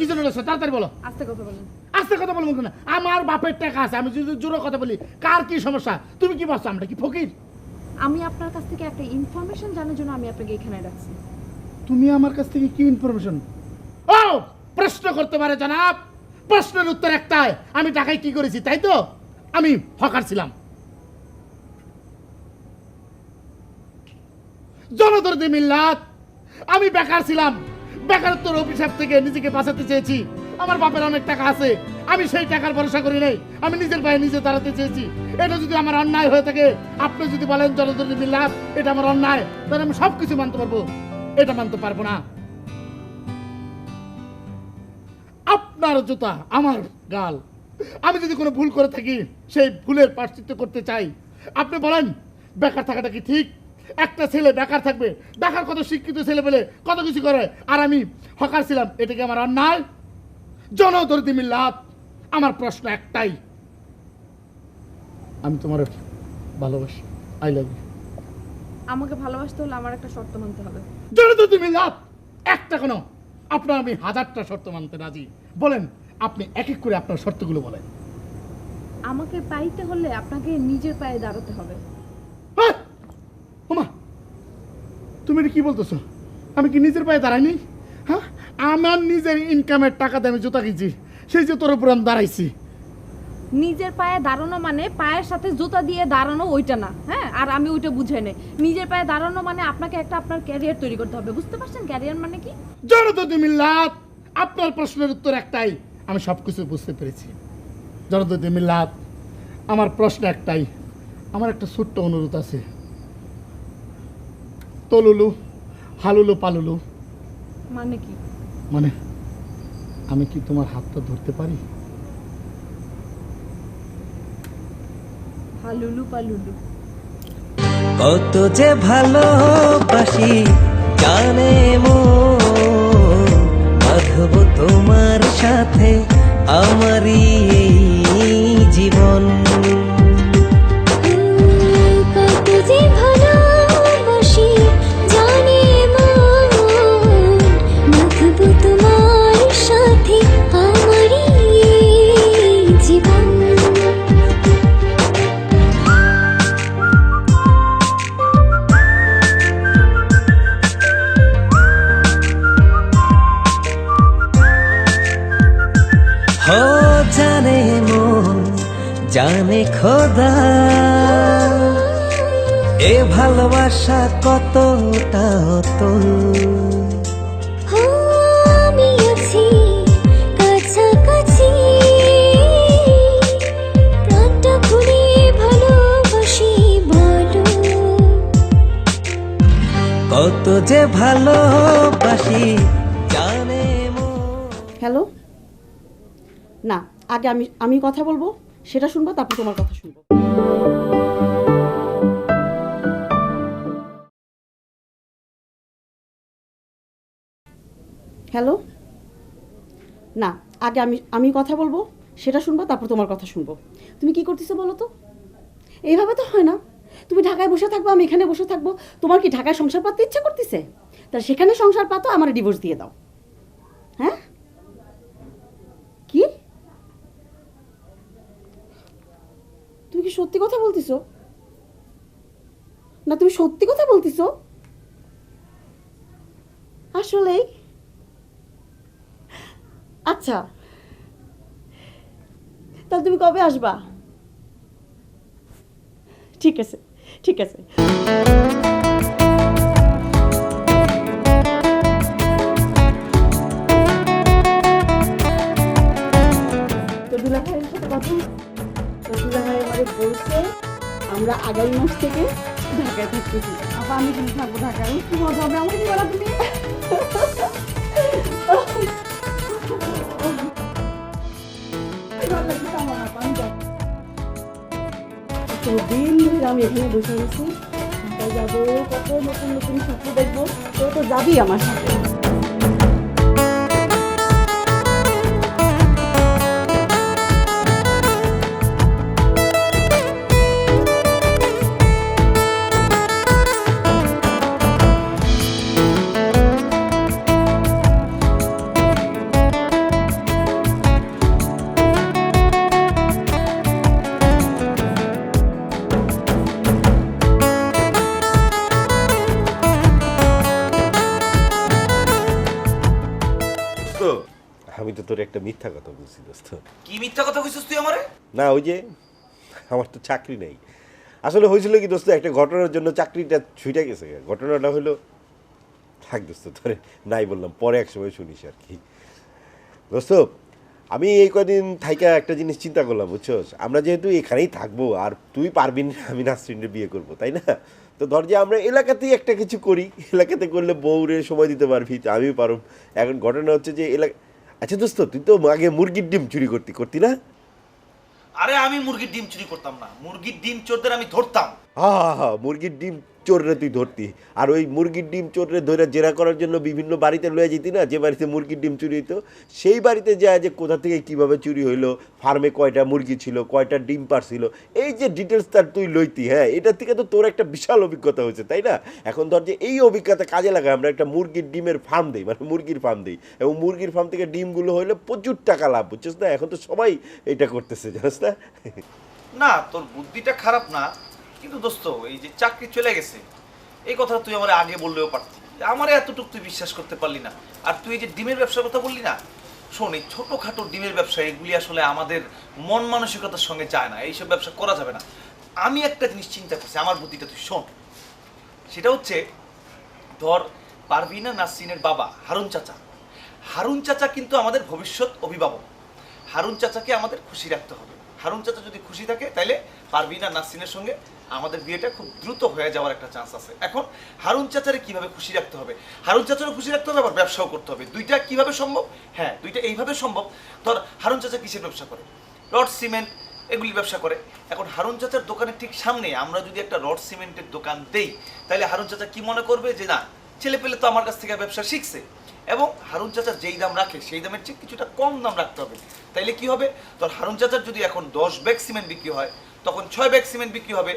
কি জন্য রয়েছে তাড়াতাড়ি বলো। আস্তে কথা বলেন। আস্তে কথা বলবো কেন? আমার বাপের টাকা আছে, আমি যদি জোরে কথা বলি কার কি সমস্যা? তুমি কি ভাবছো আমরা কি ফকির? আমি আপনার কাছ থেকে একটা ইনফরমেশন জানার জন্য আমি আপনাকে এখানে রাখছি। তুমি আমার কাছ থেকে কি ইনফরমেশন? ও প্রশ্ন করতে পারে জনাব, প্রশ্নের উত্তর একটাই, আমি টাকায় কি করেছি তাই তো? আমি হকার ছিলাম, জনদরদি মিল্লাত। আমি বেকার ছিলাম, বেকারত্বের অভিশাপ থেকে নিজেকে বাঁচাতে চেয়েছি। আমার বাপের অনেক টাকা আছে, আমি সেই টাকার ভরসা করি নাই, আমি নিজের পায়ে নিজে দাঁড়াতে চেয়েছি। এটা যদি আমার অন্যায় হয়ে থাকে, আপনি যদি বলেন জনদরদি মিল্লাত এটা আমার অন্যায়, তাহলে আমি সবকিছু মানতে পারবো। এটা মানতে পারবো না। আপনার জুতা আমার গাল, আমি যদি কোনো ভুল করে থাকি সেই ভুলের প্রায়শ্চিত্ত করতে চাই। আপনি বলেন বেকার থাকাটা কি ঠিক? একটা ছেলে বেকার থাকবে, দেখার কত শিক্ষিত ছেলে পেলে কত কিছু করে, আর আমি হকার ছিলাম, এটা কি আমার অন্যায়? জনদরদি মিল্লাত, আমার প্রশ্ন একটাই, আমি তোমার ভালোবাসি, আই লাভ ইউ। আমাকে ভালোবাসতে হলে আমার একটা শর্ত মানতে হবে। জনদরদি মিল্লাত, একটা কেন, আপনার আমি 1000টা শর্ত মানতে রাজি। বলেন আপনি এক এক করে আপনার শর্তগুলো বলেন। আমাকে পাইতে হলে আপনাকে নিজের পায়ে দাঁড়াতে হবে। ওমা তুমি এটা কি বলতেছো? আমি কি নিজের পায়ে দাঁড়াইনি? হ্যাঁ, আমার নিজের ইনকামের টাকাতে আমি জুতা কিনছি, সেই জুতোর উপর আমি দাঁড়াইছি। নিজের পায়ে দাঁড়ানো মানে পায়ের সাথে জুতা দিয়ে দাঁড়ানো ওইটা না, হ্যাঁ? আর আমি ওইটা বুঝাই নাই। নিজের পায়ে দাঁড়ানো মানে আপনাকে একটা আপনার ক্যারিয়ার তৈরি করতে হবে, বুঝতে পারছেন? ক্যারিয়ার মানে কি? জনদরদি মিল্লাত, আপনার প্রশ্নের উত্তর একটাই, আমি সবকিছু বুঝতে পেরেছি। জনদরদি মিল্লাত, আমার প্রশ্ন একটাই, আমার একটা ছোট্ট অনুরোধ আছে। তলুলু হালুলু পালুলু মানে কি? মানে আমি কি তোমার হাতটা ধরতে পারি? হালুলু পালুলু। কত যে ভালোবাসি জানে মন, বাঁধব তোমার সাথে আমারই এই জীবন। কত যে ভালোবাসি জানে মন, বাঁধব তোমার সাথে আমারই এই জীবন। हो जाने मन जाने खोदा, এ ভালোবাসা কতটা অতল। আমি আছি কাছাকাছি, প্রাণটা খুলে ভালোবাসি বলো। কত যে ভালোবাসি জানে হ্যালো, না আগে আমি কথা বলবো, সেটা শুনবো, তারপর তোমার কথা শুনবো। হ্যালো, না আগে আমি কথা বলবো, সেটা শুনবো, তারপর তোমার কথা শুনবো। তুমি কি করতেছো বলো তো? এইভাবে তো হয় না। তুমি ঢাকায় বসে থাকবো, আমি এখানে বসে থাকবো। তোমার কি ঢাকায় সংসার পাততে ইচ্ছা করতেছে? তাহলে সেখানে সংসার পাতো, আমার ডিভোর্স দিয়ে দাও। হ্যাঁ, কি তুমি কি সত্যি কথা বলতেছো? না তুমি সত্যি কথা বলতেছো? আসলেই? আচ্ছা, তাহলে তুমি কবে আসবা? ঠিক আছে, ঠিক আছে। তো দুলাভাইয়ের সাথে কথা, তো দুলাভাই আমাদের বলছে আমরা আগামী মাস থেকে ঢাকায় থাকতেছি। আবার আমি কিন্তু থাকবো ঢাকায়। কি মজা হবে, আমাকে কি বলা তুমি? দিন ধরে আমি এখানে বসে গেছি, ঢাকায় যাবো, কত নতুন নতুন স্বপ্ন দেখবো। তো তো যাবি আমার সাথে। আমি তো তোর একটা মিথ্যা কথা বলছি দোস্ত। কি মিথ্যা কথা কইছিস তুই আমারে? না ওই যে আমার তো চাকরি নেই। আসলে হয়েছিল কি দোস্ত, একটা ঘটনার জন্য চাকরিটা ছুটে গেছে। ঘটনাটা হলো, থাক দোস্ত তোরে নাই বললাম, পরে এক সময় শুনিস আর কি। দোস্ত আমি এই কদিন থাইকা একটা জিনিস চিন্তা করলাম বুঝছস, আমরা যেহেতু এখানেই থাকবো আর তুই পারবি না, আমি নাসরিনের বিয়ে করবো তাই না? তো ধর যে আমরা এলাকাতেই একটা কিছু করি, এলাকাতে করলে বউরে সময় দিতে পারবি, আমিও পারব। এখন ঘটনা হচ্ছে যে আচ্ছা দোস্ত তুই তো আগে মুরগির ডিম চুরি করতি না? আরে আমি মুরগির ডিম চুরি করতাম না, মুরগির ডিম চোরদের আমি ধরতাম। হ্যাঁ, মুরগির ডিম চোররে তুই ধরতি, আর ওই মুরগির ডিম চোররে ধরে জেরা করার জন্য বিভিন্ন বাড়িতে লয়ে যেতি না, যে বাড়িতে মুরগির ডিম চুরি হইতো সেই বাড়িতে যায় যে কোথা থেকে কিভাবে চুরি হইলো, ফার্মে কয়টা মুরগি ছিল, কয়টা ডিম পারছিল, এই যে ডিটেলস তার তুই লইতি। হ্যাঁ, এটার থেকে তো তোর একটা বিশাল অভিজ্ঞতা হয়েছে তাই না? এখন ধর যে এই অভিজ্ঞতা কাজে লাগায় আমরা একটা মুরগির ডিমের ফার্ম দিই, মানে মুরগির ফার্ম দিই, এবং মুরগির ফার্ম থেকে ডিমগুলো হইলে প্রচুর টাকা লাভ, বুঝছিস না? এখন তো সবাই এটা করতেছে, জানিস না? না তোর বুদ্ধিটা খারাপ না, কিন্তু দোস্ত এই যে চাকরি চলে গেছে এই কথা তুই আমার আগে বললেও পারতি, আমার এতটুকু তুই বিশ্বাস করতে পারলি না। আর তুই এই যে ডিমের ব্যবসার কথা বললি না, শোন এই ছোটোখাটো ডিমের ব্যবসা এগুলি আসলে আমাদের মন মানসিকতার সঙ্গে যায় না, এইসব ব্যবসা করা যাবে না। আমি একটা জিনিস চিন্তা করছি, আমার বুদ্ধিটা তুই শোন। সেটা হচ্ছে ধর পারভিনা নাসরিনের বাবা হারুন চাচা, হারুন চাচা কিন্তু আমাদের ভবিষ্যৎ অভিভাবক। হারুন চাচাকে আমাদের খুশি রাখতে হবে। হারুন চাচা যদি খুশি থাকে তাহলে পারভিনা নাসরিনের সঙ্গে আমাদের বিয়েটা খুব দ্রুত হয়ে যাওয়ার একটা চান্স আছে। এখন হারুন চাচারে কিভাবে খুশি রাখতে হবে, হারুন চাচারও খুশি রাখতে হবে, আবার ব্যবসাও করতে হবে। দুইটা কিভাবে সম্ভব? হ্যাঁ, দুইটা এইভাবে সম্ভব। ধর হারুন চাচা কিসের ব্যবসা করে? রড সিমেন্ট এগুলি ব্যবসা করে। এখন হারুন চাচার দোকানের ঠিক সামনে আমরা যদি একটা রড সিমেন্টের দোকান দেই, তাহলে হারুন চাচা কি মনে করবে যে না, ছেলে পেলে তো আমার কাছ থেকে ব্যবসা শিখছে, এবং হারুন চাচার যেই দাম রাখে সেই দামের চেয়ে কিছুটা কম দাম রাখতে হবে। তাইলে কি হবে, তোর হারুন চাচার যদি এখন 10 ব্যাগ সিমেন্ট বিক্রি হয়, তখন 6 ব্যাগ সিমেন্ট বিক্রি হবে,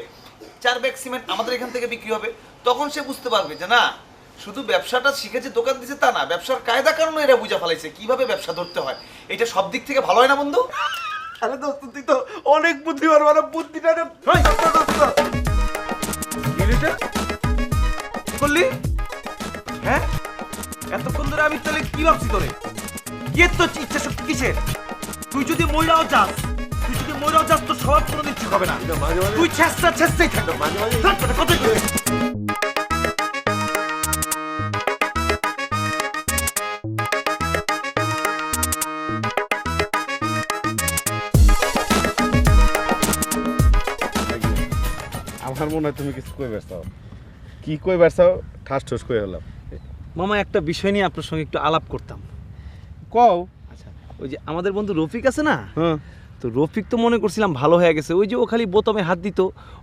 4 ব্যাগ সিমেন্ট আমাদের এখান থেকে বিক্রি হবে। তখন সে বুঝতে পারবে যে না, শুধু ব্যবসাটা শিখেছে দোকান দিছে তা না, ব্যবসার কায়দা কারণে এরা বুঝা ফেলাইছে কিভাবে ব্যবসা ধরতে হয়। এটা সব দিক থেকে ভালো হয় না বন্ধু? আরে দোস্ত তুই তো অনেক বুদ্ধিমান, মানে বুদ্ধিটা বললি। হ্যাঁ, এতক্ষণ ধরে আমি তাহলে কি ভাবছি তোরে? কি তোর ইচ্ছা শক্তি কিসের? তুই যদি মহিলাও চাস, তুই যদি মইরাও যাস তোর স্বভাব কোনোদিন ঠিক হবে না। তুই ছেঁচড়াই থাক। কত আমার মনে হয় তুমি কিছু কই বেরছাও, কি কই বেরছাও ঠাস ঠুস কই হলাম। মামা একটা বিষয় নিয়ে আপনার সঙ্গে একটু আলাপ করতাম। কও। আচ্ছা, ওই যে আমাদের বন্ধু রফিক আছে না, তো রফিক তো মনে করছিলাম ভালো হয়ে গেছে। ওই যে ও খালি বোতামে হাত দিত,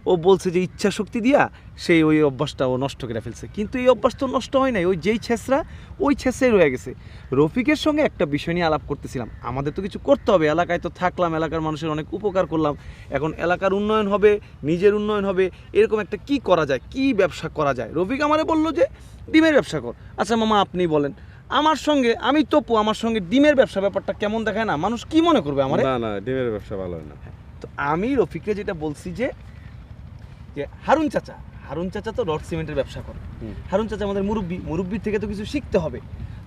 ও বলছে যে ইচ্ছা শক্তি দিয়া সেই ওই অভ্যাসটা ও নষ্ট করে ফেলছে। কিন্তু এই অভ্যাস তো নষ্ট হয় নাই, ওই যেই ছেঁচড়া ওই ছেঁচড়াই রয়ে গেছে। রফিকের সঙ্গে একটা বিষয় নিয়ে আলাপ করতেছিলাম, আমাদের তো কিছু করতে হবে, এলাকায় তো থাকলাম, এলাকার মানুষের অনেক উপকার করলাম, এখন এলাকার উন্নয়ন হবে, নিজের উন্নয়ন হবে, এরকম একটা কি করা যায়, কি ব্যবসা করা যায়। রফিক আমারে বললো যে ডিমের ব্যবসা কর। আচ্ছা মামা আপনি বলেন, আমার সঙ্গে আমি তপু, আমার সঙ্গে ডিমের ব্যবসা ব্যাপারটা কেমন দেখায় না, মানুষ কি মনে করবে আমার? না না, ডিমের ব্যবসা ভালো হয় না। তো আমি রফিককে যেটা বলছি যে হারুন চাচা তো রড সিমেন্টের ব্যবসা করে। হারুন চাচা আমাদের মুরব্বির থেকে তো কিছু শিখতে হবে।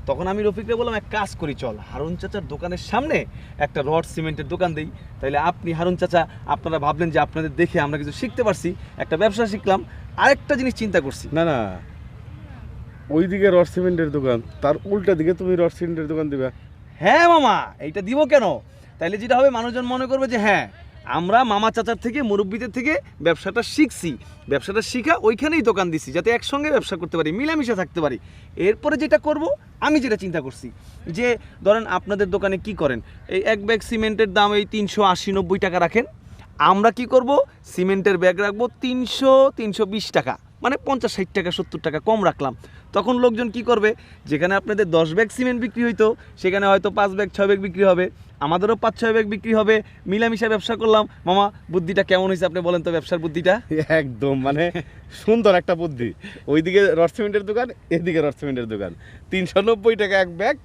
তখন আমি রফিককে বললাম এক কাজ করি, চল হারুন চাচার দোকানের সামনে একটা রড সিমেন্টের দোকান দেই। তাইলে আপনি হারুন চাচা আপনারা ভাবলেন যে আপনাদের দেখে আমরা কিছু শিখতে পারছি, একটা ব্যবসা শিখলাম। আরেকটা জিনিস চিন্তা করছি, না না, ওইদিকে রড সিমেন্টের দোকান, তার উল্টা দিকে তুমি রড সিমেন্টের দোকান দিবা। হ্যাঁ মামা, এইটা দিব কেন? তাইলে যেটা হবে মানুষজন মনে করবে যে হ্যাঁ আমরা মামা চাচার থেকে মুরব্বীদের থেকে ব্যবসাটা শিখছি, ব্যবসাটা শিখা ওইখানেই দোকান দিছি, যাতে একসঙ্গে ব্যবসা করতে পারি, মিলামিশা থাকতে পারি। এরপরে যেটা করব, আমি যেটা চিন্তা করছি যে ধরেন আপনাদের দোকানে কি করেন, এই এক ব্যাগ সিমেন্টের দাম এই 380-90 টাকা রাখেন, আমরা কি করব সিমেন্টের ব্যাগ রাখবো 300-320 টাকা, মানে 50-60 টাকা 70 টাকা কম রাখলাম। তখন লোকজন কি করবে, যেখানে আপনাদের 10 ব্যাগ সিমেন্ট বিক্রি হইতো সেখানে হয়তো 5 ব্যাগ 6 ব্যাগ বিক্রি হবে, আমাদেরও 5-6 ব্যাগ বিক্রি হবে, মিলামিশা ব্যবসা করলাম। মামা বুদ্ধিটা কেমন হয়েছে আপনি বলেন তো, ব্যবসার বুদ্ধিটা? একদম মানে সুন্দর একটা বুদ্ধি। ওইদিকে রড সিমেন্টের দোকান, এদিকে রড সিমেন্টের দোকান, 390 টাকা এক ব্যাগ,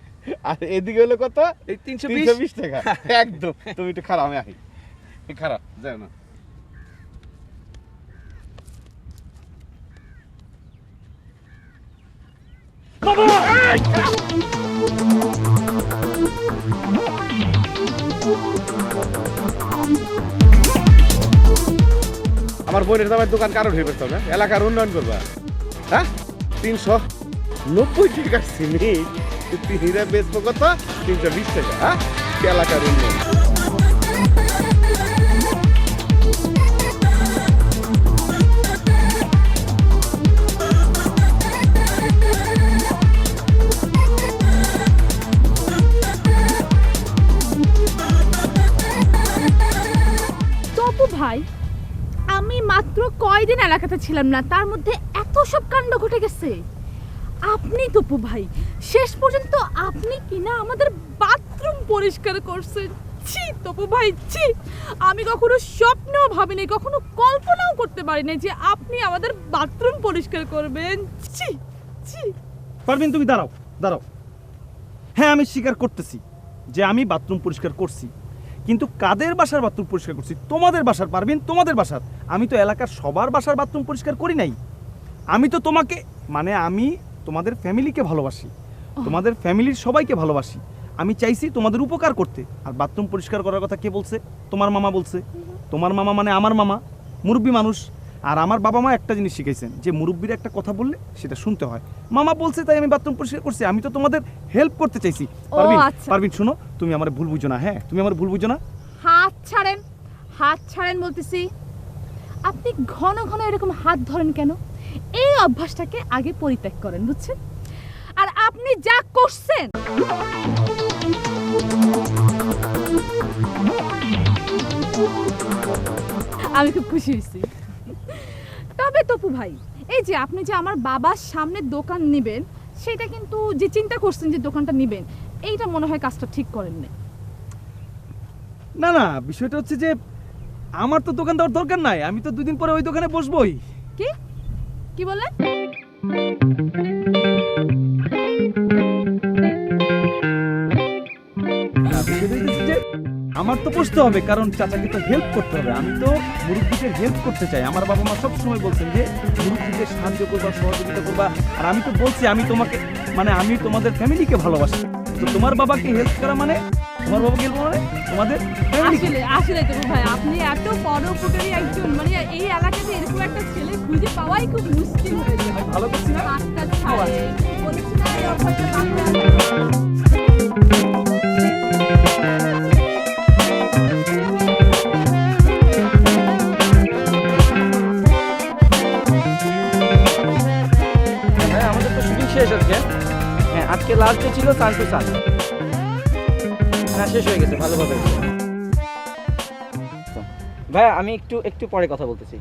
আর এদিকে হলো কত, এই 320 টাকা। একদম, তুমি একটু খারাপ, আমি আহি খারাপ যাও না। আমার বোনের জামাইয়ের দোকান কারণ হয়ে পেতো না, এলাকার উন্নয়ন করবা। হ্যাঁ, 390 টাকা সিমেন্ট, তিনিরা বেচবো কত, 320 টাকা। হ্যাঁ, এলাকার উন্নয়ন। তপু ভাই, আমি মাত্র কয়দিন এলাকাতে ছিলাম না, তার মধ্যে এত সব কাণ্ড ঘটে গেছে। আপনি তপু ভাই, শেষ পর্যন্ত আপনি কিনা আমাদের বাথরুম পরিষ্কার করছেন। ছি তপু ভাই, ছি! আমি কখনো স্বপ্নেও ভাবিনি, কখনো কল্পনাও করতে পারিনি যে আপনি আমাদের বাথরুম পরিষ্কার করবেন। ছি ছি। পারবিন, তুমি দাঁড়াও দাঁড়াও। হ্যাঁ, আমি স্বীকার করতেছি যে আমি বাথরুম পরিষ্কার করছি, কিন্তু কাদের বাসার বাথরুম পরিষ্কার করছি? তোমাদের বাসার। পারবিন, তোমাদের বাসার। আমি তো এলাকার সবার বাসার বাথরুম পরিষ্কার করি নাই। আমি তো তোমাকে, মানে আমি তোমাদের ফ্যামিলিকে ভালোবাসি, তোমাদের ফ্যামিলির সবাইকে ভালোবাসি। আমি চাইছি তোমাদের উপকার করতে। আর বাথরুম পরিষ্কার করার কথা কে বলছে? তোমার মামা বলছে। তোমার মামা মানে আমার মামা, মুরব্বী মানুষ। আর আমার বাবা মা একটা জিনিস শিখাইছেন যে মুরব্বীরা একটা কথা বললে সেটা শুনতে হয়। মামা বলছে তাই আমি বাথরুম পরিষ্কার করছি। আমি তো তোমাদের হেল্প করতে চাইছি। পারবিন, পারবিন শোনো, তুমি আমার ভুল বুঝো না। হ্যাঁ, তুমি আমার ভুল বুঝো না। হাত ছাড়েন, হাত ছাড়েন বলতেছি। আপনি ঘন ঘন এরকম হাত ধরেন কেন? এই অভ্যাসটাকে আগে পরিত্যাগ করেন, বুঝছেন? আর আপনি যা করছেন, আমি খুব খুশি হয়েছি। তবে তপু ভাই, এই যে আপনি যে আমার বাবার সামনে দোকান নেবেন, সেটা কিন্তু যে চিন্তা করছেন যে দোকানটা নেবেন, এইটা মনে হয় কাজটা ঠিক করেন না। না না, বিষয়টা হচ্ছে যে আমার তো দোকান দেওয়ার দরকার নাই, আমি তো 2 দিন পরে ওই দোকানে বসবোই। কি কি বললেন? আমার তো বসতে হবে, কারণ চাচাকে তো হেল্প করতে হবে। আমি তো মুরব্বীদের হেল্প করতে চাই। আমার বাবা মা সবসময় বলছেন যে মুরব্বীদের সাহায্য করবা, সহযোগিতা করবা। আর আমি তো বলছি আমি তোমাকে, মানে আমি তোমাদের ফ্যামিলিকে ভালোবাসি। তো তোমার বাবাকে হেল্প করা মানে তোমার বাবা গেল না তোমাদের family কি? আসলে আসলে তো ভাই আপনি এত বড় ফুটারি একজন মানে এই এলাকাতে এরকম একটা ছেলে খুঁজে পাওয়াই খুব মুশকিল হয়ে যায়। ভালো করছি না? পাঁচটা ছাড়ে বলেছি না এই অভ্যাসটা বাদ হ্যাঁ আমাদের তো শুটিং শেষ আজকে। হ্যাঁ আজকে লাস্ট ডে ছিল সান টু সান। না শেষ হয়ে গেছে ভালোভাবে। ভাই আমি একটু পরে কথা বলতেছি।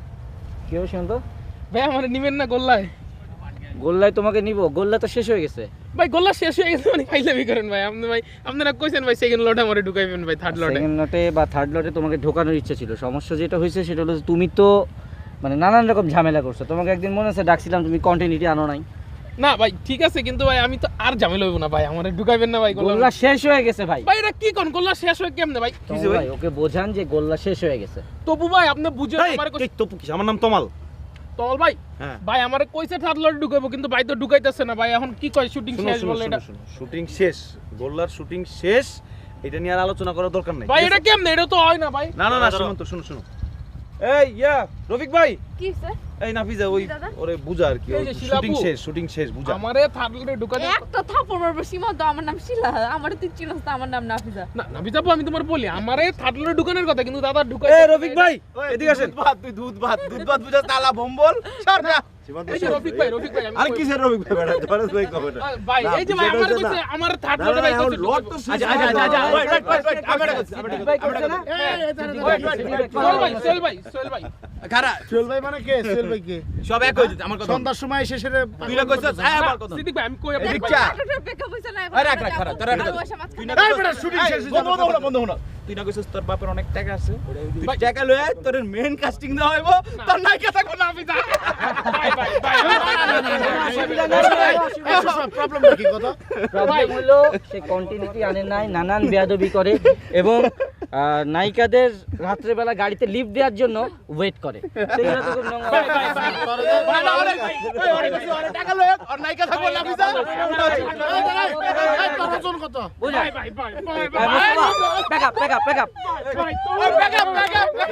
কি হবে শুনুন তো? ভাই আমার নিবেন না গোল্লায়? গোল্লায় তোমাকে নিব? গোল্লা তো শেষ হয়ে গেছে। ভাই গোল্লা শেষ হয়ে গেছে মানে ফাইলামি করেন ভাই আপনি। ভাই আপনারা কইছেন ভাই সেকেন্ড লটে আমারে ঢুকাইবেন ভাই থার্ড লটে। সেকেন্ড লটে বা থার্ড লটে তোমাকে ঢোকানোর ইচ্ছা ছিল। সমস্যা যেটা হয়েছে সেটা হলো যে তুমি তো মানে নানান রকম ঝামেলা করছো। তোমাকে একদিন মনে আছে ডাকছিলাম, তুমি কন্টিনিউটি আনো নাই। না ভাই ঠিক আছে কিন্তু ভাই আমি তো আর ঝামেলা হইব না ভাই, আমারে ঢুকাইবেন না ভাই। গোল্লা শেষ হয়ে গেছে ভাই। ভাই এটা কি কোন গোল্লা শেষ হয়ে কেমনে ভাই? কিছু ভাই ওকে বোঝান যে গোল্লা শেষ হয়ে গেছে। তপু ভাই আপনি বুঝেন আমারে এই তপু কি? আমার নাম তমাল। তমাল ভাই? হ্যাঁ ভাই আমারে কইছে থার্ড লটে ঢুকাইবো কিন্তু ভাই তো ঢুকাইতেছে না ভাই। এখন কি কয় শুটিং শেষ বলে এটা? শুটিং শেষ, গোল্লার শুটিং শেষ, এটা নিয়ে আর আলোচনা করার দরকার নাই। ভাই এটা কেমনে? এটা তো হয় না ভাই। না না না শুনুন তো, শুনো শুনো। এই রফিক ভাই, কি স্যার? এই নাফিজা ওই ওরে বুঝা আর কি, শুটিং শেষ বুঝা। আমারে থার্ড লটে ঢুকাতে একটা থাপ্পড় মারবো সীমান্ত। আমার নাম শিলা, আমারে তুই চিনস না, আমার নাম নাফিজা। না নাফিজা আমি তোমার বলি আমারে থার্ড লটে ঢুকানোর কথা কিন্তু দাদা ঢুকাই। এই রফিক ভাই এদিকে আসেন। দুধ ভাত বুঝা তালা ভম্বল সর না। এই যে রফিক ভাই আমি আর কিসের রফিক ভাই বেটা? জরাস ভাই কবে না? ভাই এই যে ভাই আমার কইছে আমার থার্ড লটে ভাই কইছে লট তো আচ্ছা ওয়েট সোহেল ভাই খারা সোহেল ভাই মানে কে? সোহেল ভাই কে? সব এক হয়ে যেত আমার কথা। সন্ধ্যার সময় শেষে তুই না কইছস আমার কথা। সিদ্দিক ভাই আমি কই রিকশা বেকা বইছে না। আরে রাখ খারা তোরা তুই না বেটা শুটিং শেষ বন্ধ হলো। তুই না কইছস তোর বাপের অনেক টাকা আছে, তুই টাকা লয়ে তোর মেন কাস্টিং দেওয়া হইব, তোর নায়িকা থাকবো না আমি। প্রবলেমটা কি কথা? প্রবলেম হলো সে কন্টিনিউটি আনে নাই, নানান বেয়াদবি করে এবং নায়িকাদের রাত্রেবেলা গাড়িতে লিফট দেওয়ার জন্য ওয়েট করে। সেগুলো তো খুব নোংরা। টাকা লয়ে আর নায়িকা থাকবো না ভিসা। কত? Back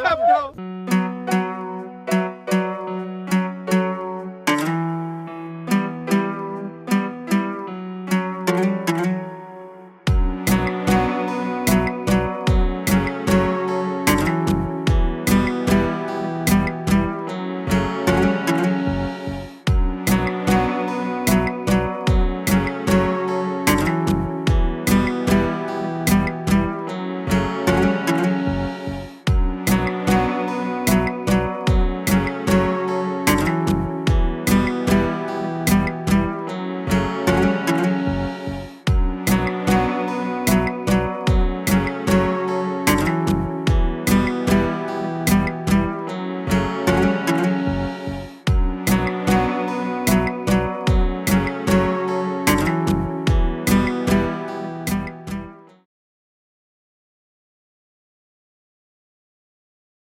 up